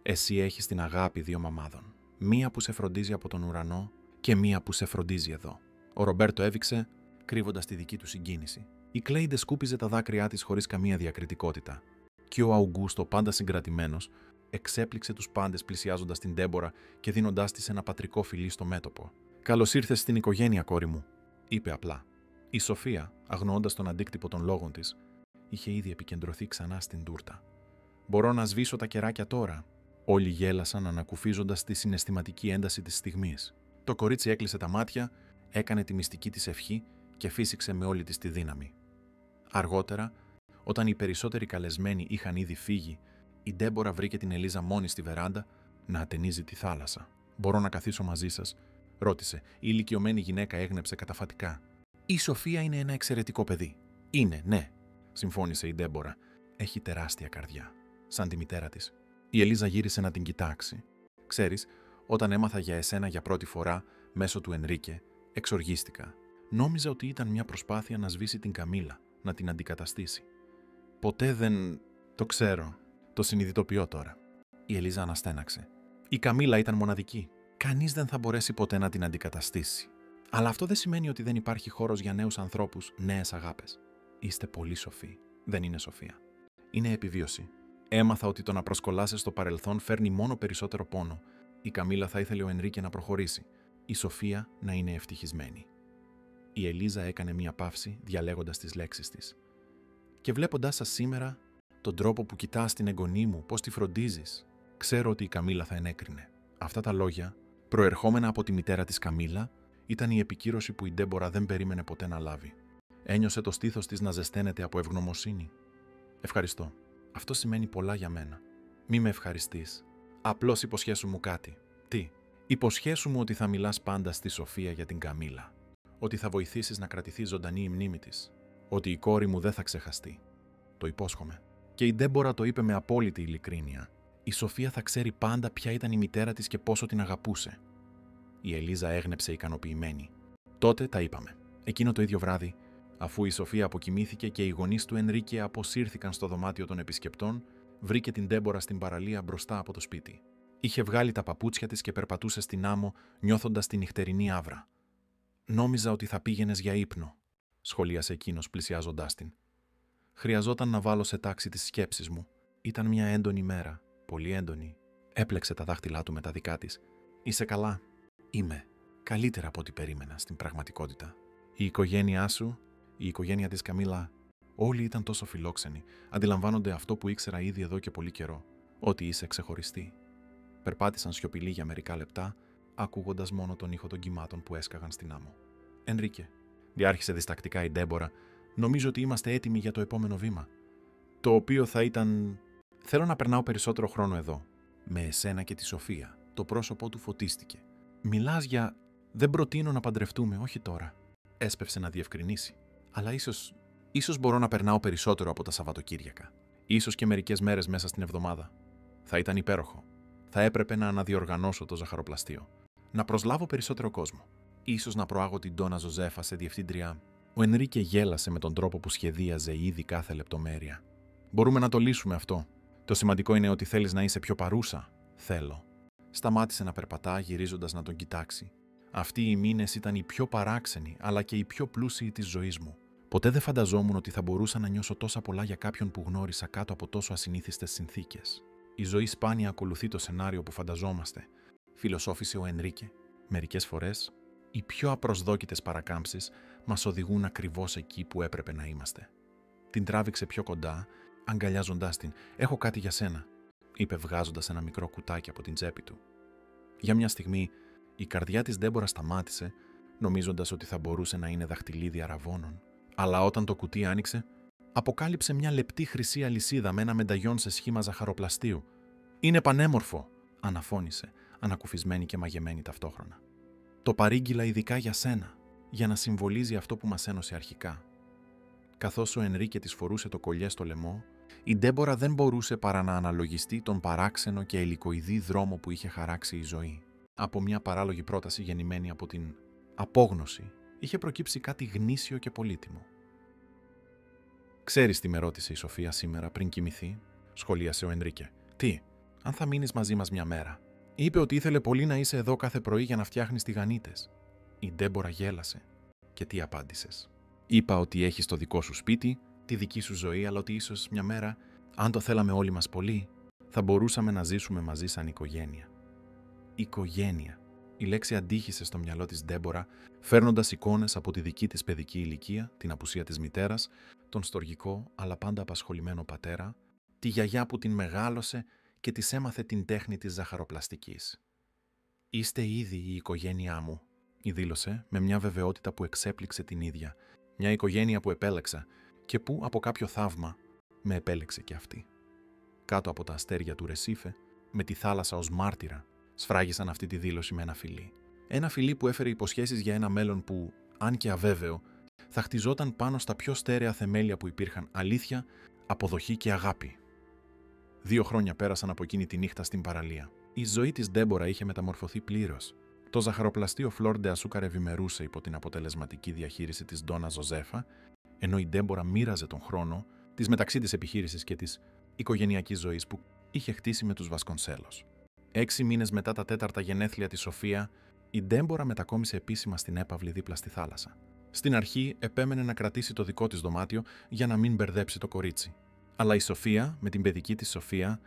Εσύ έχεις την αγάπη 2 μαμάδων. Μία που σε φροντίζει από τον ουρανό και μία που σε φροντίζει εδώ». Ο Ρομπέρτο έβηξε, κρύβοντας τη δική του συγκίνηση. Η Κλέιντε σκούπιζε τα δάκρυά της χωρίς καμία διακριτικότητα. Και ο Αουγκούστο, πάντα συγκρατημένος, εξέπληξε τους πάντες πλησιάζοντας την Ντέμπορα και δίνοντάς της ένα πατρικό φιλί στο μέτωπο. «Καλώς ήρθες στην οικογένεια, κόρη μου», είπε απλά. Η Σοφία, αγνοώντας τον αντίκτυπο των λόγων της, είχε ήδη επικεντρωθεί ξανά στην τούρτα. «Μπορώ να σβήσω τα κεράκια τώρα?» Όλοι γέλασαν ανακουφίζοντας τη συναισθηματική ένταση της στιγμής. Το κορίτσι έκλεισε τα μάτια, έκανε τη μυστική της ευχή και φύσηξε με όλη της τη δύναμη. Αργότερα, όταν οι περισσότεροι καλεσμένοι είχαν ήδη φύγει, η Ντέμπορα βρήκε την Ελίζα μόνη στη βεράντα να ατενίζει τη θάλασσα. «Μπορώ να καθίσω μαζί σας?» ρώτησε. Η ηλικιωμένη γυναίκα έγνεψε καταφατικά. «Η Σοφία είναι ένα εξαιρετικό παιδί». «Είναι, ναι», συμφώνησε η Ντέμπορα. «Έχει τεράστια καρδιά, σαν τη μητέρα της». Η Ελίζα γύρισε να την κοιτάξει. «Ξέρεις, όταν έμαθα για εσένα για πρώτη φορά μέσω του Ενρίκε, εξοργίστηκα. Νόμιζα ότι ήταν μια προσπάθεια να σβήσει την Καμίλα, να την αντικαταστήσει. Ποτέ δεν... Το ξέρω. Το συνειδητοποιώ τώρα». Η Ελίζα αναστέναξε. «Η Καμίλα ήταν μοναδική. Κανείς δεν θα μπορέσει ποτέ να την αντικαταστήσει. Αλλά αυτό δεν σημαίνει ότι δεν υπάρχει χώρος για νέους ανθρώπους, νέες αγάπες. Είστε πολύ σοφοί. Δεν είναι σοφία. Είναι επιβίωση. Έμαθα ότι το να προσκολάσαι στο παρελθόν φέρνει μόνο περισσότερο πόνο. Η Καμίλα θα ήθελε ο Ενρίκε να προχωρήσει. Η Σοφία να είναι ευτυχισμένη». Η Ελίζα έκανε μία παύση, διαλέγοντας τις λέξεις της. «Και βλέποντάς σας σήμερα, τον τρόπο που κοιτάς την εγγονή μου, πώς τη φροντίζεις, ξέρω ότι η Καμίλα θα ενέκρινε». Αυτά τα λόγια, προερχόμενα από τη μητέρα της Καμίλα, ήταν η επικύρωση που η Ντέμπορα δεν περίμενε ποτέ να λάβει. Ένιωσε το στήθος της να ζεσταίνεται από ευγνωμοσύνη. «Ευχαριστώ. Αυτό σημαίνει πολλά για μένα. Μη με ευχαριστείς. Απλώς υποσχέσου μου κάτι». «Τι?» «Υποσχέσου μου ότι θα μιλάς πάντα στη Σοφία για την Καμίλα. Ότι θα βοηθήσεις να κρατηθεί ζωντανή η μνήμη της. Ότι η κόρη μου δεν θα ξεχαστεί. Το υπόσχομαι». Και η Ντέμπορα το είπε με απόλυτη ειλικρίνεια. Η Σοφία θα ξέρει πάντα ποια ήταν η μητέρα της και πόσο την αγαπούσε. Η Ελίζα έγνεψε ικανοποιημένη. «Τότε τα είπαμε». Εκείνο το ίδιο βράδυ, αφού η Σοφία αποκοιμήθηκε και οι γονείς του Ενρίκε αποσύρθηκαν στο δωμάτιο των επισκεπτών, βρήκε την Ντέμπορα στην παραλία μπροστά από το σπίτι. Είχε βγάλει τα παπούτσια της και περπατούσε στην άμμο, νιώθοντας τη νυχτερινή άβρα. «Νόμιζα ότι θα πήγαινες για ύπνο», σχολίασε εκείνος πλησιάζοντάς την. «Χρειαζόταν να βάλω σε τάξη τις σκέψεις μου. Ήταν μια έντονη μέρα, πολύ έντονη». Έπλεξε τα δάχτυλά του με τα δικά της. «Είσαι καλά?» «Είμαι. Καλύτερα από ό,τι περίμενα στην πραγματικότητα. Η οικογένειά σου, η οικογένεια της Καμίλα, όλοι ήταν τόσο φιλόξενοι. Αντιλαμβάνονται αυτό που ήξερα ήδη εδώ και πολύ καιρό. Ότι είσαι ξεχωριστή». Περπάτησαν σιωπηλοί για μερικά λεπτά, ακούγοντας μόνο τον ήχο των κυμάτων που έσκαγαν στην άμμο. «Ενρίκε», διάρχισε διστακτικά η Ντέμπορα, «νομίζω ότι είμαστε έτοιμοι για το επόμενο βήμα. Το οποίο θα ήταν... Θέλω να περνάω περισσότερο χρόνο εδώ. Με εσένα και τη Σοφία». Το πρόσωπό του φωτίστηκε. «Μιλάς για... Δεν προτείνω να παντρευτούμε, όχι τώρα». Έσπευσε να διευκρινίσει. «Αλλά ίσως μπορώ να περνάω περισσότερο από τα Σαββατοκύριακα. Ίσως και μερικές μέρες μέσα στην εβδομάδα. Θα ήταν υπέροχο. Θα έπρεπε να αναδιοργανώσω το ζαχαροπλαστείο. Να προσλάβω περισσότερο κόσμο. Ίσως να προάγω την Ντόνα Ζωζέφα σε διευθύντρια». Ο Ενρίκε γέλασε με τον τρόπο που σχεδίαζε ήδη κάθε λεπτομέρεια. «Μπορούμε να το λύσουμε αυτό. Το σημαντικό είναι ότι θέλεις να είσαι πιο παρούσα». «Θέλω». Σταμάτησε να περπατά, γυρίζοντας να τον κοιτάξει. Αυτοί οι μήνες ήταν οι πιο παράξενοι, αλλά και οι πιο πλούσιοι της ζωής μου. Ποτέ δεν φανταζόμουν ότι θα μπορούσα να νιώσω τόσα πολλά για κάποιον που γνώρισα κάτω από τόσο ασυνήθιστες συνθήκες. Η ζωή σπάνια ακολουθεί το σενάριο που φανταζόμαστε, φιλοσόφησε ο Ενρίκε. Μερικές φορές, οι πιο απροσδόκητες παρακάμψεις μας οδηγούν ακριβώς εκεί που έπρεπε να είμαστε. Την τράβηξε πιο κοντά, αγκαλιάζοντάς την. «Έχω κάτι για σένα», είπε βγάζοντας ένα μικρό κουτάκι από την τσέπη του. Για μια στιγμή, η καρδιά της Ντέμπορα σταμάτησε, νομίζοντας ότι θα μπορούσε να είναι δαχτυλίδι αραβώνων. Αλλά όταν το κουτί άνοιξε, αποκάλυψε μια λεπτή χρυσή αλυσίδα με ένα μενταγιόν σε σχήμα ζαχαροπλαστείου. «Είναι πανέμορφο», αναφώνησε, ανακουφισμένη και μαγεμένη ταυτόχρονα. «Το παρήγγειλα ειδικά για σένα, για να συμβολίζει αυτό που μας ένωσε αρχικά». Καθώς ο Ενρίκε της φορούσε το κολλιέ στο λαιμό, η Ντέμπορα δεν μπορούσε παρά να αναλογιστεί τον παράξενο και ελικοειδή δρόμο που είχε χαράξει η ζωή. Από μια παράλογη πρόταση γεννημένη από την απόγνωση, είχε προκύψει κάτι γνήσιο και πολύτιμο. «Ξέρεις τι με ρώτησε η Σοφία σήμερα πριν κοιμηθεί?» σχολίασε ο Ενρίκε. «Τι, αν θα μείνεις μαζί μας μια μέρα?» «Είπε ότι ήθελε πολύ να είσαι εδώ κάθε πρωί για να φτιάχνεις τηγανίτες». Η Ντέμπορα γέλασε. «Και τι απάντησες?» «Είπα ότι έχεις το δικό σου σπίτι, τη δική σου ζωή, αλλά ότι ίσως μια μέρα, αν το θέλαμε όλοι μας πολύ, θα μπορούσαμε να ζήσουμε μαζί σαν οικογένεια». Οικογένεια. Η λέξη αντίχησε στο μυαλό της Ντέμπορα, φέρνοντας εικόνες από τη δική της παιδική ηλικία, την απουσία της μητέρας, τον στοργικό αλλά πάντα απασχολημένο πατέρα, τη γιαγιά που την μεγάλωσε και της έμαθε την τέχνη της ζαχαροπλαστικής. «Είστε ήδη η οικογένειά μου», δήλωσε με μια βεβαιότητα που εξέπληξε την ίδια. Μια οικογένεια που επέλεξα και που, από κάποιο θαύμα, με επέλεξε και αυτή. Κάτω από τα αστέρια του Ρεσίφε, με τη θάλασσα ως μάρτυρα, σφράγισαν αυτή τη δήλωση με ένα φιλί. Ένα φιλί που έφερε υποσχέσεις για ένα μέλλον που, αν και αβέβαιο, θα χτιζόταν πάνω στα πιο στέρεα θεμέλια που υπήρχαν: αλήθεια, αποδοχή και αγάπη. 2 χρόνια πέρασαν από εκείνη τη νύχτα στην παραλία. Η ζωή της Ντέμπορα είχε μεταμορφωθεί πλήρως. Το ζαχαροπλαστείο Flor de Azúcar ευημερούσε υπό την αποτελεσματική διαχείριση της Ντόνα Ζωζέφα, ενώ η Ντέμπορα μοίραζε τον χρόνο της μεταξύ της επιχείρησης και της οικογενειακής ζωής που είχε χτίσει με τους Βασκονσέλος. 6 μήνες μετά τα 4τα γενέθλια της Σοφία, η Ντέμπορα μετακόμισε επίσημα στην έπαυλη δίπλα στη θάλασσα. Στην αρχή επέμενε να κρατήσει το δικό της δωμάτιο για να μην μπερδέψει το κορίτσι. Αλλά η Σοφία, με την παιδική της Σοφία,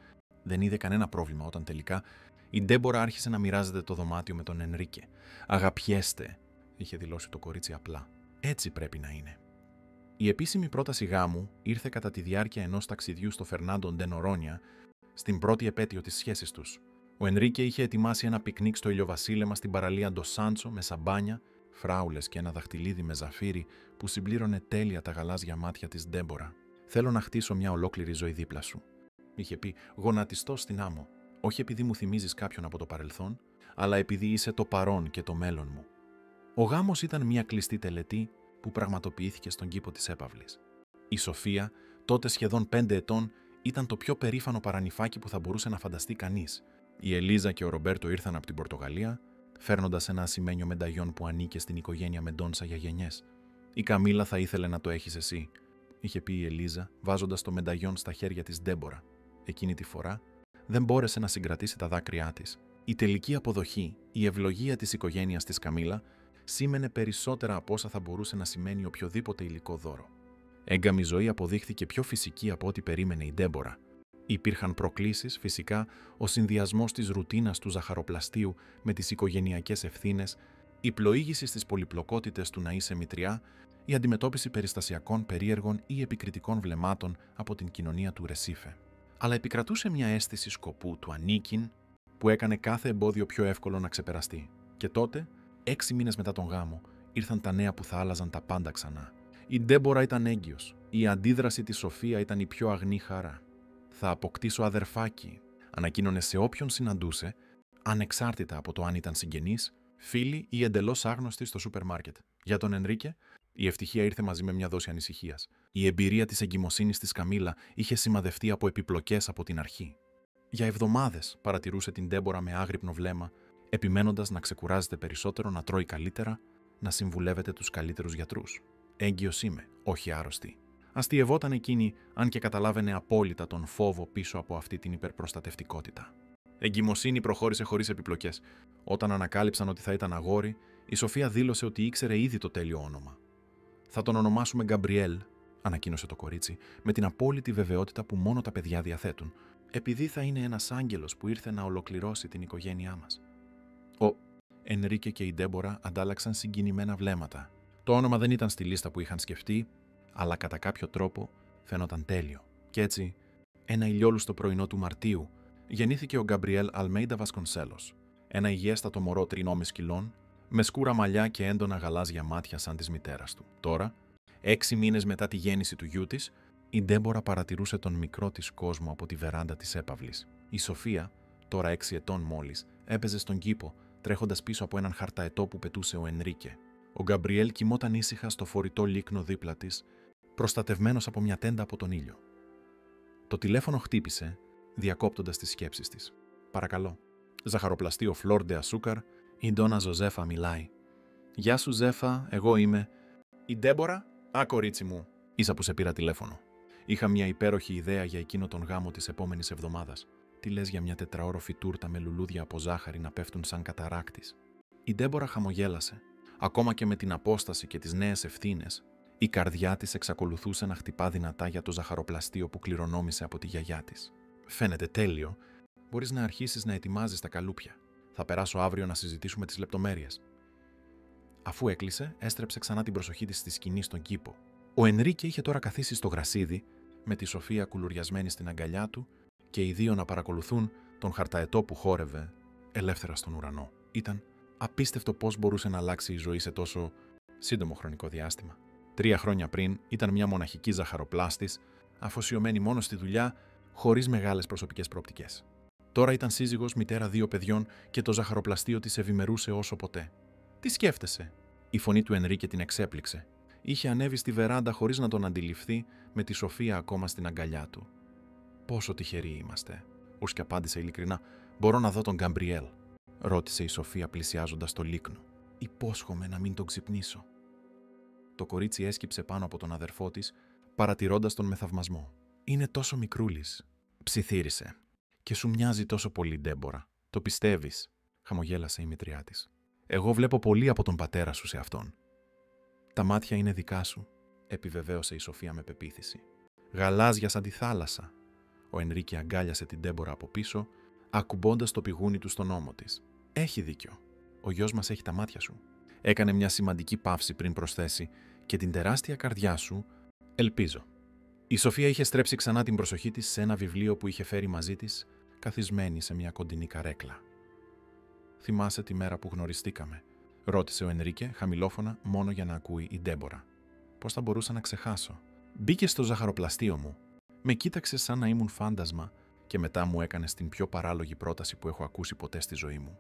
δεν είδε κανένα πρόβλημα όταν τελικά η Ντέμπορα άρχισε να μοιράζεται το δωμάτιο με τον Ενρίκε. «Αγαπιέστε», είχε δηλώσει το κορίτσι απλά. «Έτσι πρέπει να είναι». Η επίσημη πρόταση γάμου ήρθε κατά τη διάρκεια ενός ταξιδιού στο Φερνάντο ντε Νορόνια, στην πρώτη επέτειο της σχέσης τους. Ο Ενρίκε είχε ετοιμάσει ένα πικνίκ στο ηλιοβασίλεμα στην παραλία Ντο Σάντσο με σαμπάνια, φράουλες και ένα δαχτυλίδι με ζαφύρι που συμπλήρωνε τέλεια τα γαλάζια μάτια της Ντέμπορα. «Θέλω να χτίσω μια ολόκληρη ζωή δίπλα σου», είχε πει, «γονατιστό στην άμμο. Όχι επειδή μου θυμίζεις κάποιον από το παρελθόν, αλλά επειδή είσαι το παρόν και το μέλλον μου». Ο γάμος ήταν μια κλειστή τελετή που πραγματοποιήθηκε στον κήπο της έπαυλης. Η Σοφία, τότε σχεδόν 5 ετών, ήταν το πιο περήφανο παρανυφάκι που θα μπορούσε να φανταστεί κανείς. Η Ελίζα και ο Ρομπέρτο ήρθαν από την Πορτογαλία, φέρνοντας ένα ασημένιο μενταγιόν που ανήκε στην οικογένεια Μεντόνσα για γενιές. «Η Καμίλα θα ήθελε να το έχεις εσύ», είχε πει η Ελίζα, βάζοντας το μενταγιόν στα χέρια της Ντέμπορα. Εκείνη τη φορά δεν μπόρεσε να συγκρατήσει τα δάκρυά της. Η τελική αποδοχή, η ευλογία της οικογένειας της Καμίλα, σήμαινε περισσότερα από όσα θα μπορούσε να σημαίνει οποιοδήποτε υλικό δώρο. Έγκαμη ζωή αποδείχθηκε πιο φυσική από ό,τι περίμενε η Ντέμπορα. Υπήρχαν προκλήσεις, φυσικά, ο συνδυασμός της ρουτίνας του ζαχαροπλαστείου με τις οικογενειακές ευθύνες, η πλοήγηση στις πολυπλοκότητες του να είσαι μητριά, η αντιμετώπιση περιστασιακών, περίεργων ή επικριτικών βλεμμάτων από την κοινωνία του Ρεσίφε. Αλλά επικρατούσε μια αίσθηση σκοπού, του ανήκειν, που έκανε κάθε εμπόδιο πιο εύκολο να ξεπεραστεί. Και τότε, 6 μήνες μετά τον γάμο, ήρθαν τα νέα που θα άλλαζαν τα πάντα ξανά. Η Ντέμπορα ήταν έγκυος. Η αντίδραση της Σοφία ήταν η πιο αγνή χαρά. «Θα αποκτήσω αδερφάκι», ανακοίνωνε σε όποιον συναντούσε, ανεξάρτητα από το αν ήταν συγγενής, φίλοι ή εντελώς άγνωστοι στο σούπερ μάρκετ. Για τον Ενρίκε, η ευτυχία ήρθε μαζί με μια δόση ανησυχίας. Η εμπειρία της εγκυμοσύνης της Καμίλα είχε σημαδευτεί από επιπλοκές από την αρχή. Για εβδομάδες παρατηρούσε την Ντέμπορα με άγρυπνο βλέμμα, επιμένοντας να ξεκουράζεται περισσότερο, να τρώει καλύτερα, να συμβουλεύεται τους καλύτερους γιατρούς. «Έγκυος είμαι, όχι άρρωστη». Αστειευόταν εκείνη, αν και καταλάβαινε απόλυτα τον φόβο πίσω από αυτή την υπερπροστατευτικότητα. Εγκυμοσύνη προχώρησε χωρίς επιπλοκές. Όταν ανακάλυψαν ότι θα ήταν αγόρι, η Σοφία δήλωσε ότι ήξερε ήδη το τέλειο όνομα. «Θα τον ονομάσουμε Γκαμπριέλ», ανακοίνωσε το κορίτσι, με την απόλυτη βεβαιότητα που μόνο τα παιδιά διαθέτουν, «επειδή θα είναι ένας άγγελος που ήρθε να ολοκληρώσει την οικογένειά μας». Ο Ενρίκε και η Ντέμπορα αντάλλαξαν συγκινημένα βλέμματα. Το όνομα δεν ήταν στη λίστα που είχαν σκεφτεί, αλλά κατά κάποιο τρόπο φαίνονταν τέλειο. Κι έτσι, ένα ηλιόλουστο πρωινό του Μαρτίου, γεννήθηκε ο Γκαμπριέλ Αλμέιντα Βασκονσέλος, ένα υγιέστατο μωρό 3,5 κιλών, με σκούρα μαλλιά και έντονα γαλάζια μάτια σαν της μητέρας του. Τώρα, 6 μήνες μετά τη γέννηση του γιού της, η Ντέμπορα παρατηρούσε τον μικρό της κόσμο από τη βεράντα της έπαυλης. Η Σοφία, τώρα 6 ετών μόλις, έπαιζε στον κήπο, τρέχοντας πίσω από έναν χαρταετό που πετούσε ο Ενρίκε. Ο Γκαμπριέλ κοιμόταν ήσυχα στο φορητό λίκνο δίπλα της, προστατευμένος από μια τέντα από τον ήλιο. Το τηλέφωνο χτύπησε, διακόπτοντας τις σκέψεις της. «Παρακαλώ. Ζαχαροπλαστείο Φλόρ ντε Ασούκαρ, η Ντόνα Ζωζέφα μιλάει». «Γεια σου, Ζέφα, εγώ είμαι». «Η Ντέμπορα?» «Α, κορίτσι μου», ίσα που σε πήρα τηλέφωνο. Είχα μια υπέροχη ιδέα για εκείνο τον γάμο της επόμενης εβδομάδας. Τι λες για μια τετραόροφη τούρτα με λουλούδια από ζάχαρη να πέφτουν σαν καταράκτης?» Η Ντέμπορα χαμογέλασε. Ακόμα και με την απόσταση και τις νέες ευθύνες, η καρδιά της εξακολουθούσε να χτυπά δυνατά για το ζαχαροπλαστείο που κληρονόμησε από τη γιαγιά της. «Φαίνεται τέλειο. Μπορείς να αρχίσεις να ετοιμάζεις τα καλούπια. Θα περάσω αύριο να συζητήσουμε τις λεπτομέρειες». Αφού έκλεισε, έστρεψε ξανά την προσοχή της στη σκηνή στον κήπο. Ο Ενρίκε είχε τώρα καθίσει στο γρασίδι, με τη Σοφία κουλουριασμένη στην αγκαλιά του και οι δύο να παρακολουθούν τον χαρταετό που χόρευε ελεύθερα στον ουρανό. Ήταν απίστευτο πώς μπορούσε να αλλάξει η ζωή σε τόσο σύντομο χρονικό διάστημα. 3 χρόνια πριν ήταν μια μοναχική ζαχαροπλάστης, αφοσιωμένη μόνο στη δουλειά, χωρίς μεγάλες προσωπικές προοπτικές. Τώρα ήταν σύζυγος, μητέρα 2 παιδιών και το ζαχαροπλαστείο της ευημερούσε όσο ποτέ. «Τι σκέφτεσαι?» Η φωνή του Ενρίκε την εξέπληξε. Είχε ανέβει στη βεράντα χωρίς να τον αντιληφθεί, με τη Σοφία ακόμα στην αγκαλιά του. «Πόσο τυχεροί είμαστε», ούσκια απάντησε ειλικρινά. «Μπορώ να δω τον Γκαμπριέλ?» ρώτησε η Σοφία πλησιάζοντας το λίκνο. «Υπόσχομαι να μην τον ξυπνήσω». Το κορίτσι έσκυψε πάνω από τον αδερφό της, παρατηρώντας τον με θαυμασμό. «Είναι τόσο μικρούλης», ψιθύρισε. «Και σου μοιάζει τόσο πολύ, Ντέμπορα. Το πιστεύεις?» χαμογέλασε η μητριά της. «Εγώ βλέπω πολύ από τον πατέρα σου σε αυτόν». «Τα μάτια είναι δικά σου», επιβεβαίωσε η Σοφία με πεποίθηση. «Γαλάζια σαν τη θάλασσα». Ο Ενρίκε αγκάλιασε την Ντέμπορα από πίσω, ακουμπώντας το πηγούνι του στον ώμο της. «Έχει δίκιο. Ο γιος μας έχει τα μάτια σου». Έκανε μια σημαντική παύση πριν προσθέσει, «και την τεράστια καρδιά σου, ελπίζω». Η Σοφία είχε στρέψει ξανά την προσοχή της σε ένα βιβλίο που είχε φέρει μαζί της, καθισμένη σε μια κοντινή καρέκλα. «Θυμάσαι τη μέρα που γνωριστήκαμε?» ρώτησε ο Ενρίκε, χαμηλόφωνα, μόνο για να ακούει η Ντέμπορα. «Πώς θα μπορούσα να ξεχάσω?» «Μπήκε στο ζαχαροπλαστείο μου. Με κοίταξε σαν να ήμουν φάντασμα και μετά μου έκανες την πιο παράλογη πρόταση που έχω ακούσει ποτέ στη ζωή μου».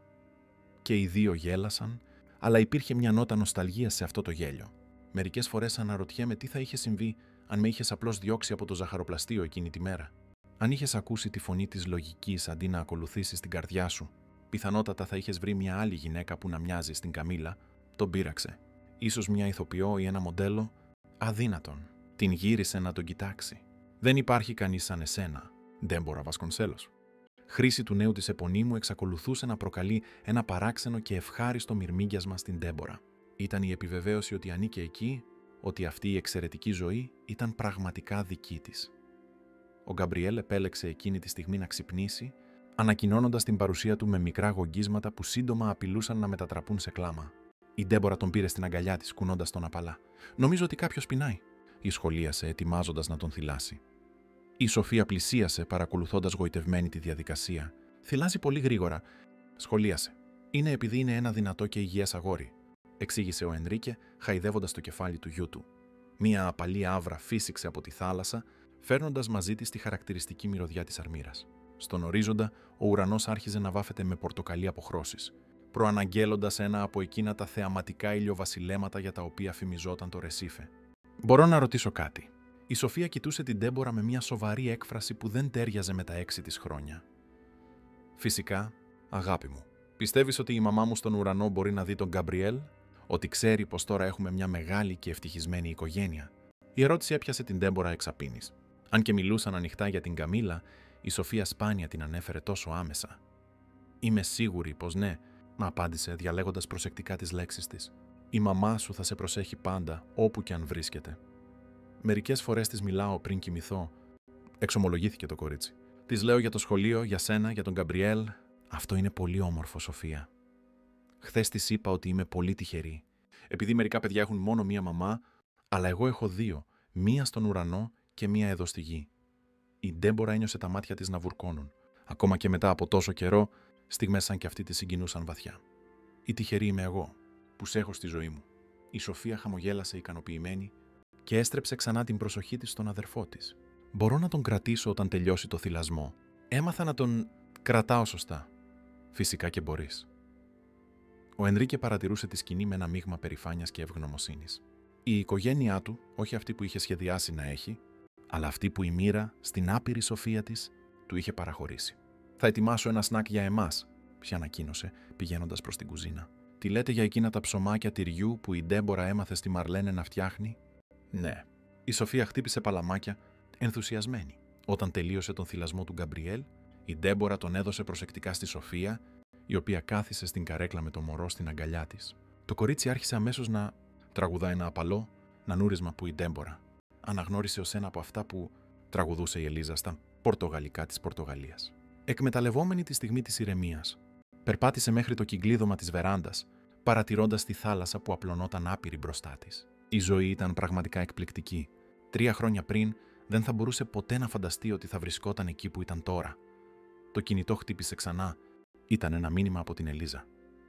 Και οι δύο γέλασαν, αλλά υπήρχε μια νότα νοσταλγίας σε αυτό το γέλιο. Μερικές φορές αναρωτιέμαι τι θα είχε συμβεί αν με είχες απλώς διώξει από το ζαχαροπλαστείο εκείνη τη μέρα. Αν είχες ακούσει τη φωνή της λογικής αντί να ακολουθήσεις την καρδιά σου, πιθανότατα θα είχες βρει μια άλλη γυναίκα που να μοιάζει στην Καμίλα. Τον πείραξε. Ίσως μια ηθοποιό ή ένα μοντέλο. Αδύνατον. Την γύρισε να τον κοιτάξει. «Δεν υπάρχει κανείς σαν εσένα, Ντέμπορα Βασκονσέλος». χρήση του νέου της επωνύμου εξακολουθούσε να προκαλεί ένα παράξενο και ευχάριστο μυρμήγκιασμα στην Ντέμπορα. Ήταν η επιβεβαίωση ότι ανήκε εκεί, ότι αυτή η εξαιρετική ζωή ήταν πραγματικά δική της. Ο Γκαμπριέλ επέλεξε εκείνη τη στιγμή να ξυπνήσει, ανακοινώνοντας την παρουσία του με μικρά γογγίσματα που σύντομα απειλούσαν να μετατραπούν σε κλάμα. Η Ντέμπορα τον πήρε στην αγκαλιά της, κουνώντας τον απαλά. «Νομίζω ότι κάποιος πεινάει», σχολίασε, ετοιμάζοντας να τον θυλάσει. Η Σοφία πλησίασε, παρακολουθώντας γοητευμένη τη διαδικασία. «Θυλάζει πολύ γρήγορα», σχολίασε. «Είναι επειδή είναι ένα δυνατό και υγιές αγόρι», εξήγησε ο Ενρίκε, χαϊδεύοντας το κεφάλι του γιού του. Μία απαλή άβρα φύσηξε από τη θάλασσα, φέρνοντας μαζί της τη χαρακτηριστική μυρωδιά της αρμύρας. Στον ορίζοντα, ο ουρανός άρχιζε να βάφεται με πορτοκαλί αποχρώσεις, προαναγγέλλοντας ένα από εκείνα τα θεαματικά ηλιοβασιλέματα για τα οποία φημιζόταν το Ρεσίφε. «Μπορώ να ρωτήσω κάτι?» Η Σοφία κοιτούσε την Ντέμπορα με μια σοβαρή έκφραση που δεν τέριαζε με τα 6 της χρόνια. «Φυσικά, αγάπη μου. Πιστεύεις ότι η μαμά μου στον ουρανό μπορεί να δει τον Γκαμπριέλ? Ότι ξέρει πως τώρα έχουμε μια μεγάλη και ευτυχισμένη οικογένεια?» Η ερώτηση έπιασε την Ντέμπορα εξαπίνης. Αν και μιλούσαν ανοιχτά για την Καμίλα, η Σοφία σπάνια την ανέφερε τόσο άμεσα. «Είμαι σίγουρη πως ναι», απάντησε, διαλέγοντας προσεκτικά τις λέξεις της. «Η μαμά σου θα σε προσέχει πάντα, όπου κι αν βρίσκεται. Μερικές φορές της μιλάω πριν κοιμηθώ», εξομολογήθηκε το κορίτσι. «Της λέω για το σχολείο, για σένα, για τον Γκαμπριέλ. Αυτό είναι πολύ όμορφο, Σοφία. Χθες της είπα ότι είμαι πολύ τυχερή. Επειδή μερικά παιδιά έχουν μόνο μία μαμά, αλλά εγώ έχω 2, μία στον ουρανό και μία εδώ στη γη». Η Ντέμπορα ένιωσε τα μάτια της να βουρκώνουν. Ακόμα και μετά από τόσο καιρό, στιγμές σαν κι αυτή τη συγκινούσαν βαθιά. «Η τυχερή είμαι εγώ, που σ' έχω στη ζωή μου». Η Σοφία χαμογέλασε ικανοποιημένη και έστρεψε ξανά την προσοχή της στον αδερφό της. «Μπορώ να τον κρατήσω όταν τελειώσει το θυλασμό? Έμαθα να τον κρατάω σωστά». «Φυσικά και μπορείς». Ο Ενρίκε παρατηρούσε τη σκηνή με ένα μείγμα περηφάνειας και ευγνωμοσύνης. Η οικογένειά του, όχι αυτή που είχε σχεδιάσει να έχει, αλλά αυτή που η μοίρα, στην άπειρη σοφία της, του είχε παραχωρήσει. «Θα ετοιμάσω ένα σνακ για εμάς», πια ανακοίνωσε, πηγαίνοντας προς την κουζίνα. «Τι λέτε για εκείνα τα ψωμάκια τυριού που η Ντέμπορα έμαθε στη Μαρλένε να φτιάχνει?» «Ναι». Η Σοφία χτύπησε παλαμάκια, ενθουσιασμένη. Όταν τελείωσε τον θυλασμό του Γκαμπριέλ, η Ντέμπορα τον έδωσε προσεκτικά στη Σοφία, η οποία κάθισε στην καρέκλα με το μωρό στην αγκαλιά της. Το κορίτσι άρχισε αμέσως να τραγουδά ένα απαλό νανούρισμα που η Ντέμπορα αναγνώρισε ως ένα από αυτά που τραγουδούσε η Ελίζα στα πορτογαλικά της Πορτογαλίας. Εκμεταλλευόμενη τη στιγμή της ηρεμίας, περπάτησε μέχρι το κυκλίδωμα της βεράντας, παρατηρώντας τη θάλασσα που απλωνόταν άπειρη μπροστά της. Η ζωή ήταν πραγματικά εκπληκτική. 3 χρόνια πριν δεν θα μπορούσε ποτέ να φανταστεί ότι θα βρισκόταν εκεί που ήταν τώρα. Το κινητό χτύπησε ξανά. Ήταν ένα μήνυμα από την Ελίζα.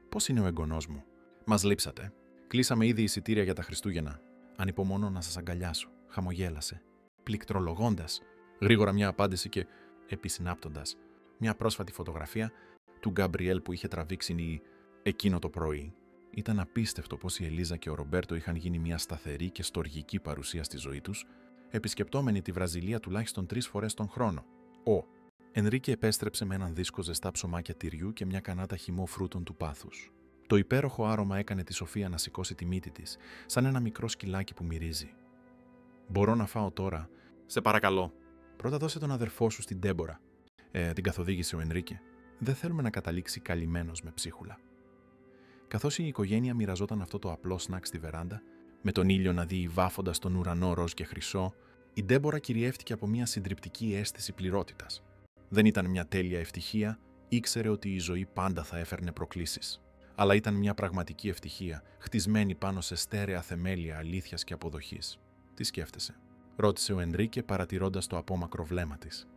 «Πώς είναι ο εγγονός μου?» «Μας λείψατε. Κλείσαμε ήδη εισιτήρια για τα Χριστούγεννα. Ανυπομονώ να σας αγκαλιάσω», χαμογέλασε, πληκτρολογώντας γρήγορα μια απάντηση και επισυνάπτοντας μια πρόσφατη φωτογραφία του Γκαμπριέλ που είχε τραβήξει εκείνο το πρωί. Ήταν απίστευτο πως η Ελίζα και ο Ρομπέρτο είχαν γίνει μια σταθερή και στοργική παρουσία στη ζωή τους, επισκεπτόμενοι τη Βραζιλία τουλάχιστον 3 φορές τον χρόνο. Ο Ενρίκε επέστρεψε με έναν δίσκο ζεστά ψωμάκια τυριού και μια κανάτα χυμό φρούτων του πάθους. Το υπέροχο άρωμα έκανε τη Σοφία να σηκώσει τη μύτη της, σαν ένα μικρό σκυλάκι που μυρίζει. «Μπορώ να φάω τώρα?» «Σε παρακαλώ». «Πρώτα δώσε τον αδερφό σου στην Ντέμπορα», την καθοδήγησε ο Ενρίκε. «Δεν θέλουμε να καταλήξει καλυμμένος με ψίχουλα». Καθώς η οικογένεια μοιραζόταν αυτό το απλό σνακ στη βεράντα, με τον ήλιο να δει βάφοντας τον ουρανό ροζ και χρυσό, η Ντέμπορα κυριεύτηκε από μια συντριπτική αίσθηση πληρότητας. Δεν ήταν μια τέλεια ευτυχία, ήξερε ότι η ζωή πάντα θα έφερνε προκλήσεις. Αλλά ήταν μια πραγματική ευτυχία, χτισμένη πάνω σε στέρεα θεμέλια αλήθειας και αποδοχής. «Τι σκέφτεσαι?» ρώτησε ο Ενρίκε παρατηρώντας το απόμακρο βλέμμα της.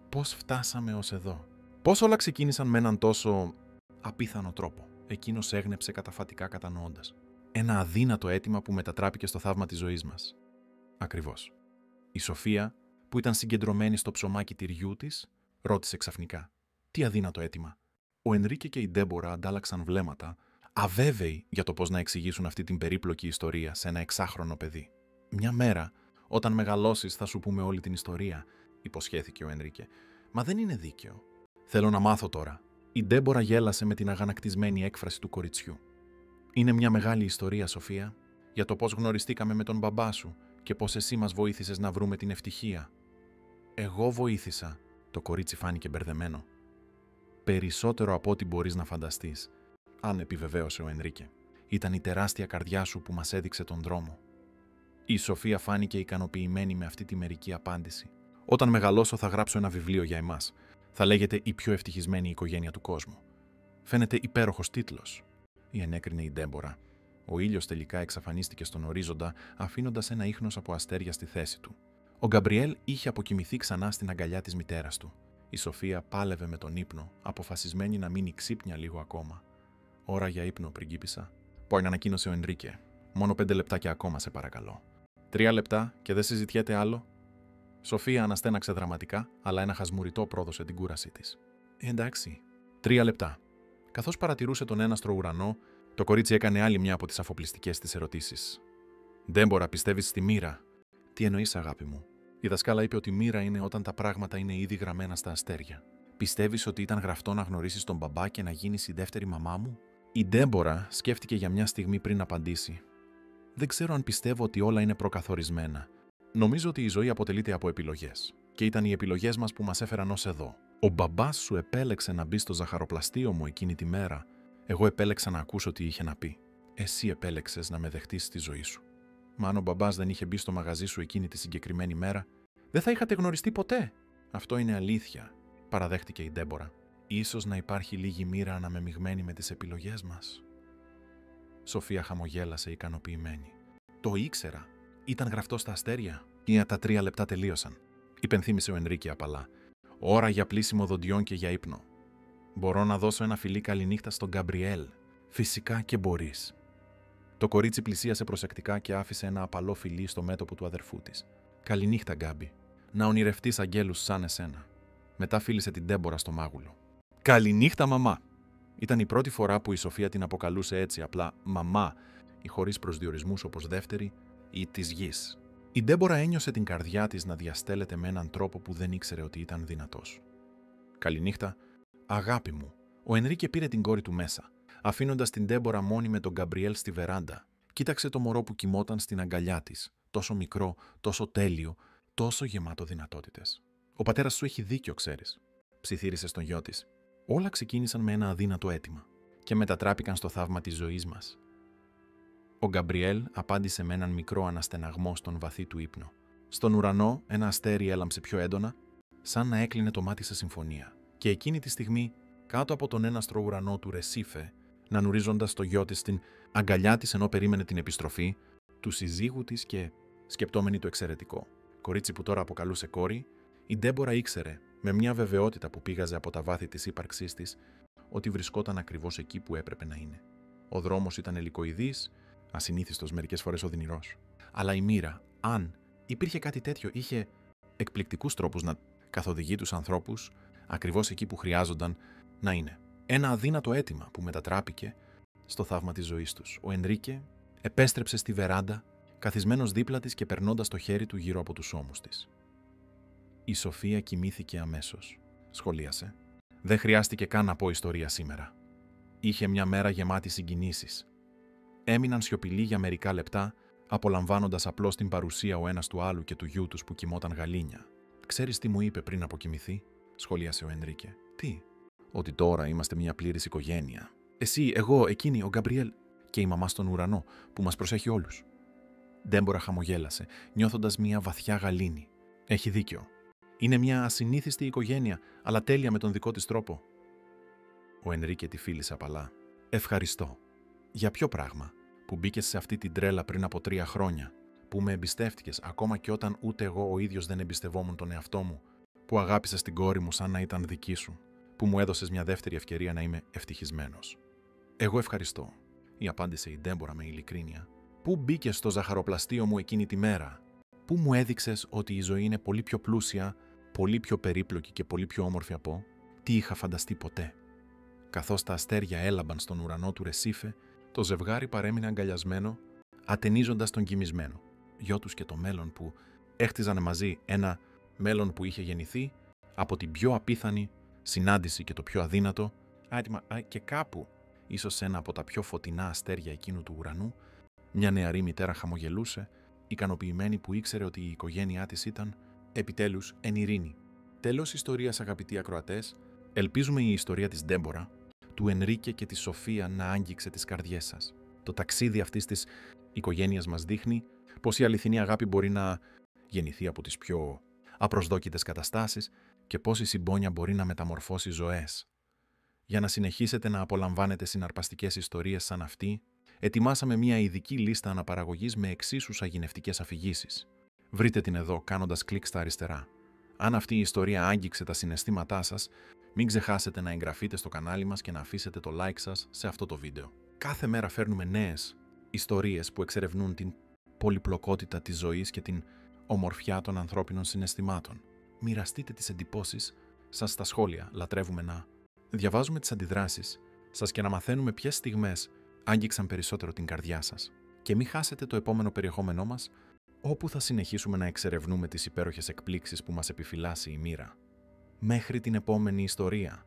«Πώς φτάσαμε ως εδώ? Πώς όλα ξεκίνησαν με έναν τόσο απίθανο τρόπο?» Εκείνος έγνεψε καταφατικά κατανοώντας. «Ένα αδύνατο αίτημα που μετατράπηκε στο θαύμα της ζωής μας». «Ακριβώς». Η Σοφία, που ήταν συγκεντρωμένη στο ψωμάκι τυριού της, ρώτησε ξαφνικά. «Τι αδύνατο αίτημα?» Ο Ενρίκε και η Ντέμπορα αντάλλαξαν βλέμματα, αβέβαιοι για το πώς να εξηγήσουν αυτή την περίπλοκη ιστορία σε ένα 6χρονο παιδί. «Μια μέρα, όταν μεγαλώσεις, θα σου πούμε όλη την ιστορία», υποσχέθηκε ο Ενρίκε. «Μα δεν είναι δίκαιο. Θέλω να μάθω τώρα». Η Ντέμπορα γέλασε με την αγανακτισμένη έκφραση του κοριτσιού. «Είναι μια μεγάλη ιστορία, Σοφία, για το πώς γνωριστήκαμε με τον μπαμπά σου και πώς εσύ μας βοήθησες να βρούμε την ευτυχία». «Εγώ βοήθησα», το κορίτσι φάνηκε μπερδεμένο. Περισσότερο από ό,τι μπορείς να φανταστείς, αν επιβεβαίωσε ο Ενρίκε. Ήταν η τεράστια καρδιά σου που μας έδειξε τον δρόμο. Η Σοφία φάνηκε ικανοποιημένη με αυτή τη μερική απάντηση. Όταν μεγαλώσω, θα γράψω ένα βιβλίο για εμάς. Θα λέγεται «Η πιο ευτυχισμένη οικογένεια του κόσμου». Φαίνεται υπέροχος τίτλος, η ενέκρινε η Ντέμπορα. Ο ήλιος τελικά εξαφανίστηκε στον ορίζοντα, αφήνοντας ένα ίχνος από αστέρια στη θέση του. Ο Γκαμπριέλ είχε αποκοιμηθεί ξανά στην αγκαλιά της μητέρας του. Η Σοφία πάλευε με τον ύπνο, αποφασισμένη να μείνει ξύπνια λίγο ακόμα. «Ώρα για ύπνο, πριγκίπισσα», ανακοίνωσε ο Ενρίκε. «Μόνο 5 λεπτάκια ακόμα, σε παρακαλώ». 3 λεπτά και δεν συζητιέται άλλο. Σοφία αναστέναξε δραματικά, αλλά ένα χασμουριτό πρόδωσε την κούρασή της. Εντάξει. 3 λεπτά. Καθώς παρατηρούσε τον έναστρο ουρανό, το κορίτσι έκανε άλλη μια από τις αφοπλιστικές της ερωτήσεις. «Ντέμπορα, πιστεύεις στη μοίρα?» «Τι εννοείς, αγάπη μου?» Η δασκάλα είπε ότι μοίρα είναι όταν τα πράγματα είναι ήδη γραμμένα στα αστέρια. «Πιστεύεις ότι ήταν γραφτό να γνωρίσεις τον μπαμπά και να γίνεις η δεύτερη μαμά μου?» Η Ντέμπορα σκέφτηκε για μια στιγμή πριν απαντήσει. «Δεν ξέρω αν πιστεύω ότι όλα είναι προκαθορισμένα. Νομίζω ότι η ζωή αποτελείται από επιλογές. Και ήταν οι επιλογές μας που μας έφεραν ως εδώ. Ο μπαμπάς σου επέλεξε να μπει στο ζαχαροπλαστείο μου εκείνη τη μέρα. Εγώ επέλεξα να ακούσω τι είχε να πει. Εσύ επέλεξες να με δεχτείς στη ζωή σου. Μα αν ο μπαμπάς δεν είχε μπει στο μαγαζί σου εκείνη τη συγκεκριμένη μέρα, δεν θα είχατε γνωριστεί ποτέ». «Αυτό είναι αλήθεια», παραδέχτηκε η Ντέμπορα. «Ίσως να υπάρχει λίγη μοίρα αναμεμειγμένη με τις επιλογές μας». Σοφία χαμογέλασε ικανοποιημένη. «Το ήξερα. Ήταν γραφτό στα αστέρια». «Για τα 3 λεπτά τελείωσαν», υπενθύμησε ο Ενρίκε απαλά. «Ώρα για πλύσιμο δοντιών και για ύπνο. Μπορώ να δώσω ένα φιλί καληνύχτα στον Γκαμπριέλ?» «Φυσικά και μπορείς». Το κορίτσι πλησίασε προσεκτικά και άφησε ένα απαλό φιλί στο μέτωπο του αδερφού της. «Καληνύχτα, Γκάμπι. Να ονειρευτείς αγγέλους σαν εσένα». Μετά φίλησε την Ντέμπορα στο μάγουλο. «Καληνύχτα, μαμά». Ήταν η πρώτη φορά που η Σοφία την αποκαλούσε έτσι απλά «μαμά» ή χωρίς προσδιορισμούς όπως δεύτερη ή της γης. Η Ντέμπορα ένιωσε την καρδιά της να διαστέλλεται με έναν τρόπο που δεν ήξερε ότι ήταν δυνατός. «Καληνύχτα, αγάπη μου». Ο Ενρίκε πήρε την κόρη του μέσα, αφήνοντας την Ντέμπορα μόνη με τον Γκαμπριέλ στη βεράντα. Κοίταξε το μωρό που κοιμόταν στην αγκαλιά της, τόσο μικρό, τόσο τέλειο, τόσο γεμάτο δυνατότητες. «Ο πατέρας σου έχει δίκιο, ξέρεις», ψιθύρισε στον γιο της. Όλα ξεκίνησαν με ένα αδύνατο αίτημα και μετατράπηκαν στο θαύμα της ζωής μας. Ο Γκαμπριέλ απάντησε με έναν μικρό αναστεναγμό στον βαθύ του ύπνο. Στον ουρανό ένα αστέρι έλαμψε πιο έντονα, σαν να έκλεινε το μάτι σε συμφωνία. Και εκείνη τη στιγμή, κάτω από τον έναστρο ουρανό του Ρεσίφε, νανουρίζοντας το γιο της στην αγκαλιά της ενώ περίμενε την επιστροφή του συζύγου της και σκεπτόμενη το εξαιρετικό κορίτσι που τώρα αποκαλούσε κόρη, η Ντέμπορα ήξερε, με μια βεβαιότητα που πήγαζε από τα βάθη της ύπαρξής της, ότι βρισκόταν ακριβώς εκεί που έπρεπε να είναι. Ο δρόμος ήταν ελικοειδής, ασυνήθιστος μερικές φορές οδυνηρός. Αλλά η μοίρα, αν υπήρχε κάτι τέτοιο, είχε εκπληκτικούς τρόπους να καθοδηγεί τους ανθρώπους ακριβώς εκεί που χρειάζονταν να είναι. Ένα αδύνατο αίτημα που μετατράπηκε στο θαύμα της ζωής τους. Ο Ενρίκε επέστρεψε στη βεράντα, καθισμένος δίπλα της και περνώντας το χέρι του γύρω από τους ώμους της. Η Σοφία κοιμήθηκε αμέσως. Σχολίασε. Δεν χρειάστηκε καν να πω ιστορία σήμερα. Είχε μια μέρα γεμάτη συγκινήσεις. Έμειναν σιωπηλοί για μερικά λεπτά, απολαμβάνοντας απλώς την παρουσία ο ένας του άλλου και του γιού τους που κοιμόταν γαλήνια. «Ξέρεις τι μου είπε πριν αποκοιμηθεί?» σχολίασε ο Ενρίκε. «Τι?» «Ότι τώρα είμαστε μια πλήρης οικογένεια. Εσύ, εγώ, εκείνη, ο Γκαμπριέλ και η μαμά στον ουρανό που μας προσέχει όλους». Ντέμπορα χαμογέλασε, νιώθοντας μια βαθιά γαλήνη. «Έχει δίκιο. Είναι μια ασυνήθιστη οικογένεια, αλλά τέλεια με τον δικό της τρόπο». Ο Ενρίκε τη φίλησε απαλά. «Ευχαριστώ. Για ποιο πράγμα? Που μπήκες σε αυτή την τρέλα πριν από 3 χρόνια, που με εμπιστεύτηκες ακόμα και όταν ούτε εγώ ο ίδιος δεν εμπιστευόμουν τον εαυτό μου, που αγάπησες την κόρη μου σαν να ήταν δική σου, που μου έδωσες μια δεύτερη ευκαιρία να είμαι ευτυχισμένος». «Εγώ ευχαριστώ», η απάντησε η Ντέμπορα με ειλικρίνεια. «Πού μπήκες στο ζαχαροπλαστείο μου εκείνη τη μέρα? Πού μου έδειξες ότι η ζωή είναι πολύ πιο πλούσια, πολύ πιο περίπλοκη και πολύ πιο όμορφη από τι είχα φανταστεί ποτέ?» Καθώς τα αστέρια έλαμπαν στον ουρανό του Ρεσίφε, το ζευγάρι παρέμεινε αγκαλιασμένο, ατενίζοντας τον κοιμισμένο, γιο τους και το μέλλον που έχτιζαν μαζί, ένα μέλλον που είχε γεννηθεί από την πιο απίθανη συνάντηση και το πιο αδύνατο, και κάπου, ίσως σε ένα από τα πιο φωτεινά αστέρια εκείνου του ουρανού, μια νεαρή μητέρα χαμογελούσε, ικανοποιημένη που ήξερε ότι η οικογένειά της ήταν, επιτέλους, εν ειρήνη. Τέλος ιστορίας, αγαπητοί ακροατές, Ελπίζουμε η ιστορία της Ντέμπορα, του Ενρίκε και της Σοφία να άγγιξε τις καρδιές σας. Το ταξίδι αυτής της οικογένειας μας δείχνει πως η αληθινή αγάπη μπορεί να γεννηθεί από τις πιο απροσδόκητες καταστάσεις και πως η συμπόνια μπορεί να μεταμορφώσει ζωές. Για να συνεχίσετε να απολαμβάνετε συναρπαστικές ιστορίες σαν αυτή, ετοιμάσαμε μια ειδική λίστα αναπαραγωγής με εξίσου σαγηνευτικές αφηγήσεις. Βρείτε την εδώ κάνοντας κλικ στα αριστερά. Αν αυτή η ιστορία άγγιξε τα συναισθήματά σας, μην ξεχάσετε να εγγραφείτε στο κανάλι μας και να αφήσετε το like σας σε αυτό το βίντεο. Κάθε μέρα φέρνουμε νέες ιστορίες που εξερευνούν την πολυπλοκότητα της ζωής και την ομορφιά των ανθρώπινων συναισθημάτων. Μοιραστείτε τις εντυπώσεις σας στα σχόλια. Λατρεύουμε να διαβάζουμε τις αντιδράσεις σας και να μαθαίνουμε ποιες στιγμές άγγιξαν περισσότερο την καρδιά σας. Και μην χάσετε το επόμενο περιεχόμενό μας, όπου θα συνεχίσουμε να εξερευνούμε τις υπέροχες εκπλήξεις που μας επιφυλάσσει η μοίρα. Μέχρι την επόμενη ιστορία.